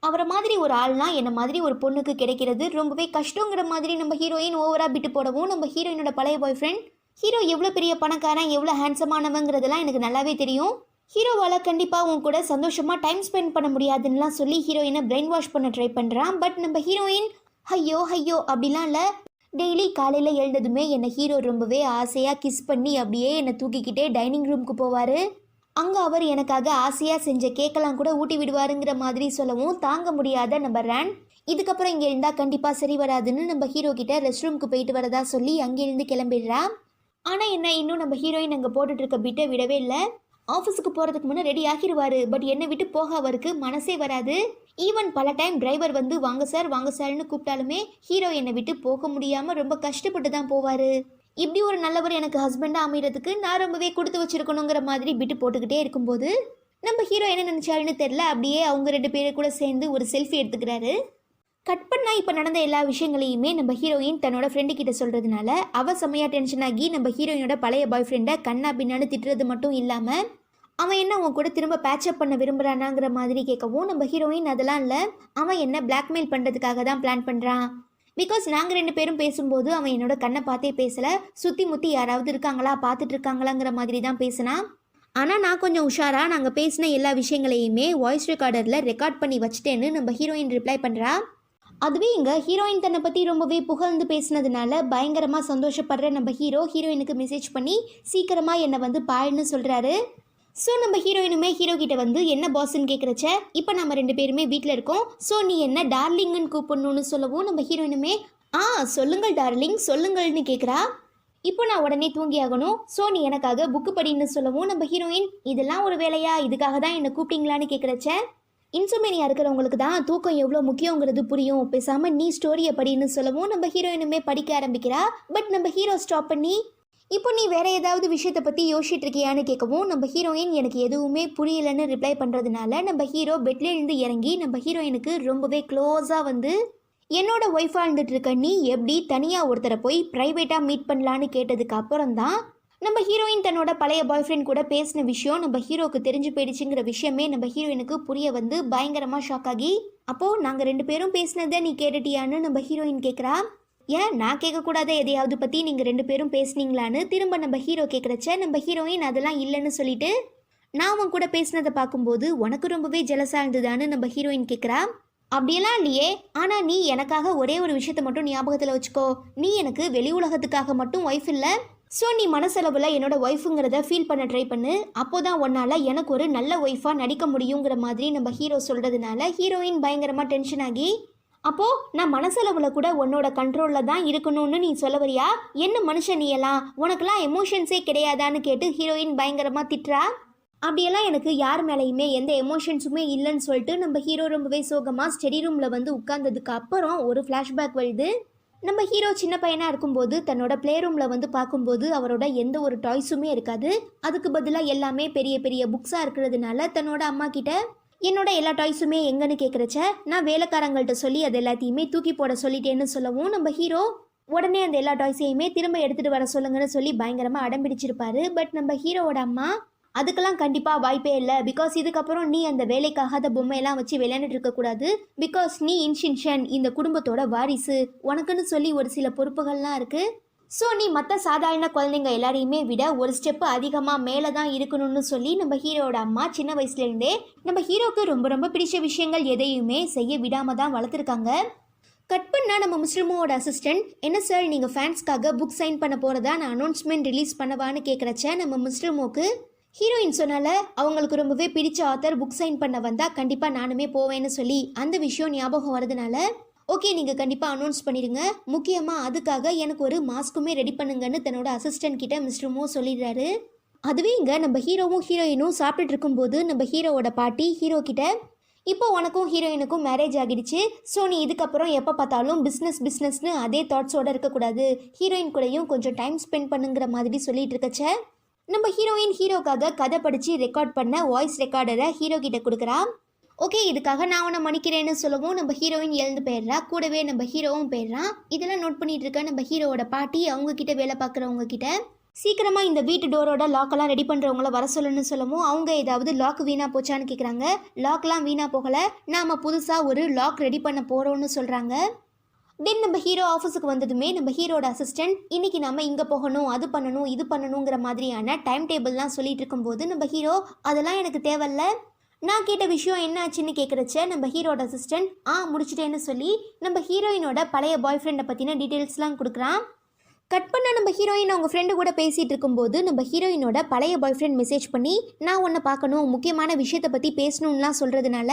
அவரை மாதிரி ஒரு ஆள்னா என்னை மாதிரி ஒரு பொண்ணுக்கு கிடைக்கிறது ரொம்பவே கஷ்டங்கிற மாதிரி நம்ம ஹீரோயின் ஓவராக விட்டு போடவும் நம்ம ஹீரோயினோட பழைய பாய் ஃப்ரெண்ட் ஹீரோ எவ்வளோ பெரிய பணக்காரன் எவ்வளோ ஹேண்ட்ஸமானவங்கிறதெல்லாம் எனக்கு நல்லாவே தெரியும், ஹீரோவால் கண்டிப்பாக உன் கூட சந்தோஷமாக டைம் ஸ்பெண்ட் பண்ண முடியாதுன்னெலாம் சொல்லி ஹீரோயினை பிரெயின் வாஷ் பண்ண ட்ரை பண்ணுறான். பட் நம்ம ஹீரோயின் ஐயோ ஐயோ அப்படிலாம் இல்லை, டெய்லி காலையில் எழுந்ததுமே என்னை ஹீரோ ரொம்பவே ஆசையாக கிஸ் பண்ணி அப்படியே என்னை தூக்கிக்கிட்டே டைனிங் ரூமுக்கு போவார். அங்கே அவர் எனக்காக ஆசையாக செஞ்ச கேக்கெல்லாம் கூட ஊட்டி விடுவாருங்கிற மாதிரி சொல்லவும் தாங்க முடியாத நம்ம ரேன் இதுக்கப்புறம் இங்கே இருந்தால் கண்டிப்பாக சரி வராதுன்னு நம்ம ஹீரோ கிட்ட ரெஸ்ட் ரூமுக்கு போயிட்டு வரதா சொல்லி அங்கேருந்து கிளம்பிடுறா. ஆனால் என்ன இன்னும் நம்ம ஹீரோயின் அங்கே போட்டுட்ருக்க பிட்டை விடவே இல்லை. ஆஃபீஸுக்கு போகிறதுக்கு முன்னே ரெடி ஆகிடுவார், பட் என்னை விட்டு போக அவருக்கு மனசே வராது. ஈவன் பல டைம் டிரைவர் வந்து வாங்க சார்னு கூப்பிட்டாலுமே ஹீரோ என்னை விட்டு போக முடியாமல் ரொம்ப கஷ்டப்பட்டு தான் போவார். இப்படி ஒரு நல்லவர் எனக்கு ஹஸ்பண்டாக அமைகிறதுக்கு நான் ரொம்பவே கொடுத்து வச்சிருக்கணுங்கிற மாதிரி பிட்டு போட்டுக்கிட்டே இருக்கும்போது நம்ம ஹீரோ என்ன நினச்சாருன்னு தெரில, அப்படியே அவங்க ரெண்டு பேரை கூட சேர்ந்து ஒரு செல்ஃபி எடுத்துக்கிறாரு. கட் பண்ணால் இப்போ நடந்த எல்லா விஷயங்களையுமே நம்ம ஹீரோயின் தன்னோட ஃப்ரெண்டு கிட்ட சொல்கிறதுனால அவள் செம்மையாக டென்ஷன் ஆகி நம்ம ஹீரோயினோட பழைய பாய் ஃப்ரெண்டை கண்ணா பின்னான்னு திட்டுறது மட்டும் இல்லாமல் அவன் என்ன உன் கூட திரும்ப பேட்சப் பண்ண விரும்புகிறானாங்கிற மாதிரி கேட்கவும் நம்ம ஹீரோயின் அதெல்லாம் இல்லை, அவன் என்ன பிளாக்மெயில் பண்ணுறதுக்காக தான் பிளான் பண்ணுறான், பிகாஸ் நாங்கள் ரெண்டு பேரும் பேசும்போது அவன் என்னோட கண்ணை பார்த்தே பேசலை, சுற்றி முற்றி யாராவது இருக்காங்களா பார்த்துட்டு இருக்காங்களாங்கிற மாதிரி தான் பேசினான். ஆனால் நான் கொஞ்சம் உஷாராக நாங்கள் பேசின எல்லா விஷயங்களையுமே வாய்ஸ் ரெக்கார்டரில் ரெக்கார்ட் பண்ணி வச்சுட்டேன்னு நம்ம ஹீரோயின் ரிப்ளை பண்ணுறா. அதுவே இங்கே ஹீரோயின் தன்னை பற்றி ரொம்பவே புகழ்ந்து பேசினதுனால பயங்கரமாக சந்தோஷப்படுற நம்ம ஹீரோயினுக்கு மெசேஜ் பண்ணி சீக்கிரமாக என்னை வந்து பாருன்னு சொல்கிறாரு. ஸோ நம்ம ஹீரோயினுமே ஹீரோ கிட்ட வந்து என்ன பாஸ்ன்னு கேட்குறச்ச இப்போ நம்ம ரெண்டு பேருமே வீட்டில் இருக்கோம், ஸோ நீ என்ன டார்லிங்குன்னு கூப்பிடணும்னு சொல்லவும் நம்ம ஹீரோயினுமே சொல்லுங்கள் டார்லிங் சொல்லுங்கள்னு கேட்குறா. இப்போ நான் உடனே தூங்கி ஆகணும், ஸோ நீ எனக்காக புக்கு படின்னு சொல்லவும் நம்ம ஹீரோயின் இதெல்லாம் ஒரு வேலையா, இதுக்காக தான் என்னை கூப்பிட்டீங்களான்னு கேட்குறச்ச இன்சோமேனியா இருக்கிறவங்களுக்கு தான் தூக்கம் எவ்வளோ முக்கியங்கிறது புரியும், பேசாமல் நீ ஸ்டோரியை படின்னு சொல்லவும் நம்ம ஹீரோயினுமே படிக்க ஆரம்பிக்கிறா. பட் நம்ம ஹீரோ ஸ்டாப் பண்ணி இப்போ நீ வேற ஏதாவது விஷயத்தை பற்றி யோசிச்சுட்டு இருக்கியான்னு கேட்கவும் நம்ம ஹீரோயின் எனக்கு எதுவுமே புரியலன்னு ரிப்ளை பண்ணுறதுனால நம்ம ஹீரோ பெட்லேருந்து இறங்கி நம்ம ஹீரோயினுக்கு ரொம்பவே க்ளோஸாக வந்து என்னோட ஒய்ஃபாக இருந்துட்டு இருக்க நீ எப்படி தனியாக ஒருத்தரை போய் ப்ரைவேட்டாக மீட் பண்ணலான்னு கேட்டதுக்கு அப்புறம் தான் நம்ம ஹீரோயின் தன்னோட பழைய பாய் ஃப்ரெண்ட் கூட பேசின விஷயம் நம்ம ஹீரோக்கு தெரிஞ்சு போயிடுச்சுங்கிற விஷயமே நம்ம ஹீரோயினுக்கு புரிய வந்து பயங்கரமாக ஷாக் ஆகி அப்போது நாங்கள் ரெண்டு பேரும் பேசினதை நீ கேட்டுட்டியான்னு நம்ம ஹீரோயின் கேட்குறா. ஏன் நான் கேட்கக்கூடாத எதையாவது பற்றி நீங்கள் ரெண்டு பேரும் பேசுனீங்களான்னு திரும்ப நம்ம ஹீரோ கேட்குறச்ச நம்ம ஹீரோயின் அதெல்லாம் இல்லைன்னு சொல்லிட்டு நான் அவன் கூட பேசினதை பார்க்கும்போது உனக்கு ரொம்பவே ஜெலஸாக இருந்ததான்னு நம்ம ஹீரோயின் கேட்குறா. அப்படியெல்லாம் இல்லையே, ஆனால் நீ எனக்காக ஒரே ஒரு விஷயத்த மட்டும் ஞாபகத்தில் வச்சுக்கோ, நீ எனக்கு வெளி உலகத்துக்காக மட்டும் ஒய்ஃப் இல்லை. ஸோ நீ மனசளவில் என்னோட ஒய்ஃபுங்கிறத ஃபீல் பண்ண ட்ரை பண்ணு, அப்போதான் உன்னால் எனக்கு ஒரு நல்ல ஒய்ஃபாக நடிக்க முடியுங்கிற மாதிரி நம்ம ஹீரோ சொல்கிறதுனால ஹீரோயின் பயங்கரமாக டென்ஷன் ஆகி, அப்போது நான் மனசளவில் கூட உன்னோட கண்ட்ரோலில் தான் இருக்கணும்னு நீ சொல்ல வரியா? என்ன மனுஷன் நீ எல்லாம், உனக்கெல்லாம் எமோஷன்ஸே கிடையாதான்னு கேட்டு ஹீரோயின் பயங்கரமாக திட்டுறா. அப்படியெல்லாம் எனக்கு யார் மேலேயுமே எந்த எமோஷன்ஸுமே இல்லைன்னு சொல்லிட்டு நம்ம ஹீரோ ரொம்பவே சோகமாக ஸ்டடி ரூமில் வந்து உட்கார்ந்ததுக்கு அப்புறம் ஒரு ஃப்ளாஷ்பேக் வருது. நம்ம ஹீரோ சின்ன பையனாக இருக்கும்போது தன்னோட ப்ளே ரூமில் வந்து பார்க்கும்போது அவரோட எந்த ஒரு டாய்ஸுமே இருக்காது. அதுக்கு பதிலாக எல்லாமே பெரிய பெரிய புக்ஸாக இருக்கிறதுனால தன்னோட அம்மா கிட்ட என்னோட எல்லா டாய்ஸுமே எங்கன்னு கேட்குறச்ச நான் வேலைக்காரங்கள்ட்ட சொல்லி அது எல்லாத்தையுமே தூக்கி போட சொல்லிட்டேன்னு சொல்லவும் நம்ம ஹீரோ உடனே அந்த எல்லா டாய்ஸையுமே திரும்ப எடுத்துகிட்டு வர சொல்லுங்கன்னு சொல்லி பயங்கரமாக அடம்பிடிச்சிருப்பாரு. பட் நம்ம ஹீரோவோட அம்மா அதுக்கெல்லாம் கண்டிப்பாக வாய்ப்பே இல்லை, பிகாஸ் இதுக்கப்புறம் நீ அந்த வேலைக்காகாத பொம்மையெல்லாம் வச்சு விளையாண்டுட்டு இருக்கக்கூடாது, பிகாஸ் நீ இன்ஷின்ஷன் இந்த குடும்பத்தோட வாரிசு, உனக்குன்னு சொல்லி ஒரு சில பொறுப்புகள்லாம் இருக்குது. ஸோ நீ மற்ற சாதாரண குழந்தைங்க எல்லாரையுமே விட ஒரு ஸ்டெப்பு அதிகமாக மேலே தான் இருக்கணும்னு சொல்லி நம்ம ஹீரோட அம்மா சின்ன வயசுலேருந்தே நம்ம ஹீரோக்கு ரொம்ப ரொம்ப பிடிச்ச விஷயங்கள் எதையுமே செய்ய விடாமல் தான் வளர்த்துருக்காங்க. கட் பண்ணால் நம்ம முஸ்லிமோட அசிஸ்டன்ட், என்ன சார் நீங்கள் ஃபேன்ஸ்க்காக புக் சைன் பண்ண போகிறதா நான் அனௌன்ஸ்மெண்ட் ரிலீஸ் பண்ணவான்னு கேட்குறச்ச நம்ம முஸ்லிமோக்கு ஹீரோயின் சொன்னால அவங்களுக்கு ரொம்பவே பிடிச்ச ஆத்தர் புக் சைன் பண்ண வந்தால் கண்டிப்பாக நானுமே போவேன்னு சொல்லி அந்த விஷயம் ஞாபகம் வரதுனால ஓகே நீங்கள் கண்டிப்பாக அனௌன்ஸ் பண்ணிடுங்க, முக்கியமாக அதுக்காக எனக்கு ஒரு மாஸ்க்குமே ரெடி பண்ணுங்கன்னு தன்னோட அசிஸ்டன்ட் கிட்ட மிஸ்டர் மோ சொல்லிடுறாரு. அதுவே இங்கே நம்ம ஹீரோவும் ஹீரோயினும் சாப்பிட்டுட்டு இருக்கும்போது நம்ம ஹீரோவோட பாட்டி ஹீரோ கிட்ட இப்போ உனக்கும் ஹீரோயினுக்கும் மேரேஜ் ஆகிடுச்சு, ஸோ நீ இதுக்கப்புறம் எப்போ பார்த்தாலும் பிஸ்னஸ்னு அதே தாட்ஸோடு இருக்கக்கூடாது, ஹீரோயின் கூடயும் கொஞ்சம் டைம் ஸ்பெண்ட் பண்ணுங்கிற மாதிரி சொல்லிட்டு இருக்கச்ச நம்ம ஹீரோயின் ஹீரோக்காக கதை படித்து ரெக்கார்ட் பண்ண வாய்ஸ் ரெக்கார்டரை ஹீரோ கிட்ட கொடுக்குறா. ஓகே இதுக்காக நான் உன்னை மன்னிக்கிறேன்னு சொல்லவும் நம்ம ஹீரோயின் எழுந்து போயிடுறா, கூடவே நம்ம ஹீரோவும் போயிடுறான். இதெல்லாம் நோட் பண்ணிட்டு இருக்க நம்ம ஹீரோவோட பாட்டி அவங்க கிட்ட வேலை பார்க்குறவங்க கிட்ட சீக்கிரமாக இந்த வீட்டு டோரோட லாக்கெல்லாம் ரெடி பண்ணுறவங்கள வர சொல்லணும்னு சொல்லவும் அவங்க ஏதாவது லாக் வீணாக போச்சான்னு கேட்குறாங்க. லாக்லாம் வீணாக போகலை, நாம் புதுசாக ஒரு லாக் ரெடி பண்ண போகிறோன்னு சொல்கிறாங்க. தென் நம்ம ஹீரோ ஆஃபீஸுக்கு வந்ததுமே நம்ம ஹீரோட அசிஸ்டன்ட் இன்னைக்கு நம்ம இங்கே போகணும் அது பண்ணணும் இது பண்ணணுங்கிற மாதிரியான டைம் டேபிள்லாம் சொல்லிட்டு இருக்கும்போது நம்ம ஹீரோ அதெல்லாம் எனக்கு தேவையில்ல, நான் கேட்ட விஷயம் என்ன ஆச்சுன்னு கேட்குறச்ச நம்ம ஹீரோட அசிஸ்டன்ட் முடிச்சிட்டேன்னு சொல்லி நம்ம ஹீரோயினோட பழைய பாய் ஃப்ரெண்டை பற்றின டீட்டெயில்ஸ்லாம் கொடுக்குறான். கட் பண்ண நம்ம ஹீரோயின் அவங்க ஃப்ரெண்டு கூட பேசிகிட்டு இருக்கும்போது நம்ம ஹீரோயினோட பழைய பாய் ஃப்ரெண்ட் மெசேஜ் பண்ணி நான் உன்னை பார்க்கணும் முக்கியமான விஷயத்தை பற்றி பேசணும்லாம் சொல்கிறதுனால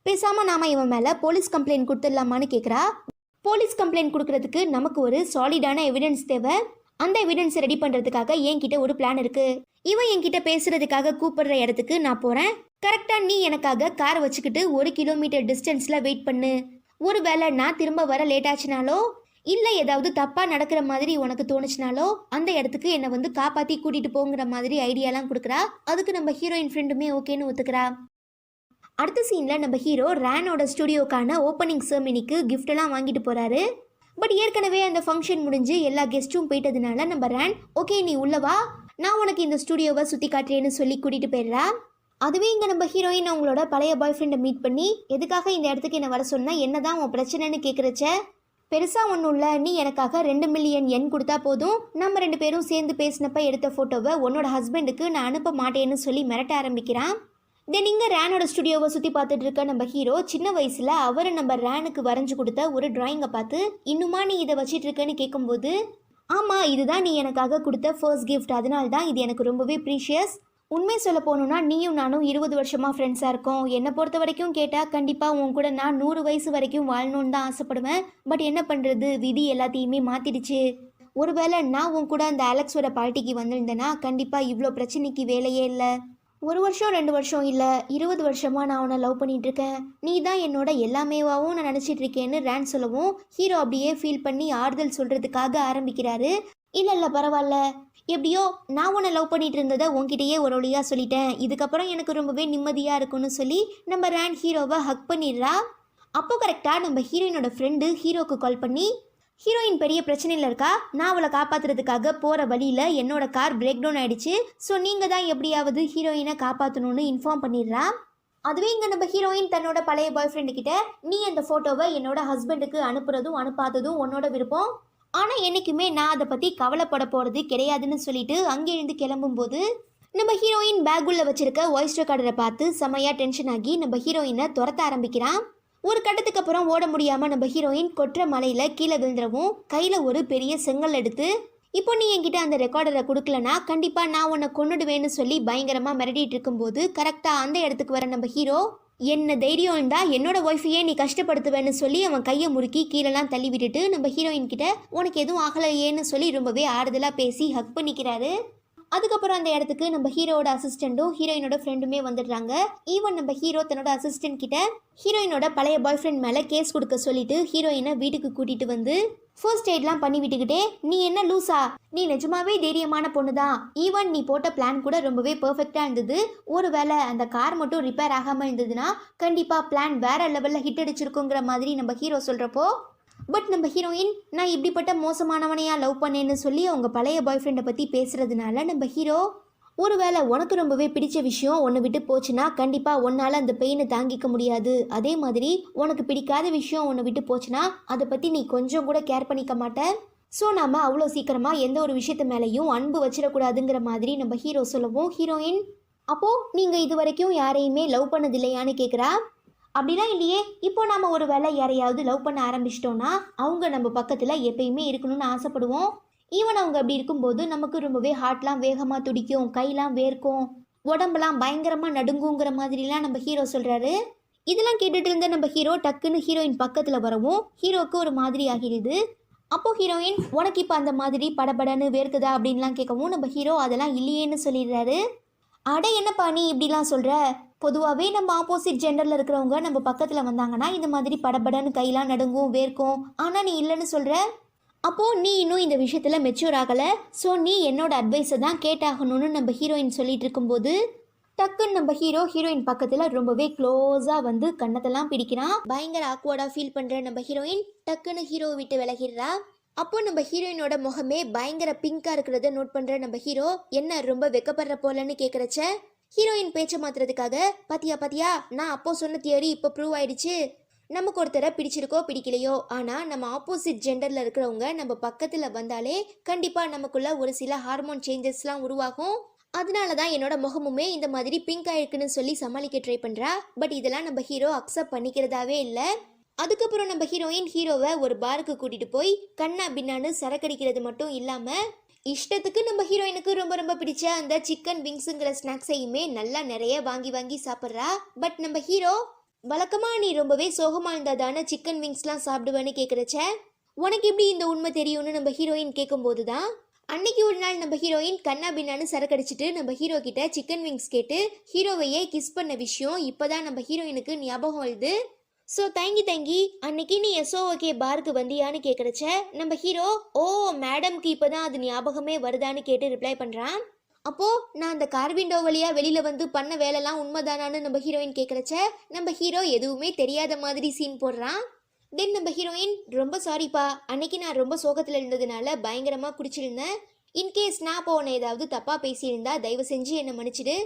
பேசாமல் நாம் இவன் மேலே போலீஸ் கம்ப்ளைண்ட் கொடுத்துடலாமான்னு கேட்குறா. போலீஸ் கம்ப்ளைண்ட் கொடுக்கறதுக்கு நமக்கு ஒரு சாலிடான எவிடன்ஸ் தேவை, அந்த எவிடன்ஸை ரெடி பண்ணுறதுக்காக என்கிட்ட ஒரு பிளான் இருக்குது. இவன் என்கிட்ட பேசுகிறதுக்காக கூப்பிடுற இடத்துக்கு நான் போகிறேன், கரெக்டாக நீ எனக்காக கார் வச்சுக்கிட்டு 1 கிலோமீட்டர் டிஸ்டன்ஸில் வெயிட் பண்ணு, ஒரு வேளை நான் திரும்ப வர லேட் ஆச்சுனாலோ இல்லை ஏதாவது தப்பாக நடக்கிற மாதிரி உனக்கு தோணுச்சுனாலோ அந்த இடத்துக்கு என்னை வந்து காப்பாற்றி கூட்டிகிட்டு போங்கிற மாதிரி ஐடியாலாம் கொடுக்குறா. அதுக்கு நம்ம ஹீரோயின் ஃப்ரெண்டுமே ஓகேன்னு ஒத்துக்கிறா. அடுத்த சீனில் நம்ம ஹீரோ ரேனோட ஸ்டுடியோக்கான ஓப்பனிங் செர்மனிக்கு கிஃப்டெல்லாம் வாங்கிட்டு போகிறாரு. பட் ஏற்கனவே அந்த ஃபங்க்ஷன் முடிஞ்சு எல்லா கெஸ்ட்டும் போயிட்டதுனால நம்ம ரேன் ஓகே நீ உள்ளவா, நான் உனக்கு இந்த ஸ்டுடியோவை சுற்றி காட்டுறேன்னு சொல்லி கூட்டிகிட்டு போயிடுறா. அதுவே இங்கே நம்ம ஹீரோயின் அவங்களோட பழைய பாய் ஃப்ரெண்டை மீட் பண்ணி எதுக்காக இந்த இடத்துக்கு என்ன வர சொன்னால் என்ன தான் உன் பிரச்சனைன்னு கேட்குறச்ச பெருசாக ஒன்றும் இல்லை, நீ எனக்காக 2 மில்லியன் yen கொடுத்தா போதும், நம்ம 2 பேரும் சேர்ந்து பேசினப்ப எடுத்த ஃபோட்டோவை உன்னோட ஹஸ்பண்டுக்கு நான் அனுப்ப மாட்டேன்னு சொல்லி மிரட்ட ஆரம்பிக்கிறான். தென் இங்கே ரேனோட ஸ்டுடியோவை சுற்றி பார்த்துட்டு இருக்க நம்ம ஹீரோ சின்ன வயசில் அவரை நம்ம ரேனுக்கு வரைஞ்சி கொடுத்த ஒரு டிராயிங்கை பார்த்து இன்னுமா நீ இதை வச்சிட்டு இருக்கேன்னு கேட்கும்போது ஆமாம் இதுதான் நீ எனக்காக கொடுத்த ஃபர்ஸ்ட் கிஃப்ட், அதனால தான் இது எனக்கு ரொம்பவே ப்ரீஷியஸ். உண்மை சொல்ல போகணுன்னா நீயும் நானும் 20 வருஷமாக ஃப்ரெண்ட்ஸாக இருக்கோம், என்னை பொறுத்த வரைக்கும் கேட்டால் கண்டிப்பாக உன் கூட நான் 100 வயசு வரைக்கும் வாழணுன்னு தான் ஆசைப்படுவேன். பட் என்ன பண்ணுறது, விதி எல்லாத்தையுமே மாற்றிடுச்சு. ஒருவேளை நான் உன் கூட அந்த அலெக்ஸோட பார்ட்டிக்கு வந்திருந்தேன்னா கண்டிப்பாக இவ்வளோ பிரச்சனைக்கு வேலையே இல்லை. 1 வருஷம் 2 வருஷம் இல்லை 20 வருஷமாக நான் உன்னை லவ் பண்ணிட்டு இருக்கேன், நீ தான் என்னோட எல்லாமேவாவும் நான் நினச்சிட்டு இருக்கேன்னு ரேன் சொல்லவும் ஹீரோ அப்படியே ஃபீல் பண்ணி ஆறுதல் சொல்கிறதுக்காக ஆரம்பிக்கிறாரு. இல்லை பரவாயில்ல, எப்படியோ நான் உன்னை லவ் பண்ணிட்டு இருந்ததை உன்கிட்டயே ஒரு வழியாக சொல்லிட்டேன், இதுக்கப்புறம் எனக்கு ரொம்பவே நிம்மதியாக இருக்கும்னு சொல்லி நம்ம ரேன் ஹீரோவை ஹக் பண்ணிடுறா. அப்போ கரெக்டாக நம்ம ஹீரோயினோட ஃப்ரெண்டு ஹீரோக்கு கால் பண்ணி ஹீரோயின் பெரிய பிரச்சனையில் இருக்கா, நான் அவளை காப்பாற்றுறதுக்காக போகிற வழியில் என்னோட கார் பிரேக் டவுன் ஆகிடுச்சு, ஸோ நீங்கள் தான் எப்படியாவது ஹீரோயினை காப்பாற்றணும்னு இன்ஃபார்ம் பண்ணிடுறா. அதுவே இங்கே நம்ம ஹீரோயின் தன்னோட பழைய பாய் ஃப்ரெண்டுக்கிட்ட நீ அந்த ஃபோட்டோவை என்னோட ஹஸ்பண்டுக்கு அனுப்புறதும் அனுப்பாததும் உன்னோட விருப்பம், ஆனால் என்றைக்குமே நான் அதை பற்றி கவலைப்பட போகிறது கிடையாதுன்னு சொல்லிட்டு அங்கேருந்து கிளம்பும்போது நம்ம ஹீரோயின் பேக் உள்ள வச்சிருக்க வாய்ஸ் ரெக்கார்டரை பார்த்து செமையா டென்ஷன் ஆகி நம்ம ஹீரோயினை துரத்த ஆரம்பிக்கிறான். ஒரு கட்டத்துக்கு அப்புறம் ஓட முடியாம நம்ம ஹீரோயின் கொற்ற மலையில கீழே விழுந்துடவும் கையில ஒரு பெரிய செங்கல் எடுத்து, இப்போ நீ என்கிட்ட அந்த ரெக்கார்டரை கொடுக்கலனா கண்டிப்பா நான் உன்னை கொன்னுடுவேன்னு சொல்லி பயங்கரமா மிரட்டிட்டு இருக்கும்போது கரெக்டா அந்த இடத்துக்கு வர நம்ம ஹீரோ, என்ன தைரியம் இருந்தா என்னோட ஒய்ஃபையே நீ கஷ்டப்படுத்துவேன்னு சொல்லி அவன் கையை முறுக்கி கீழெல்லாம் தள்ளி விட்டுட்டு நம்ம ஹீரோயின் கிட்ட உனக்கு எதுவும் ஆகலையேன்னு சொல்லி ரொம்பவே ஆறுதலா பேசி ஹக் பண்ணிக்கிறாரு. அதுக்கப்புறம் அந்த இடத்துக்கு நம்ம ஹீரோட அசிஸ்டண்ட்டும் ஹீரோயினோட ஃப்ரெண்டுமே வந்துடுறாங்க. ஈவன் நம்ம ஹீரோ தன்னோட அசிஸ்டன்ட் கிட்ட ஹீரோயினோட பழைய பாய் ஃப்ரெண்ட் மேலே கேஸ் கொடுக்க சொல்லிட்டு ஹீரோயினை வீட்டுக்கு கூட்டிட்டு வந்து ஃபர்ஸ்ட் எய்ட்லாம் பண்ணி விட்டுக்கிட்டே, நீ என்ன லூசா, நீ நிஜமாவே தைரியமான பொண்ணு தான், ஈவன் நீ போட்ட பிளான் கூட ரொம்பவே பெர்ஃபெக்டாக இருந்தது, ஒருவேளை அந்த கார் மட்டும் ரிப்பேர் ஆகாமல் இருந்ததுன்னா கண்டிப்பாக பிளான் வேற லெவலில் ஹிட் அடிச்சிருக்குங்கிற மாதிரி நம்ம ஹீரோ சொல்கிறப்போ, பட் நம்ம ஹீரோயின் நான் இப்படிப்பட்ட மோசமானவனையா லவ் பண்ணேன்னு சொல்லி அவங்க பழைய பாய் ஃப்ரெண்டை பற்றி பேசுறதுனால நம்ம ஹீரோ, ஒருவேளை உனக்கு ரொம்பவே பிடிச்ச விஷயம் ஒன்று விட்டு போச்சுன்னா கண்டிப்பாக உன்னால் அந்த பெயினை தாங்கிக்க முடியாது, அதே மாதிரி உனக்கு பிடிக்காத விஷயம் ஒன்று விட்டு போச்சுன்னா அதை பற்றி நீ கொஞ்சம் கூட கேர் பண்ணிக்க மாட்ட, ஸோ நாம் அவ்வளோ சீக்கிரமாக எந்த ஒரு விஷயத்து மேலேயும் அன்பு வச்சிடக்கூடாதுங்கிற மாதிரி நம்ம ஹீரோ சொல்லவும், ஹீரோயின் அப்போது நீங்கள் இது வரைக்கும் யாரையுமே லவ் பண்ணதில்லையான்னு கேட்குறா. அப்படிலாம் இல்லையே, இப்போ நாம் ஒரு வேளை யாரையாவது லவ் பண்ண ஆரம்பிச்சிட்டோன்னா அவங்க நம்ம பக்கத்தில் எப்பயுமே இருக்கணும்னு ஆசைப்படுவோம். ஈவன் அவங்க அப்படி இருக்கும்போது நமக்கு ரொம்பவே ஹார்ட்லாம் வேகமாக துடிக்கும், கையெல்லாம் வேர்க்கும், உடம்பெல்லாம் பயங்கரமாக நடுங்குங்கிற மாதிரிலாம் நம்ம ஹீரோ சொல்கிறாரு. இதெல்லாம் கேட்டுட்டு இருந்த நம்ம ஹீரோ டக்குன்னு ஹீரோயின் பக்கத்தில் வரவும் ஹீரோவுக்கு ஒரு மாதிரி ஆகிடுது. அப்போது ஹீரோயின் உனக்கு இப்போ அந்த மாதிரி படபடன்னு வேர்க்குதா அப்படின்லாம் கேட்கவும் நம்ம ஹீரோ அதெல்லாம் இல்லையேன்னு சொல்லிடுறாரு. அட என்னப்பா நீ இப்படிலாம் சொல்கிற, பொதுவாகவே நம்ம ஆப்போசிட் ஜெண்டரில் இருக்கிறவங்க நம்ம பக்கத்தில் வந்தாங்கன்னா இந்த மாதிரி படபடன்னு கையெல்லாம் நடுங்கும் வேர்க்கும், ஆனால் நீ இல்லைன்னு சொல்கிற, அப்போது நீ இன்னும் இந்த விஷயத்தில் மெச்சூர் ஆகலை, ஸோ நீ என்னோட அட்வைஸை தான் கேட்டாகணும்னு நம்ம ஹீரோயின் சொல்லிட்டு இருக்கும்போது டக்குன்னு நம்ம ஹீரோயின் பக்கத்தில் ரொம்பவே க்ளோஸாக வந்து கண்ணத்தெல்லாம் பிடிக்கிறான். பயங்கர ஆக்வர்டாக ஃபீல் பண்ணுற நம்ம ஹீரோயின் டக்குன்னு ஹீரோவை விட்டு விலகிடுறா. அப்போ நம்ம ஹீரோயினோட முகமே பயங்கர பிங்காக இருக்கிறத நோட் பண்ணுற நம்ம ஹீரோ, என்ன ரொம்ப வெக்கப்படுற போலன்னு கேட்குறச்ச ஹீரோயின் பேச்சை மாத்துறதுக்காக, பாத்தியா நான் அப்போ சொன்ன தியரி இப்போ ப்ரூவ் ஆயிடுச்சு, நமக்கு ஒருத்தரை பிடிச்சிருக்கோ பிடிக்கலையோ ஆனால் நம்ம ஆப்போசிட் ஜெண்டரில் இருக்கிறவங்க நம்ம பக்கத்தில் வந்தாலே கண்டிப்பாக நமக்குள்ள ஒரு சில ஹார்மோன் சேஞ்சஸ்லாம் உருவாகும், அதனால தான் என்னோட முகமுமே இந்த மாதிரி பிங்க் ஆயிருக்குன்னு சொல்லி சமாளிக்க ட்ரை பண்ணுறா. பட் இதெல்லாம் நம்ம ஹீரோ அக்செப்ட் பண்ணிக்கிறதாவே இல்லை. அதுக்கப்புறம் நம்ம ஹீரோயின் ஹீரோவை ஒரு பாருக்கு கூட்டிகிட்டு போய் கண்ணா பின்னான்னு சரக்கடிக்கிறது மட்டும் இல்லாமல் இஷ்டத்துக்கு நம்ம ஹீரோயினுக்கு ரொம்ப ரொம்ப பிடிச்ச அந்த சிக்கன் விங்ஸுங்கிற ஸ்நாக்ஸையுமே நல்லா நிறைய வாங்கி வாங்கி சாப்பிட்றா. பட் நம்ம ஹீரோ வழக்கமாக நீ ரொம்பவே சோகமாக இருந்தால் தானே சிக்கன் விங்ஸ்லாம் சாப்பிடுவேன்னு கேட்குறச்ச, உனக்கு எப்படி இந்த உண்மை தெரியும்னு நம்ம ஹீரோயின் கேட்கும்போது தான் அன்னைக்கு ஒரு நாள் நம்ம ஹீரோயின் கண்ணா பின்னான்னு சரக்கடிச்சிட்டு நம்ம ஹீரோ கிட்ட சிக்கன் விங்ஸ் கேட்டு ஹீரோவையே கிஸ் பண்ண விஷயம் இப்போதான் நம்ம ஹீரோயினுக்கு ஞாபகம் வருது. ஸோ தங்கி அன்னைக்கு நீ SOK பாருக்கு வந்தியான்னு கேட்குறச்ச நம்ம ஹீரோ, ஓ மேடம்க்கு இப்போ தான் அது ஞாபகமே வருதான்னு கேட்டு ரிப்ளை பண்ணுறான். அப்போது நான் அந்த கார் விண்டோ வழியாக வெளியில் வந்து பண்ண வேலைலாம் உண்மைதானான்னு நம்ம ஹீரோயின் கேட்குறச்ச நம்ம ஹீரோ எதுவுமே தெரியாத மாதிரி சீன் போடுறான். தென் நம்ம ஹீரோயின், ரொம்ப சாரிப்பா, அன்னைக்கு நான் ரொம்ப சோகத்தில் இருந்ததுனால பயங்கரமாக குடிச்சிருந்தேன், இன்கேஸ் நான் இப்போ உன்னை ஏதாவது தப்பாக பேசியிருந்தா தயவு செஞ்சு என்னை மன்னிச்சிடு,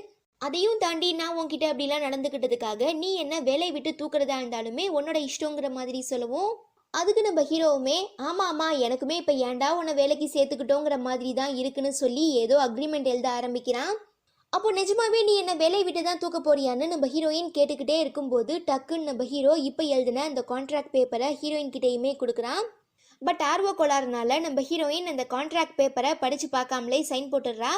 அதையும் தாண்டி நான் உன்கிட்ட அப்படிலாம் நடந்துக்கிட்டதுக்காக நீ என்ன வேலையை விட்டு தூக்குறதா இருந்தாலுமே உன்னோட இஷ்டங்கிற மாதிரி சொல்லவும், அதுக்கு நம்ம ஹீரோவுமே ஆமாம் எனக்குமே இப்போ ஏன்டா உன்னை வேலைக்கு சேர்த்துக்கிட்டோங்கிற மாதிரி தான் இருக்குன்னு சொல்லி ஏதோ அக்ரிமெண்ட் எழுத ஆரம்பிக்கிறான். அப்போ நிஜமாவே நீ என்ன வேலையை விட்டு தான் தூக்க போறியான்னு நம்ம ஹீரோயின் கேட்டுக்கிட்டே இருக்கும்போது டக்குன்னு நம்ம ஹீரோ இப்போ எழுதின அந்த கான்ட்ராக்ட் பேப்பரை ஹீரோயின் கிட்டேயுமே கொடுக்குறான். பட் ஆர்வ கோளாறுனால நம்ம ஹீரோயின் அந்த கான்ட்ராக்ட் பேப்பரை படித்து பார்க்காமலே சைன் போட்டுடுறா.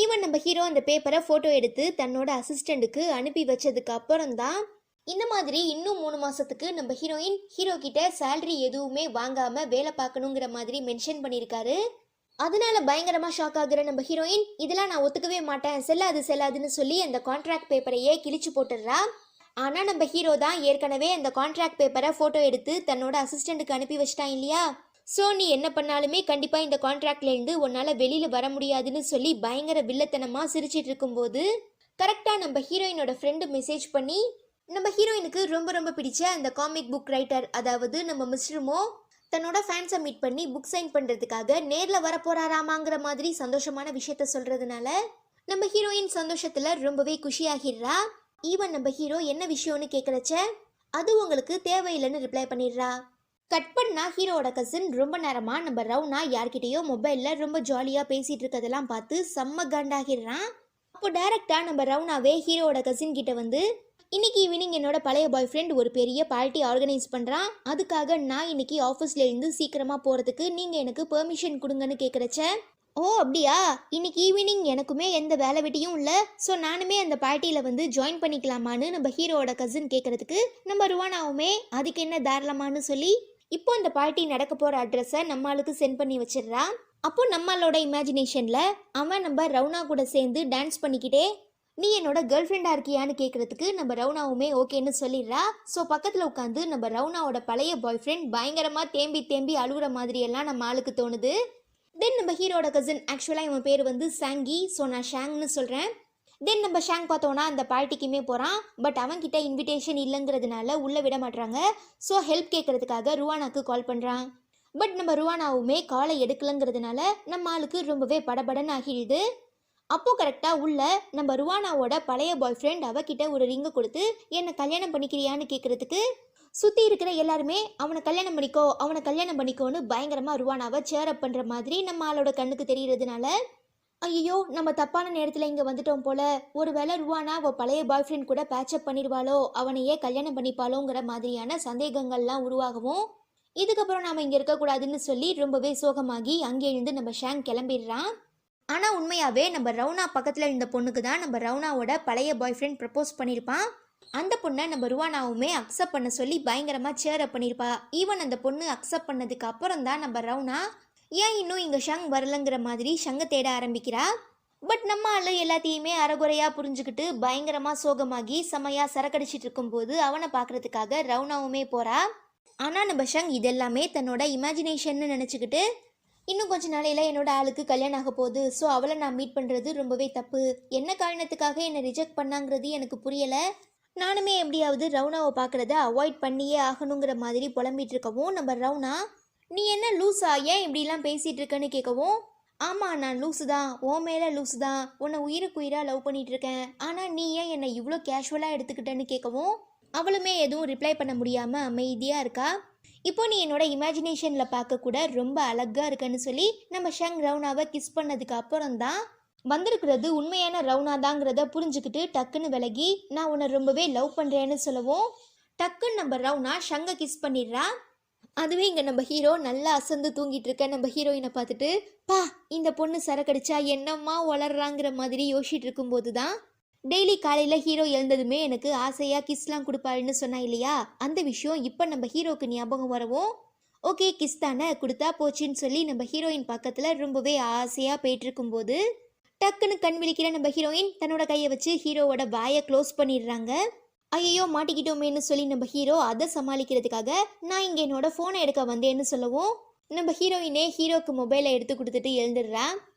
ஈவன் நம்ம ஹீரோ அந்த பேப்பரை ஃபோட்டோ எடுத்து தன்னோட அசிஸ்டண்ட்டுக்கு அனுப்பி வச்சதுக்கு அப்புறம் தான் இந்த மாதிரி இன்னும் 3 மாதத்துக்கு நம்ம ஹீரோயின் ஹீரோ கிட்ட சேலரி எதுவுமே வாங்காமல் வேலை பார்க்கணுங்கிற மாதிரி மென்ஷன் பண்ணியிருக்காரு. அதனால பயங்கரமாக ஷாக் ஆகுற நம்ம ஹீரோயின், இதெல்லாம் நான் ஒத்துக்கவே மாட்டேன், செல்லாதுன்னு சொல்லி அந்த கான்ட்ராக்ட் பேப்பரையே கிழிச்சு போட்டுடுறா. ஆனால் நம்ம ஹீரோ தான் ஏற்கனவே அந்த கான்ட்ராக்ட் பேப்பரை ஃபோட்டோ எடுத்து தன்னோட அசிஸ்டண்ட்டுக்கு அனுப்பி வச்சிட்டான் இல்லையா, ஸோ நீ என்ன பண்ணாலுமே கண்டிப்பாக இந்த கான்ட்ராக்ட்லேருந்து உன்னால் வெளியில் வர முடியாதுன்னு சொல்லி பயங்கர வில்லத்தனமாக சிரிச்சிட்டு இருக்கும்போது கரெக்டாக நம்ம ஹீரோயினோட ஃப்ரெண்டு மெசேஜ் பண்ணி நம்ம ஹீரோயினுக்கு ரொம்ப ரொம்ப பிடிச்ச அந்த காமிக் புக் ரைட்டர், அதாவது நம்ம மிஸ்டர்மோ தன்னோட ஃபேன்ஸை மீட் பண்ணி புக் சைன் பண்ணுறதுக்காக நேரில் வர போகிறாராமாங்கிற மாதிரி சந்தோஷமான விஷயத்த சொல்கிறதுனால நம்ம ஹீரோயின் சந்தோஷத்தில் ரொம்பவே குஷியாகிடுறா. ஈவன் நம்ம ஹீரோ என்ன விஷயம்னு கேட்குறச்ச அது உங்களுக்கு தேவையில்லைன்னு ரிப்ளை பண்ணிடுறா. கட் பண்ணா ஹீரோட கசின் ரொம்ப நேரமாக நம்ம ரவுனா யார்கிட்டயோ மொபைலில் ரொம்ப ஜாலியாக பேசிகிட்டு இருக்கதெல்லாம் பார்த்து செம்ம காண்டாகிடுறான். அப்போ டைரெக்டாக நம்ம ரவுனாவே ஹீரோவோட கசின் கிட்ட வந்து இன்னைக்கு ஈவினிங் என்னோட பழைய பாய் ஃப்ரெண்ட் ஒரு பெரிய பார்ட்டி ஆர்கனைஸ் பண்ணுறான், அதுக்காக நான் இன்னைக்கு ஆஃபீஸில் இருந்து சீக்கிரமாக போகிறதுக்கு நீங்கள் எனக்கு பெர்மிஷன் கொடுங்கன்னு கேட்குறச்ச, ஓ அப்படியா, இன்னைக்கு ஈவினிங் எனக்குமே எந்த வேலை வெட்டியும் இல்லை, ஸோ நானுமே அந்த பார்ட்டியில் வந்து ஜாயின் பண்ணிக்கலாமான்னு நம்ம ஹீரோவோட கசின் கேட்குறதுக்கு நம்ம ருவானாவுமே அதுக்கு என்ன தாராளமானு சொல்லி இப்போ அந்த பார்ட்டி நடக்க போகிற அட்ரஸை நம்மளுக்கு சென்ட் பண்ணி வச்சிடுறா. அப்போ நம்மளோட இமேஜினேஷனில் அவன் நம்ம ரவுனா கூட சேர்ந்து டான்ஸ் பண்ணிக்கிட்டே நீ என்னோட கேர்ள் ஃப்ரெண்டாக இருக்கியான்னு கேட்குறதுக்கு நம்ம ரவுனாவுமே ஓகேன்னு சொல்லிடுறா. ஸோ பக்கத்தில் உட்காந்து நம்ம ரவுனாவோட பழைய பாய் ஃப்ரெண்ட் பயங்கரமாக தேம்பி தேம்பி அழுகுற மாதிரியெல்லாம் நம்ம ஆளுக்கு தோணுது. தென் நம்ம ஹீரோட கசின், ஆக்சுவலாக இவன் பேர் வந்து சாங்கி, ஸோ நான் ஷாங்னு சொல்கிறேன். தென் நம்ம ஷாங் பார்த்தோன்னா அந்த பார்ட்டிக்குமே போகிறான், பட் அவன்கிட்ட இன்விடேஷன் இல்லைங்கிறதுனால உள்ளே விட மாட்டுறாங்க. ஸோ ஹெல்ப் கேட்குறதுக்காக ருவானாக்கு கால் பண்ணுறான். பட் நம்ம ருவானாவுமே காலை எடுக்கலைங்கிறதுனால நம்ம ஆளுக்கு ரொம்பவே படபடன்னு ஆகிடுது. அப்போ கரெக்டாக உள்ள நம்ம ருவானாவோட பழைய பாய் ஃப்ரெண்ட் அவகிட்ட ஒரு ரிங்கை கொடுத்து என்னை கல்யாணம் பண்ணிக்கிறியான்னு கேட்குறதுக்கு சுற்றி இருக்கிற எல்லாருமே அவனை கல்யாணம் பண்ணிக்கோ அவனை கல்யாணம் பண்ணிக்கோன்னு பயங்கரமாக ருவானாவை சேரப் பண்ணுற மாதிரி நம்ம ஆளோட கண்ணுக்கு தெரியறதுனால, ஐயோ நம்ம தப்பான நேரத்தில் இங்கே வந்துட்டோம் போல, ஒருவேளை ருவானா அவள் பழைய பாய் ஃப்ரெண்ட் கூட பேச்சப் பண்ணிடுவாளோ, அவனையே கல்யாணம் பண்ணிப்பாளோங்கிற மாதிரியான சந்தேகங்கள்லாம் உருவாகவும், இதுக்கப்புறம் நாம் இங்கே இருக்கக்கூடாதுன்னு சொல்லி ரொம்பவே சோகமாகி அங்கே இருந்து நம்ம ஷாங் கிளம்பிடுறான். ஆனால் உண்மையாகவே நம்ம ரவுனா பக்கத்தில் இருந்த பொண்ணுக்கு தான் நம்ம ரவுனாவோட பழைய பாய் ஃப்ரெண்ட் ப்ரப்போஸ் பண்ணியிருப்பான். அந்த பொண்ணை நம்ம ருவானாவுமே அக்செப்ட் பண்ண சொல்லி பயங்கரமாக சேரப் பண்ணியிருப்பா. ஈவன் அந்த பொண்ணு அக்செப்ட் பண்ணதுக்கு அப்புறம் தான் நம்ம ரவுனா ஏன் இன்னும் இங்கே ஷங் வரலங்கிற மாதிரி ஷங்கை தேட ஆரம்பிக்கிறா. பட் நம்ம ஆள் எல்லாத்தையுமே அறகுறையாக புரிஞ்சுக்கிட்டு பயங்கரமாக சோகமாகி செமையாக சரக்கடிச்சிட்டு இருக்கும்போது அவனை பார்க்குறதுக்காக ரவுனாவுமே போகிறா. ஆனால் நம்ம ஷங் இதெல்லாமே தன்னோட இமேஜினேஷன்னு நினச்சிக்கிட்டு இன்னும் கொஞ்ச நாளையில் என்னோட ஆளுக்கு கல்யாணம் ஆக போகுது, ஸோ அவளை நான் மீட் பண்ணுறது ரொம்பவே தப்பு, என்ன காரணத்துக்காக என்னை ரிஜெக்ட் பண்ணாங்கிறது எனக்கு புரியலை, நானுமே எப்படியாவது ரவுனாவை பார்க்குறத அவாய்ட் பண்ணியே ஆகணுங்கிற மாதிரி புலம்பிகிட்டு இருக்கவும் நம்ம ரவுனா நீ என்ன லூஸா, ஏன் இப்படிலாம் பேசிகிட்டு இருக்கேன்னு கேட்கவும், ஆமாம் நான் லூஸு தான், ஓ மேலே லூஸு தான், உன்னை உயிருக்கு உயிராக லவ் பண்ணிகிட்டு இருக்கேன், ஆனால் நீ ஏன் என்னை இவ்வளோ கேஷுவலாக எடுத்துக்கிட்டேன்னு கேட்கவும் அவளுமே எதுவும் ரிப்ளை பண்ண முடியாமல் அமைதியாக இருக்கா. இப்போ நீ என்னோட இமேஜினேஷனில் பார்க்க கூட ரொம்ப அழகாக இருக்குன்னு சொல்லி நம்ம ஷங் ரவுனாவை கிஸ் பண்ணதுக்கு அப்புறம் தான் வந்திருக்கிறது உண்மையான ரவுனா தாங்கிறத புரிஞ்சுக்கிட்டு டக்குன்னு விலகி நான் உன்னை ரொம்பவே லவ் பண்ணுறேன்னு சொல்லவும் டக்குன்னு நம்ம ரவுனா ஷங்கை கிஸ் பண்ணிடுறா. அதுவே இங்கே நம்ம ஹீரோ நல்லா அசந்து தூங்கிட்டு இருக்க நம்ம ஹீரோயினை பார்த்துட்டு பா இந்த பொண்ணு சரக்கடிச்சா என்னம்மா வளர்றாங்கிற மாதிரி யோசிச்சுட்டு இருக்கும்போது தான் டெய்லி காலையில் ஹீரோ எழுந்ததுமே எனக்கு ஆசையாக கிஸ்லாம் கொடுப்பாருன்னு சொன்னா இல்லையா, அந்த விஷயம் இப்போ நம்ம ஹீரோக்கு ஞாபகம் வரவும் ஓகே கிஸ் தானே கொடுத்தா போச்சுன்னு சொல்லி நம்ம ஹீரோயின் பக்கத்தில் ரொம்பவே ஆசையாக போயிட்டு இருக்கும்போது டக்குன்னு கண் விழிக்கிற நம்ம ஹீரோயின் தன்னோட கையை வச்சு ஹீரோவோட வாயை க்ளோஸ் பண்ணிடுறாங்க. ஐயோ மாட்டிக்கிட்டோமேன்னு சொல்லி நம்ம ஹீரோ அதை சமாளிக்கிறதுக்காக நான் இங்கே என்னோட ஃபோனை எடுக்க வந்தேன்னு சொல்லவும் நம்ம ஹீரோயினே ஹீரோக்கு மொபைலை எடுத்து கொடுத்துட்டு எழுந்துடுறா.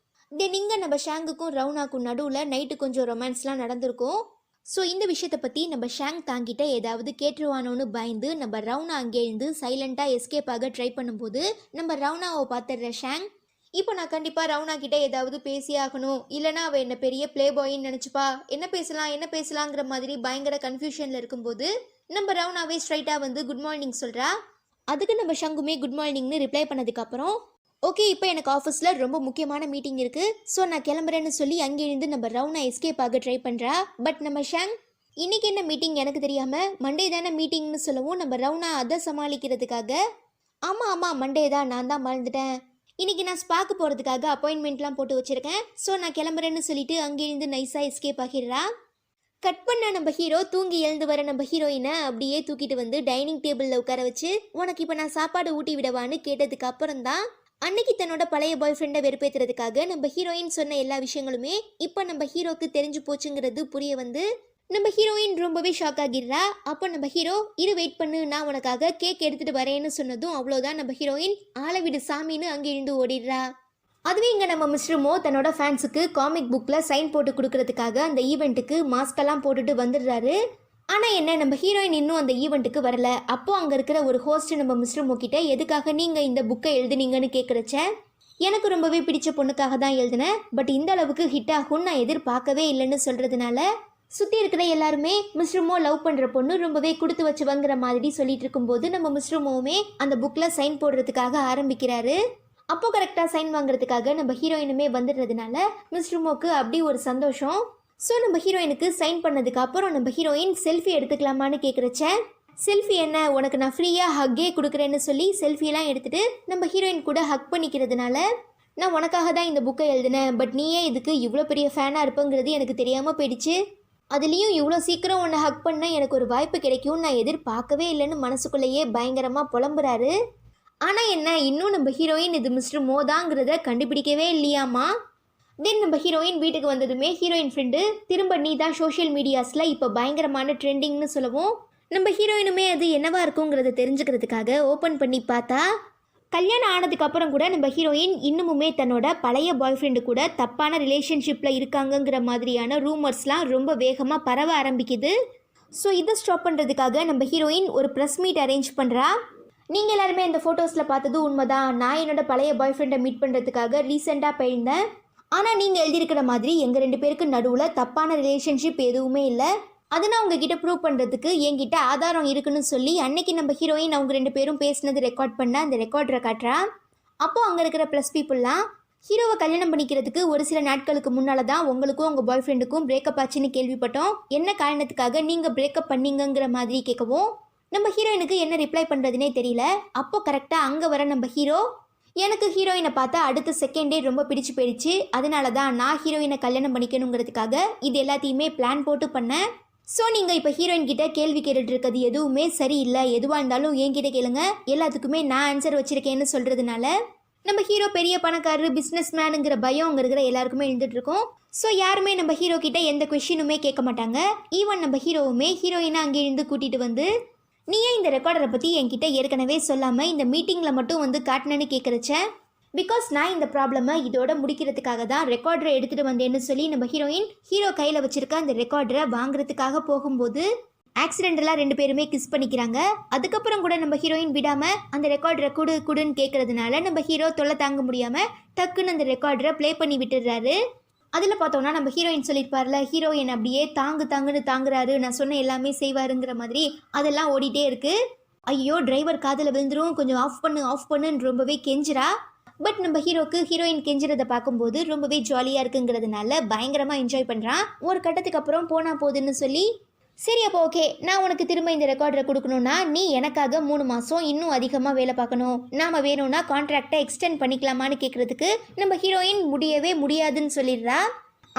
தென் இங்கே நம்ம ஷாங்குக்கும் ரவுனாக்கும் நடுவில் நைட்டு கொஞ்சம் ரொமான்ஸ்லாம் நடந்திருக்கும். ஸோ இந்த விஷயத்தை பற்றி நம்ம ஷாங் தாங்கிட்ட ஏதாவது கேட்டுருவானோன்னு பயந்து நம்ம ரவுனா அங்கே இருந்து சைலண்ட்டாக எஸ்கேப் ஆக ட்ரை பண்ணும்போது நம்ம ரவுனாவை பார்த்துடுற ஷாங் இப்போ நான் கண்டிப்பாக ரவுனா கிட்டே ஏதாவது பேசி ஆகணும், இல்லைனா அவள் என்ன பெரிய ப்ளே பாயின்னு நினச்சிப்பா, என்ன பேசலாங்கிற மாதிரி பயங்கர கன்ஃபியூஷனில் இருக்கும்போது நம்ம ரவுனாவே ஸ்ட்ரைட்டாக வந்து குட் மார்னிங் சொல்கிறா. அதுக்கு நம்ம ஷங்குமே குட் மார்னிங்னு ரிப்ளை பண்ணதுக்கப்புறம் ஓகே இப்போ எனக்கு ஆஃபீஸில் ரொம்ப முக்கியமான மீட்டிங் இருக்குது, ஸோ நான் கிளம்புறேன்னு சொல்லி அங்கேருந்து நம்ம ரவுனா எஸ்கேப் ஆக ட்ரை பண்ணுறா. பட் நம்ம ஷாங் இன்றைக்கி என்ன மீட்டிங் எனக்கு தெரியாமல் மண்டே தானே மீட்டிங்னு சொல்லவும் நம்ம ரவுனா அதை சமாளிக்கிறதுக்காக ஆமாம் மண்டே தான், நான் தான் மறந்துட்டேன், இன்றைக்கி நான் ஸ்பாக்கு போகிறதுக்காக அப்பாயின்மெண்ட்லாம் போட்டு வச்சுருக்கேன், ஸோ நான் கிளம்புறேன்னு சொல்லிட்டு அங்கேருந்து நைஸாக எஸ்கேப் ஆகிடுறா. கட் பண்ண நம்ம ஹீரோ தூங்கி எழுந்து வர நம்ம ஹீரோயினை அப்படியே தூக்கிட்டு வந்து டைனிங் டேபிளில் உட்கார வச்சு உனக்கு இப்போ நான் சாப்பாடு ஊட்டி விடவான்னு கேட்டதுக்கு அப்புறம் தான் அன்னைக்கு தன்னோட பழைய பாய் ஃப்ரெண்டை வெறுப்பேற்றுறதுக்காக நம்ம ஹீரோயின் சொன்ன எல்லா விஷயங்களுமே இப்போ நம்ம ஹீரோக்கு தெரிஞ்சு போச்சுங்கிறது புரிய வந்து நம்ம ஹீரோயின் ரொம்பவே ஷாக் ஆகிடுறா. அப்போ நம்ம ஹீரோ இரு வெயிட் பண்ணு நான் உனக்காக கேக் எடுத்துகிட்டு வரேன்னு சொன்னதும் அவ்வளோதான் நம்ம ஹீரோயின் ஆளை விடு சாமின்னு அங்கே இருந்து ஓடிடுறா. அதுவே இங்கே நம்ம மிஸ்டர் மோ தன்னோட ஃபேன்ஸுக்கு காமிக் புக்கில் சைன் போட்டு கொடுக்கறதுக்காக அந்த ஈவெண்ட்டுக்கு மாஸ்கெல்லாம் போட்டுட்டு வந்துடுறாரு. ஆனால் என்ன நம்ம ஹீரோயின் இன்னும் அந்த ஈவெண்ட்டுக்கு வரல. அப்போது அங்கே இருக்கிற ஒரு ஹோஸ்ட் நம்ம மிஸ்டர் மோ கிட்ட எதுக்காக நீங்கள் இந்த புக்கை எழுதுனீங்கன்னு கேட்குறச்ச எனக்கு ரொம்பவே பிடிச்ச பொண்ணுக்காக தான் எழுதினேன், பட் இந்த அளவுக்கு ஹிட் ஆகும்னு நான் எதிர்பார்க்கவே இல்லைன்னு சொல்கிறதுனால சுற்றி இருக்கிற எல்லாருமே மிஸ்டர் மோ லவ் பண்ணுற பொண்ணு ரொம்பவே கொடுத்து வச்சுவங்கிற மாதிரி சொல்லிட்டு இருக்கும்போது நம்ம மிஸ்டர் மோவுமே அந்த புக்கில் சைன் போடுறதுக்காக ஆரம்பிக்கிறாரு. அப்போது கரெக்டாக சைன் வாங்குறதுக்காக நம்ம ஹீரோயினுமே வந்துடுறதுனால மிஸ்டர் மோக்கு அப்படி ஒரு சந்தோஷம். ஸோ நம்ம ஹீரோயினுக்கு சைன் பண்ணதுக்கு அப்புறம் நம்ம ஹீரோயின் செல்ஃபி எடுத்துக்கலாமான்னு கேட்குறச்ச, செல்ஃபி என்ன, உனக்கு நான் ஃப்ரீயாக ஹக்கே கொடுக்குறேன்னு சொல்லி செல்ஃபியெல்லாம் எடுத்துகிட்டு நம்ம ஹீரோயின் கூட ஹக் பண்ணிக்கிறதுனால, நான் உனக்காக தான் இந்த புக்கை எழுதினேன், பட் நீயே இதுக்கு இவ்வளோ பெரிய ஃபேனாக இருப்பங்கிறது எனக்கு தெரியாமல் போயிடுச்சு. அதுலேயும் இவ்வளோ சீக்கிரம் உன்னை ஹக் பண்ண எனக்கு ஒரு வாய்ப்பு கிடைக்கும்னு நான் எதிர்பார்க்கவே இல்லைன்னு மனசுக்குள்ளேயே பயங்கரமாக புலம்புறாரு. ஆனால் என்ன, இன்னும் நம்ம ஹீரோயின் இது மிஸ்டர் மோதாங்கிறத கண்டுபிடிக்கவே இல்லையாமா. தென் நம்ம ஹீரோயின் வீட்டுக்கு வந்ததுமே ஹீரோயின் ஃப்ரெண்டு திரும்ப நீ தான் சோஷியல் மீடியாஸில் இப்போ பயங்கரமான ட்ரெண்டிங்னு சொல்லவும், நம்ம ஹீரோயினுமே அது என்னவா இருக்குங்கிறத தெரிஞ்சுக்கிறதுக்காக ஓப்பன் பண்ணி பார்த்தா, கல்யாணம் ஆனதுக்கு அப்புறம் கூட நம்ம ஹீரோயின் இன்னுமுமே தன்னோட பழைய பாய் ஃப்ரெண்டு கூட தப்பான ரிலேஷன்ஷிப்பில் இருக்காங்கங்கிற மாதிரியான ரூமர்ஸ்லாம் ரொம்ப வேகமாக பரவ ஆரம்பிக்குது. ஸோ இதை ஸ்டாப் பண்ணுறதுக்காக நம்ம ஹீரோயின் ஒரு ப்ரெஸ் மீட் அரேஞ்ச் பண்ணுறா. நீங்கள் எல்லாருமே இந்த ஃபோட்டோஸில் பார்த்தது உண்மைதான், நான் என்னோட பழைய பாய் ஃப்ரெண்டை மீட் பண்ணுறதுக்காக ரீசெண்டாக போயிருந்தேன். ஆனால் நீங்கள் எழுதியிருக்கிற மாதிரி எங்கள் 2 பேருக்கு நடுவில் தப்பான ரிலேஷன்ஷிப் எதுவுமே இல்லை, அதை நான் உங்ககிட்ட ப்ரூவ் பண்ணுறதுக்கு என்கிட்ட ஆதாரம் இருக்குன்னு சொல்லி அன்னைக்கு நம்ம ஹீரோயின் அவங்க 2 பேரும் பேசினது ரெக்கார்ட் பண்ண அந்த ரெக்கார்டரை காட்டுறா. அப்போது அங்கே இருக்கிற ப்ளஸ் பீப்புளெலாம் ஹீரோவை கல்யாணம் பண்ணிக்கிறதுக்கு ஒரு சில நாட்களுக்கு முன்னால் தான் உங்களுக்கும் உங்கள் பாய் ஃப்ரெண்டுக்கும் பிரேக்கப் ஆச்சுன்னு கேள்விப்பட்டோம், என்ன காரணத்துக்காக நீங்கள் பிரேக்கப் பண்ணீங்கிற மாதிரி கேட்கவும், நம்ம ஹீரோயினுக்கு என்ன ரிப்ளை பண்ணுறதுனே தெரியல. அப்போ கரெக்டாக அங்கே வர நம்ம ஹீரோ, எனக்கு ஹீரோயினை பார்த்தா அடுத்த செகண்டே ரொம்ப பிடிச்சு போயிடுச்சு, அதனால தான் நான் ஹீரோயினை கல்யாணம் பண்ணிக்கணுங்கிறதுக்காக இது எல்லாத்தையுமே பிளான் போட்டு பண்ணேன். ஸோ நீங்கள் இப்போ ஹீரோயின் கிட்ட கேள்வி கேட்டுட்டு இருக்கிறது எதுவுமே சரியில்லை, எதுவாக இருந்தாலும் என்கிட்ட கேளுங்க, எல்லாத்துக்குமே நான் ஆன்சர் வச்சுருக்கேன்னு சொல்கிறதுனால நம்ம ஹீரோ பெரிய பணக்காரரு பிஸ்னஸ் மேனுங்கிற பயம் அங்கே இருக்கிற எல்லாருக்குமே எழுந்துட்டு இருக்கோம். ஸோ யாருமே நம்ம ஹீரோ கிட்ட எந்த கொஷினுமே கேட்க மாட்டாங்க. ஈவன் நம்ம ஹீரோவுமே ஹீரோயினை அங்கே இருந்து கூட்டிகிட்டு வந்து, நீ ஏன் இந்த ரெக்கார்டரை பற்றி என்கிட்ட ஏற்கனவே சொல்லாமல் இந்த மீட்டிங்கில் மட்டும் வந்து காட்டினேன்னு கேட்குறச்ச, பிகாஸ் நான் இந்த ப்ராப்ளமை இதோட முடிக்கிறதுக்காக தான் ரெக்கார்டரை எடுத்துகிட்டு வந்தேன்னு சொல்லி நம்ம ஹீரோயின் ஹீரோ கையில் வச்சுருக்க அந்த ரெக்கார்டரை வாங்குறதுக்காக போகும்போது ஆக்சிடென்டலாக 2 பேருமே கிஸ் பண்ணிக்கிறாங்க. அதுக்கப்புறம் கூட நம்ம ஹீரோயின் விடாமல் அந்த ரெக்கார்டரை குடுன்னு கேட்குறதுனால நம்ம ஹீரோ தொல்லை தாங்க முடியாமல் டக்குன்னு அந்த ரெக்கார்டரை ப்ளே பண்ணி விட்டுடுறாரு. அதில் பார்த்தோம்னா நம்ம ஹீரோயின் சொல்லியிருப்பார்ல, ஹீரோயின் அப்படியே தாங்குன்னு தாங்குறாரு, நான் சொன்ன எல்லாமே செய்வாருங்கிற மாதிரி அதெல்லாம் ஓடிட்டே இருக்குது. ஐயோ டிரைவர் காதில் விழுந்துரும், கொஞ்சம் ஆஃப் பண்ணுன்னு ரொம்பவே கெஞ்சிரா. பட் நம்ம ஹீரோக்கு ஹீரோயின் கெஞ்சிறதை பார்க்கும்போது ரொம்பவே ஜாலியாக இருக்குங்கிறதுனால பயங்கரமாக என்ஜாய் பண்ணுறான். ஒரு கட்டத்துக்கு அப்புறம் போனால் போகுதுன்னு சொல்லி, சரி அப்போ ஓகே, நான் உனக்கு திரும்ப இந்த ரெக்கார்டரை கொடுக்கணுன்னா நீ எனக்காக 3 மாதம் இன்னும் அதிகமாக வேலை பார்க்கணும், நாம் வேணும்னா கான்ட்ராக்டை எக்ஸ்டெண்ட் பண்ணிக்கலாமான்னு கேட்குறதுக்கு நம்ம ஹீரோயின் முடியவே முடியாதுன்னு சொல்லிடுறா.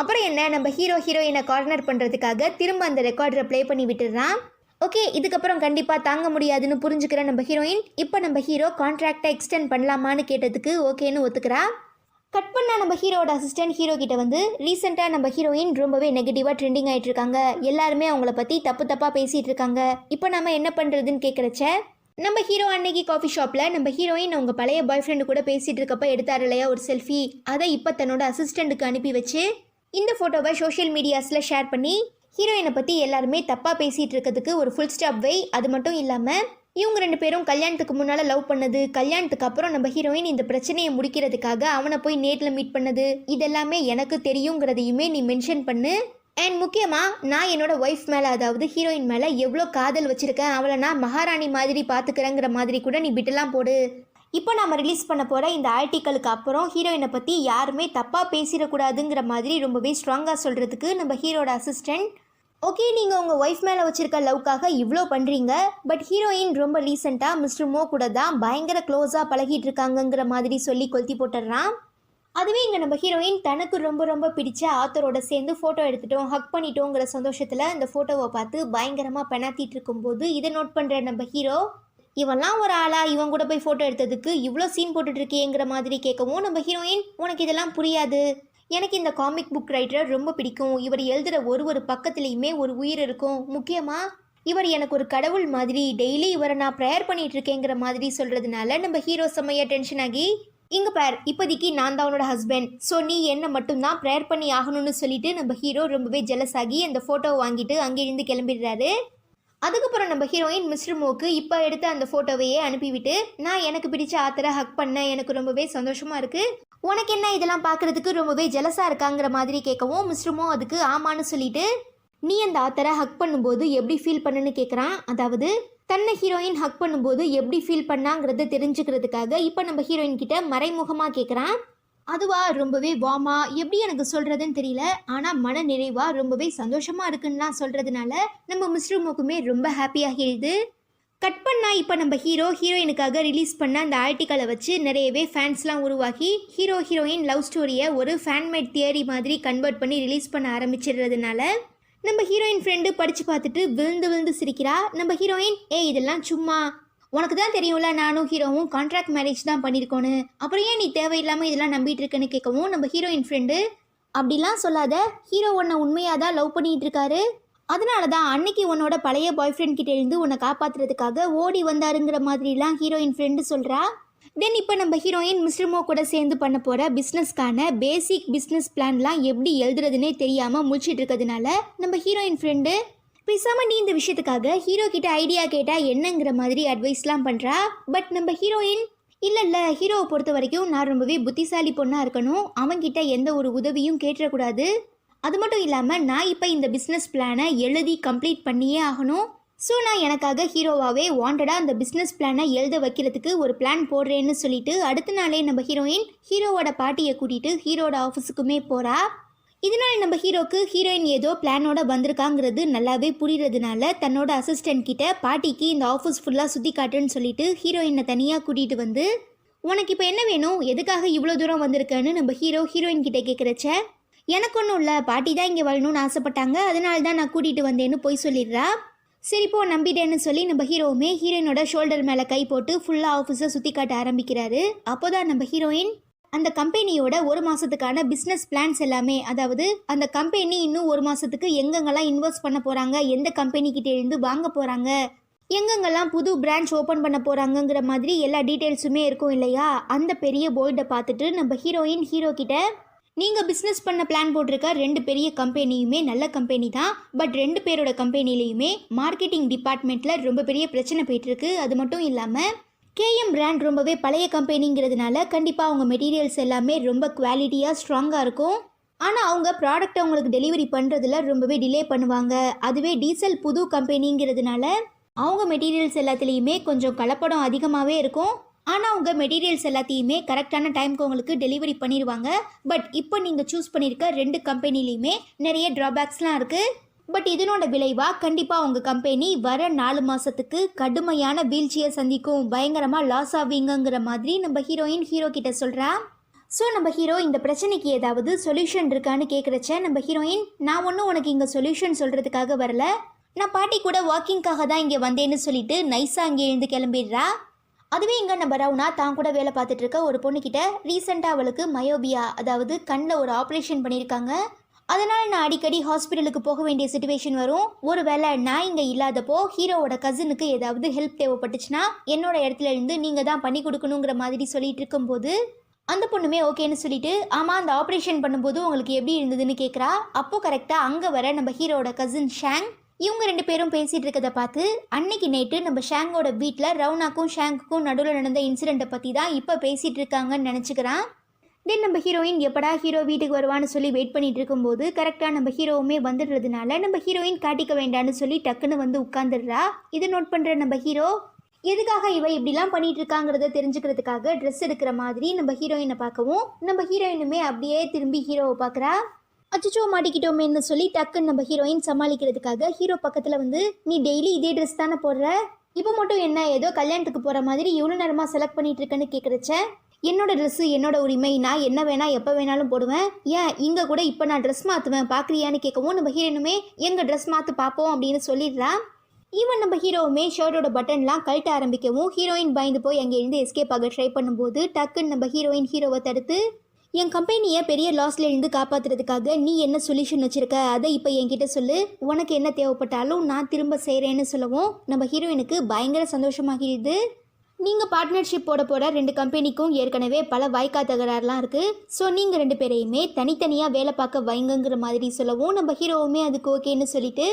அப்புறம் என்ன, நம்ம ஹீரோயினை கார்னர் பண்ணுறதுக்காக திரும்ப அந்த ரெக்கார்டரை ப்ளே பண்ணி விட்டுடுறான். ஓகே, இதுக்கப்புறம் கண்டிப்பாக தாங்க முடியாதுன்னு புரிஞ்சுக்கிற நம்ம ஹீரோயின் இப்போ நம்ம ஹீரோ கான்ட்ராக்டை எக்ஸ்டெண்ட் பண்ணலாமான்னு கேட்டதுக்கு ஓகேன்னு ஒத்துக்கிறா. கட் பண்ண நம்ம ஹீரோட அசிஸ்டன்ட் ஹீரோ கிட்ட வந்து, ரீசெண்டாக நம்ம ஹீரோயின் ரொம்பவே நெகட்டிவாக ட்ரெண்டிங் ஆகிட்டு இருக்காங்க, எல்லாருமே அவங்கள பற்றி தப்பாக பேசிகிட்டு இருக்காங்க, இப்போ நம்ம என்ன பண்ணுறதுன்னு கேட்குறச்ச, நம்ம ஹீரோ அன்னைக்கு காஃபி ஷாப்பில் நம்ம ஹீரோயின் அவங்க பழைய பாய் ஃப்ரெண்டு கூட பேசிகிட்டு இருக்கப்ப எடுத்தார் இல்லையா ஒரு செல்ஃபி, அதை இப்போ தன்னோட அசிஸ்டண்ட்டுக்கு அனுப்பி வச்சு இந்த ஃபோட்டோவை சோஷியல் மீடியாஸில் ஷேர் பண்ணி ஹீரோயினை பற்றி எல்லாருமே தப்பாக பேசிகிட்டு இருக்கிறதுக்கு ஒரு ஃபுல் ஸ்டாப் வை. அது மட்டும் இல்லாமல் இவங்க 2 பேரும் கல்யாணத்துக்கு முன்னால் லவ் பண்ணது, கல்யாணத்துக்கு அப்புறம் நம்ம ஹீரோயின் இந்த பிரச்சனையை முடிக்கிறதுக்காக அவனை போய் நேரில் மீட் பண்ணது, இதெல்லாமே எனக்கு தெரியுங்கிறதையுமே நீ மென்ஷன் பண்ணு. அண்ட் முக்கியமாக நான் என்னோட ஒய்ஃப் மேலே, அதாவது ஹீரோயின் மேலே எவ்வளோ காதல் வச்சுருக்கேன், அவளை நான் மகாராணி மாதிரி பார்த்துக்கிறேங்கிற மாதிரி கூட நீ பிட்டெல்லாம் போடு. இப்போ நம்ம ரிலீஸ் பண்ண போகிற இந்த ஆர்டிக்கலுக்கு அப்புறம் ஹீரோயினை பற்றி யாருமே தப்பாக பேசிடக்கூடாதுங்கிற மாதிரி ரொம்பவே ஸ்ட்ராங்காக சொல்கிறதுக்கு நம்ம ஹீரோட அசிஸ்டண்ட், ஓகே நீங்கள் உங்கள் ஒய்ஃப் மேலே வச்சுருக்க லவ்க்காக இவ்வளோ பண்ணுறீங்க, பட் ஹீரோயின் ரொம்ப ரீசெண்டாக மிஸ்டர் மோ கூட தான் பயங்கர க்ளோஸாக பழகிட்டு இருக்காங்கங்கிற மாதிரி சொல்லி கொளுத்தி போட்டுடுறான். அதுவே இங்கே நம்ம ஹீரோயின் தனக்கு ரொம்ப பிடிச்ச ஆத்தரோட சேர்ந்து ஃபோட்டோ எடுத்துட்டோம், ஹக் பண்ணிட்டோங்கிற சந்தோஷத்தில் அந்த ஃபோட்டோவை பார்த்து பயங்கரமாக பெணாத்திட்டு இருக்கும்போது இதை நோட் பண்ணுற நம்ம ஹீரோ, இவன்லாம் ஒரு ஆளா, இவன் கூட போய் ஃபோட்டோ எடுத்ததுக்கு இவ்வளோ சீன் போட்டுட்ருக்கேங்கிற மாதிரி கேட்கவும் நம்ம ஹீரோயின், உனக்கு இதெல்லாம் புரியாது, எனக்கு இந்த காமிக் புக் ரைட்டர் ரொம்ப பிடிக்கும், இவர் எழுதுகிற ஒரு பக்கத்துலேயுமே ஒரு உயிர் இருக்கும், முக்கியமாக இவர் எனக்கு ஒரு கடவுள் மாதிரி, டெய்லி இவரை நான் ப்ரேயர் பண்ணிட்டு இருக்கேங்கிற மாதிரி சொல்கிறதுனால நம்ம ஹீரோ செம்மையாக டென்ஷன் ஆகி, இங்கே பார் இப்போதைக்கு நான் தான் அவனோட ஹஸ்பண்ட், ஸோ நீ என்ன மட்டும்தான் ப்ரேயர் பண்ணி ஆகணும்னு சொல்லிட்டு நம்ம ஹீரோ ரொம்பவே ஜெலஸ் ஆகி அந்த ஃபோட்டோவை வாங்கிட்டு அங்கேருந்து கிளம்பிடுறாரு. அதுக்கப்புறம் நம்ம ஹீரோயின் மிஸ்டர் மோக்கு இப்போ எடுத்த அந்த ஃபோட்டோவையே அனுப்பிவிட்டு, நான் எனக்கு பிடிச்ச ஆத்தரை ஹக் பண்ணேன், எனக்கு ரொம்பவே சந்தோஷமாக இருக்குது, உனக்கு என்ன இதெல்லாம் பார்க்குறதுக்கு ரொம்பவே ஜெலஸாக இருக்காங்கிற மாதிரி கேட்கவும் மிஸ்டர் மோ அதுக்கு ஆமான்னு சொல்லிட்டு, நீ அந்த ஆத்தரை ஹக் பண்ணும்போது எப்படி ஃபீல் பண்ணுன்னு கேட்குறான். அதாவது தன்னை ஹீரோயின் ஹக் பண்ணும்போது எப்படி ஃபீல் பண்ணாங்கிறத தெரிஞ்சுக்கிறதுக்காக இப்போ நம்ம ஹீரோயின் கிட்ட மறைமுகமாக கேட்குறான். அதுவா ரொம்பவே வார்மா எப்படி எனக்கு சொல்கிறதுன்னு தெரியல. ஆனால் மன நிறைவாக ரொம்பவே சந்தோஷமாக இருக்குன்னுலாம் சொல்கிறதுனால நம்ம மிஸ்டர் மோக்குமே ரொம்ப ஹாப்பியாகிடுது. கட் பண்ணா இப்போ நம்ம ஹீரோயினுக்காக ரிலீஸ் பண்ண அந்த ஆர்டிக்கலை வச்சு நிறையவே ஃபேன்ஸ்லாம் உருவாக்கி ஹீரோயின் லவ் ஸ்டோரியை ஒரு ஃபேன்மேட் தியரி மாதிரி கன்வெர்ட் பண்ணி ரிலீஸ் பண்ண ஆரம்பிச்சிடுறதுனால நம்ம ஹீரோயின் ஃப்ரெண்டு படித்து பார்த்துட்டு விழுந்து சிரிக்கிறா. நம்ம ஹீரோயின் இதெல்லாம் சும்மா, உனக்கு தான் தெரியும்ல நானும் ஹீரோவும் கான்ட்ராக்ட் மேரேஜ் தான் பண்ணியிருக்கோன்னு, அப்புறம் ஏன் நீ தேவையில்லாமல் இதெல்லாம் நம்பிட்டு இருக்கேன்னு கேட்கவும் நம்ம ஹீரோயின் ஃப்ரெண்டு அப்படிலாம் சொல்லாத, ஹீரோ உன்னை உண்மையாக தான் லவ் பண்ணிகிட்டு இருக்காரு, அதனால தான் அன்னைக்கு உன்னோட பழைய பாய் ஃப்ரெண்ட் கிட்டே இருந்து உன்னை காப்பாற்றுறதுக்காக ஓடி வந்தாருங்கிற மாதிரிலாம் ஹீரோயின் ஃப்ரெண்டு சொல்கிறா. தென் இப்போ நம்ம ஹீரோயின் மிஸ்டர் மோ கூட சேர்ந்து பண்ண போகிற பிஸ்னஸ்க்கான பேசிக் பிஸ்னஸ் பிளான்லாம் எப்படி எழுதுறதுனே தெரியாமல் முழிச்சிட்டு இருக்கிறதுனால நம்ம ஹீரோயின் ஃப்ரெண்டு பேசாமல் நீ இந்த விஷயத்துக்காக ஹீரோ கிட்ட ஐடியா கேட்டால் என்னங்கிற மாதிரி அட்வைஸ்லாம் பண்ணுறா. பட் நம்ம ஹீரோயின் இல்லை ஹீரோவை பொறுத்த வரைக்கும் நான் ரொம்பவே புத்திசாலி பொண்ணாக இருக்கணும், அவன்கிட்ட எந்த ஒரு உதவியும் கேட்டுறக்கூடாது, அது மட்டும் இல்லாமல் நான் இப்போ இந்த பிஸ்னஸ் பிளானை எழுதி கம்ப்ளீட் பண்ணியே ஆகணும். ஸோ நான் எனக்காக ஹீரோவாகவே வாண்டடாக அந்த பிஸ்னஸ் பிளானை எழுத வைக்கிறதுக்கு ஒரு பிளான் போடுறேன்னு சொல்லிட்டு அடுத்த நாளே நம்ம ஹீரோயின் ஹீரோவோட பாட்டியை கூட்டிகிட்டு ஹீரோட ஆஃபீஸுக்குமே போகிறா. இதனால் நம்ம ஹீரோக்கு ஹீரோயின் ஏதோ பிளானோட வந்திருக்காங்கிறது நல்லாவே புரிகிறதுனால தன்னோட அசிஸ்டன்ட் கிட்ட பாட்டிக்கு இந்த ஆஃபீஸ் ஃபுல்லாக சுற்றி காட்டுன்னு சொல்லிட்டு ஹீரோயினை தனியாக கூட்டிகிட்டு வந்து உனக்கு இப்போ என்ன வேணும், எதுக்காக இவ்வளோ தூரம் வந்திருக்கேன்னு நம்ம ஹீரோயின் கிட்ட கேட்குறச்ச எனக்கு ஒன்றும் இல்லை, பாட்டி தான் இங்கே வரணும்னு ஆசைப்பட்டாங்க, அதனால தான் நான் கூட்டிகிட்டு வந்தேன்னு போய் சொல்லிடுறா. சரிப்போ நம்பிட்டேன்னு சொல்லி நம்ம ஹீரோவுமே ஹீரோயினோட ஷோல்டர் மேலே கை போட்டு ஃபுல்லாக ஆஃபீஸை சுற்றி காட்ட ஆரம்பிக்கிறாரு. அப்போ தான் நம்ம ஹீரோயின் அந்த கம்பெனியோட ஒரு மாதத்துக்கான பிஸ்னஸ் பிளான்ஸ் எல்லாமே, அதாவது அந்த கம்பெனி இன்னும் ஒரு மாதத்துக்கு எங்கெங்கெல்லாம் இன்வெஸ்ட் பண்ண போகிறாங்க, எந்த கம்பெனிக்கிட்டே இருந்து வாங்க போகிறாங்க, எங்கெங்கெல்லாம் புது பிரான்ச் ஓப்பன் பண்ண போகிறாங்கங்கிற மாதிரி எல்லா டீட்டெயில்ஸுமே இருக்கும் இல்லையா. அந்த பெரிய போர்டை பார்த்துட்டு நம்ம ஹீரோயின் ஹீரோ கிட்ட நீங்கள் பிஸ்னஸ் பண்ண பிளான் போட்டிருக்க 2 பெரிய கம்பெனியுமே நல்ல கம்பெனி தான், பட் 2 பேரோட கம்பெனிலையுமே மார்க்கெட்டிங் டிபார்ட்மெண்ட்டில் ரொம்ப பெரிய பிரச்சனை போயிட்டுருக்கு. அது மட்டும் இல்லாமல் கேஎம் பிராண்ட் ரொம்பவே பழைய கம்பெனிங்கிறதுனால கண்டிப்பாக அவங்க மெட்டீரியல்ஸ் எல்லாமே ரொம்ப குவாலிட்டியாக ஸ்ட்ராங்காக இருக்கும், ஆனால் அவங்க ப்ராடக்ட்டை அவங்களுக்கு டெலிவரி பண்ணுறதுல ரொம்பவே டிலே பண்ணுவாங்க. அதுவே டீசல் புது கம்பெனிங்கிறதுனால அவங்க மெட்டீரியல்ஸ் எல்லாத்துலேயுமே கொஞ்சம் கலப்படம் அதிகமாகவே இருக்கும், ஆனால் அவங்க மெட்டீரியல்ஸ் எல்லாத்தையுமே கரெக்டான டைமுக்கு உங்களுக்கு டெலிவரி பண்ணிடுவாங்க. பட் இப்போ நீங்கள் சூஸ் பண்ணியிருக்க 2 கம்பெனிலையுமே நிறைய ட்ராபேக்ஸ்லாம் இருக்குது. பட் இதனோட விளைவாக கண்டிப்பாக உங்கள் கம்பெனி வர 4 மாதத்துக்கு கடுமையான வீழ்ச்சியை சந்திக்கும், பயங்கரமாக லாஸ் ஆவீங்கிற மாதிரி நம்ம ஹீரோ கிட்ட சொல்கிறா. ஸோ நம்ம ஹீரோ இந்த பிரச்சனைக்கு ஏதாவது சொல்யூஷன் இருக்கான்னு கேட்குறச்ச நம்ம ஹீரோயின் நான் ஒன்றும் உனக்கு இங்கே சொல்யூஷன் சொல்கிறதுக்காக வரல, நான் பாட்டி கூட வாக்கிங்காக தான் இங்கே வந்தேன்னு சொல்லிட்டு நைஸாக இங்கே எழுந்து கிளம்பிடுறா. அதுவே இங்கே நம்ம ரவுனா தான் கூட வேலை பார்த்துட்டு இருக்க ஒரு பொண்ணுக்கிட்ட ரீசெண்டாக அவளுக்கு மயோபியா, அதாவது கண்ணில் ஒரு ஆப்ரேஷன் பண்ணியிருக்காங்க, அதனால் நான் அடிக்கடி ஹாஸ்பிட்டலுக்கு போக வேண்டிய சுச்சுவேஷன் வரும், ஒரு வேளை நான் இங்கே இல்லாதப்போ ஹீரோவோட கசினுக்கு ஏதாவது ஹெல்ப் தேவைப்பட்டுச்சுன்னா என்னோட இடத்துல இருந்து நீங்கள் தான் பண்ணி கொடுக்கணுங்கிற மாதிரி சொல்லிட்டு இருக்கும்போது அந்த பொண்ணுமே ஓகேன்னு சொல்லிட்டு ஆமாம் அந்த ஆப்ரேஷன் பண்ணும்போது உங்களுக்கு எப்படி இருந்ததுன்னு கேட்குறா. அப்போது கரெக்டாக அங்கே வர நம்ம ஹீரோவோட கசின் ஷாங், இவங்க 2 பேரும் பேசிகிட்டு இருக்கதை பார்த்து அன்னைக்கு நைட்டு நம்ம ஷாங்கோட வீட்டில் ரவுனாக்கும் ஷாங்குக்கும் நடுவில் நடந்த இன்சிடெண்ட்டை பற்றி தான் இப்போ பேசிகிட்டு இருக்காங்கன்னு நினச்சிக்கிறான். தென் நம்ம ஹீரோயின் எப்படா ஹீரோ வீட்டுக்கு வருவான்னு சொல்லி வெயிட் பண்ணிட்டு இருக்கும்போது கரெக்டாக நம்ம ஹீரோவுமே வந்துடுறதுனால நம்ம ஹீரோயின் காட்டிக்க வேண்டான்னு சொல்லி டக்குன்னு வந்து உட்காந்துடுறா. இதை நோட் பண்ணுற நம்ம ஹீரோ எதுக்காக இவ இப்படிலாம் பண்ணிட்டு இருக்காங்கிறத தெரிஞ்சுக்கிறதுக்காக ட்ரெஸ் எடுக்கிற மாதிரி நம்ம ஹீரோயினை பார்க்கவும் நம்ம ஹீரோயினுமே அப்படியே திரும்பி ஹீரோவை பார்க்குறா. அச்சோ மாட்டிக்கிட்டோமேன்னு சொல்லி டக்குன்னு நம்ம ஹீரோயின் சமாளிக்கிறதுக்காக ஹீரோ பக்கத்தில் வந்து நீ டெய்லி இதே ட்ரெஸ் தானே போடுற, இப்போ மட்டும் என்ன ஏதோ கல்யாணத்துக்கு போகிற மாதிரி இவ்வளோ நேரமாக செலக்ட் பண்ணிட்டு இருக்கேன்னு கேட்குறச்ச என்னோட ட்ரெஸ்ஸு என்னோட உரிமை, நான் என்ன வேணால் எப்போ வேணாலும் போடுவேன், ஏன் இங்கே கூட இப்போ நான் ட்ரெஸ் மாற்றுவேன் பார்க்குறியான்னு கேட்கவும் நம்ம ஹீரோயினுமே எங்கள் ட்ரெஸ் மாற்று பார்ப்போம் அப்படின்னு சொல்லிடுறா. ஈவன் நம்ம ஹீரோவுமே ஷர்ட்டோட பட்டன்லாம் கழட்ட ஆரம்பிக்கவும் ஹீரோயின் பயந்து போய் அங்கேருந்து எஸ்கேப் ஆக ட்ரை பண்ணும்போது டக்குன்னு நம்ம ஹீரோவை தடுத்து என் கம்பெனியை பெரிய லாஸ்லேருந்து காப்பாற்றுறதுக்காக நீ என்ன சொல்யூஷன் வச்சுருக்க அதை இப்போ என்கிட்ட சொல்லு, உனக்கு என்ன தேவைப்பட்டாலும் நான் திரும்ப செய்கிறேன்னு சொல்லவும் நம்ம ஹீரோயினுக்கு பயங்கர சந்தோஷமாகிடுது. நீங்கள் பார்ட்னர்ஷிப் போட 2 கம்பெனிக்கும் ஏற்கனவே பல வாய்க்கா தகராறுலாம் இருக்குது, ஸோ நீங்கள் 2 பேரையுமே தனித்தனியாக வேலை பார்க்க வைங்கங்கிற மாதிரி சொல்லவும் நம்ம ஹீரோவுமே அதுக்கு ஓகேன்னு சொல்லிட்டு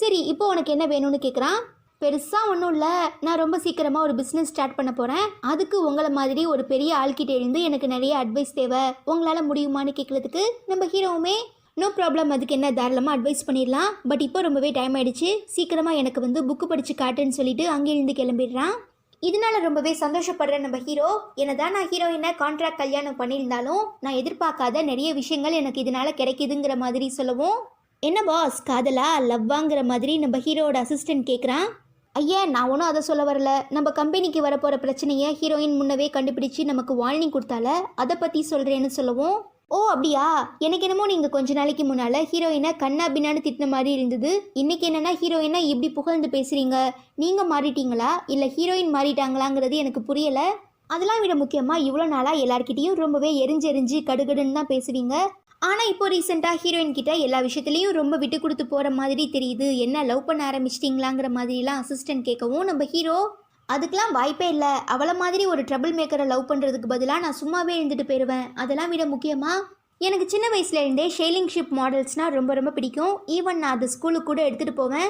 சரி இப்போ உனக்கு என்ன வேணும்னு கேட்குறான். பெருசாக ஒன்றும் இல்லை, நான் ரொம்ப சீக்கிரமாக ஒரு பிஸ்னஸ் ஸ்டார்ட் பண்ண போகிறேன், அதுக்கு உங்களை மாதிரி ஒரு பெரிய ஆள்கிட்ட இருந்து எனக்கு நிறைய அட்வைஸ் தேவை, உங்களால் முடியுமான்னு கேட்குறதுக்கு நம்ம ஹீரோவுமே நோ ப்ராப்ளம், அதுக்கு என்ன தாராளமாக அட்வைஸ் பண்ணிடலாம், பட் இப்போ ரொம்பவே டைம் ஆகிடுச்சு, சீக்கிரமாக எனக்கு வந்து புக்கு படித்து காட்டுன்னு சொல்லிட்டு அங்கேருந்து கிளம்பிடுறான். இதனால ரொம்பவே சந்தோஷப்படுற நம்ம ஹீரோ, என்னதான் நான் ஹீரோயினை கான்ட்ராக்ட் கல்யாணம் பண்ணியிருந்தாலும் நான் எதிர்பார்க்காத நிறைய விஷயங்கள் எனக்கு இதனால கிடைக்குதுங்கிற மாதிரி சொல்லவும், என்ன பாஸ் காதலா லவ்வாங்கிற மாதிரி நம்ம ஹீரோவோட அசிஸ்டன்ட் கேட்குறான். ஐயா நான் ஒன்றும் அதை சொல்ல வரல, நம்ம கம்பெனிக்கு வரப்போகிற பிரச்சனையை ஹீரோயின் முன்னவே கண்டுபிடிச்சி நமக்கு வார்னிங் கொடுத்தால அதை பற்றி சொல்கிறேன்னு சொல்லவும், ஓ அப்படியா, எனக்கு என்னமோ நீங்கள் கொஞ்ச நாளைக்கு முன்னால் ஹீரோயினை கண்ணா பின்னான்னு திட்டின மாதிரி இருந்தது, இன்றைக்கி என்னென்னா ஹீரோயினை இப்படி புகழ்ந்து பேசுகிறீங்க, நீங்கள் மாறிட்டீங்களா இல்லை ஹீரோயின் மாறிட்டாங்களாங்கிறது எனக்கு புரியலை. அதெல்லாம் விட முக்கியமாக இவ்வளோ நாளாக எல்லார்கிட்டையும் ரொம்பவே எரிஞ்செறிஞ்சு கடுகடுன்னு தான் பேசுவீங்க, ஆனால் இப்போ ரீசெண்டாக ஹீரோயின் கிட்ட எல்லா விஷயத்துலையும் ரொம்ப விட்டு கொடுத்து போகிற மாதிரி தெரியுது, என்ன லவ் பண்ண ஆரம்பிச்சிட்டிங்களாங்கிற மாதிரிலாம் அசிஸ்டன்ட் கேட்கவும் நம்ம ஹீரோ, அதுக்கெலாம் வாய்ப்பே இல்லை, அவளை மாதிரி ஒரு ட்ரபிள் மேக்கரை லவ் பண்ணுறதுக்கு பதிலாக நான் சும்மாவே இருந்துட்டு போயிடுவேன். அதெல்லாம் விட முக்கியமாக எனக்கு சின்ன வயசுலேருந்தே ஷெய்லிங் ஷிப் மாடல்ஸ்னால் ரொம்ப ரொம்ப பிடிக்கும், ஈவன் நான் அது ஸ்கூலுக்கு கூட எடுத்துகிட்டு போவேன்,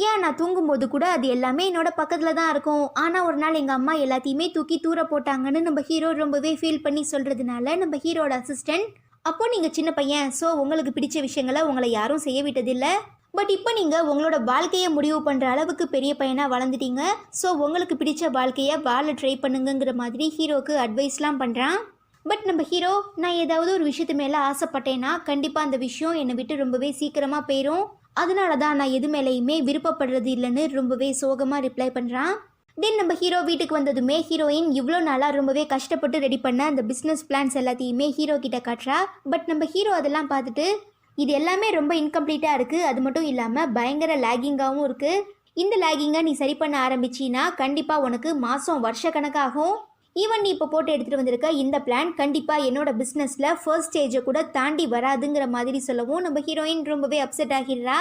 ஏன் நான் தூங்கும்போது கூட அது எல்லாமே என்னோட பக்கத்தில் தான் இருக்கும். ஆனால் ஒரு நாள் எங்கள் அம்மா எல்லாத்தையுமே தூக்கி தூர போட்டாங்கன்னு நம்ம ஹீரோ ரொம்பவே ஃபீல் பண்ணி சொல்கிறதுனால நம்ம ஹீரோட அசிஸ்டன்ட், அப்போது நீங்கள் சின்ன பையன், ஸோ உங்களுக்கு பிடிச்ச விஷயங்களை உங்களை யாரும் செய்ய விட்டதில்லை, பட் இப்போ நீங்கள் உங்களோட வாழ்க்கையை முடிவு பண்ணுற அளவுக்கு பெரிய பையனாக வளர்ந்துட்டீங்க, ஸோ உங்களுக்கு பிடிச்ச வாழ்க்கையை வாழ ட்ரை பண்ணுங்கிற மாதிரி ஹீரோக்கு அட்வைஸ்லாம் பண்ணுறான். பட் நம்ம ஹீரோ, நான் ஏதாவது ஒரு விஷயத்து மேலே ஆசைப்பட்டேன்னா கண்டிப்பாக அந்த விஷயம் என்னை விட்டு ரொம்பவே சீக்கிரமாக போயிடும், அதனால தான் நான் எது மேலேயுமே விருப்பப்படுறது இல்லைன்னு ரொம்பவே சோகமாக ரிப்ளை பண்ணுறான். தென் நம்ம ஹீரோ வீட்டுக்கு வந்ததுமே ஹீரோயின் இவ்வளோ நாளாக ரொம்பவே கஷ்டப்பட்டு ரெடி பண்ண அந்த பிஸ்னஸ் பிளான்ஸ் எல்லாத்தையுமே ஹீரோ கிட்ட காட்டுறா. பட் நம்ம ஹீரோ அதெல்லாம் பார்த்துட்டு, இது எல்லாமே ரொம்ப இன்கம்ப்ளீட்டாக இருக்குது, அது மட்டும் இல்லாமல் பயங்கர லேகிங்காகவும் இருக்குது, இந்த லேகிங்கை நீ சரி பண்ண ஆரம்பிச்சின்னா கண்டிப்பாக உனக்கு மாதம் வருஷ கணக்காகும், ஈவன் நீ இப்போ போட்டு எடுத்துகிட்டு வந்திருக்க இந்த பிளான் கண்டிப்பாக என்னோட பிஸ்னஸில் ஃபர்ஸ்ட் ஸ்டேஜை கூட தாண்டி வராதுங்கிற மாதிரி சொல்லவும் நம்ம ஹீரோயின் ரொம்பவே அப்செட் ஆகிடுறா.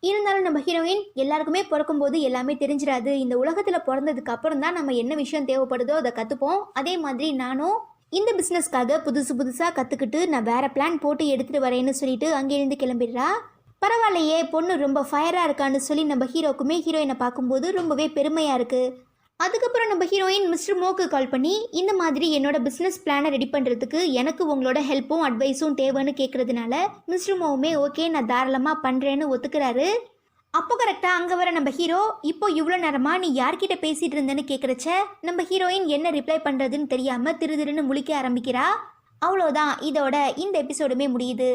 இருந்தாலும் நம்ம ஹீரோயின், எல்லாருக்குமே பிறக்கும்போது எல்லாமே தெரிஞ்சிடாது, இந்த உலகத்தில் பிறந்ததுக்கு அப்புறம் தான் நம்ம என்ன விஷயம் தேவைப்படுதோ அதை கற்றுப்போம், அதே மாதிரி நானும் இந்த பிஸ்னஸ்க்காக புதுசாக கற்றுக்கிட்டு நான் வேறு பிளான் போட்டு எடுத்துகிட்டு வரேன்னு சொல்லிட்டு அங்கேருந்து கிளம்பிடுறா. பரவாயில்லையே பொண்ணு ரொம்ப ஃபயராக இருக்கான்னு சொல்லி நம்ம ஹீரோக்குமே ஹீரோயினை பார்க்கும்போது ரொம்பவே பெருமையாக இருக்குது. அதுக்கப்புறம் நம்ம ஹீரோயின் மிஸ்டர் மோக்கு கால் பண்ணி, இந்த மாதிரி என்னோட பிஸ்னஸ் பிளானை ரெடி பண்ணுறதுக்கு எனக்கு உங்களோட ஹெல்ப்பும் அட்வைஸும் தேவைன்னு கேட்குறதுனால மிஸ்டர் மோவுமே ஓகே நான் தாராளமாக பண்ணுறேன்னு ஒத்துக்கிறாரு. அப்போ கரெக்டாக அங்கே வர நம்ம ஹீரோ, இப்போ இவ்வளோ நேரமாக நீ யார்கிட்ட பேசிகிட்டு இருந்தேன்னு கேட்குறச்ச நம்ம ஹீரோயின் என்ன ரிப்ளை பண்ணுறதுன்னு தெரியாமல் திருன்னு முழிக்க ஆரம்பிக்கிறா. அவ்வளோதான், இதோட இந்த எபிசோடுமே முடியுது.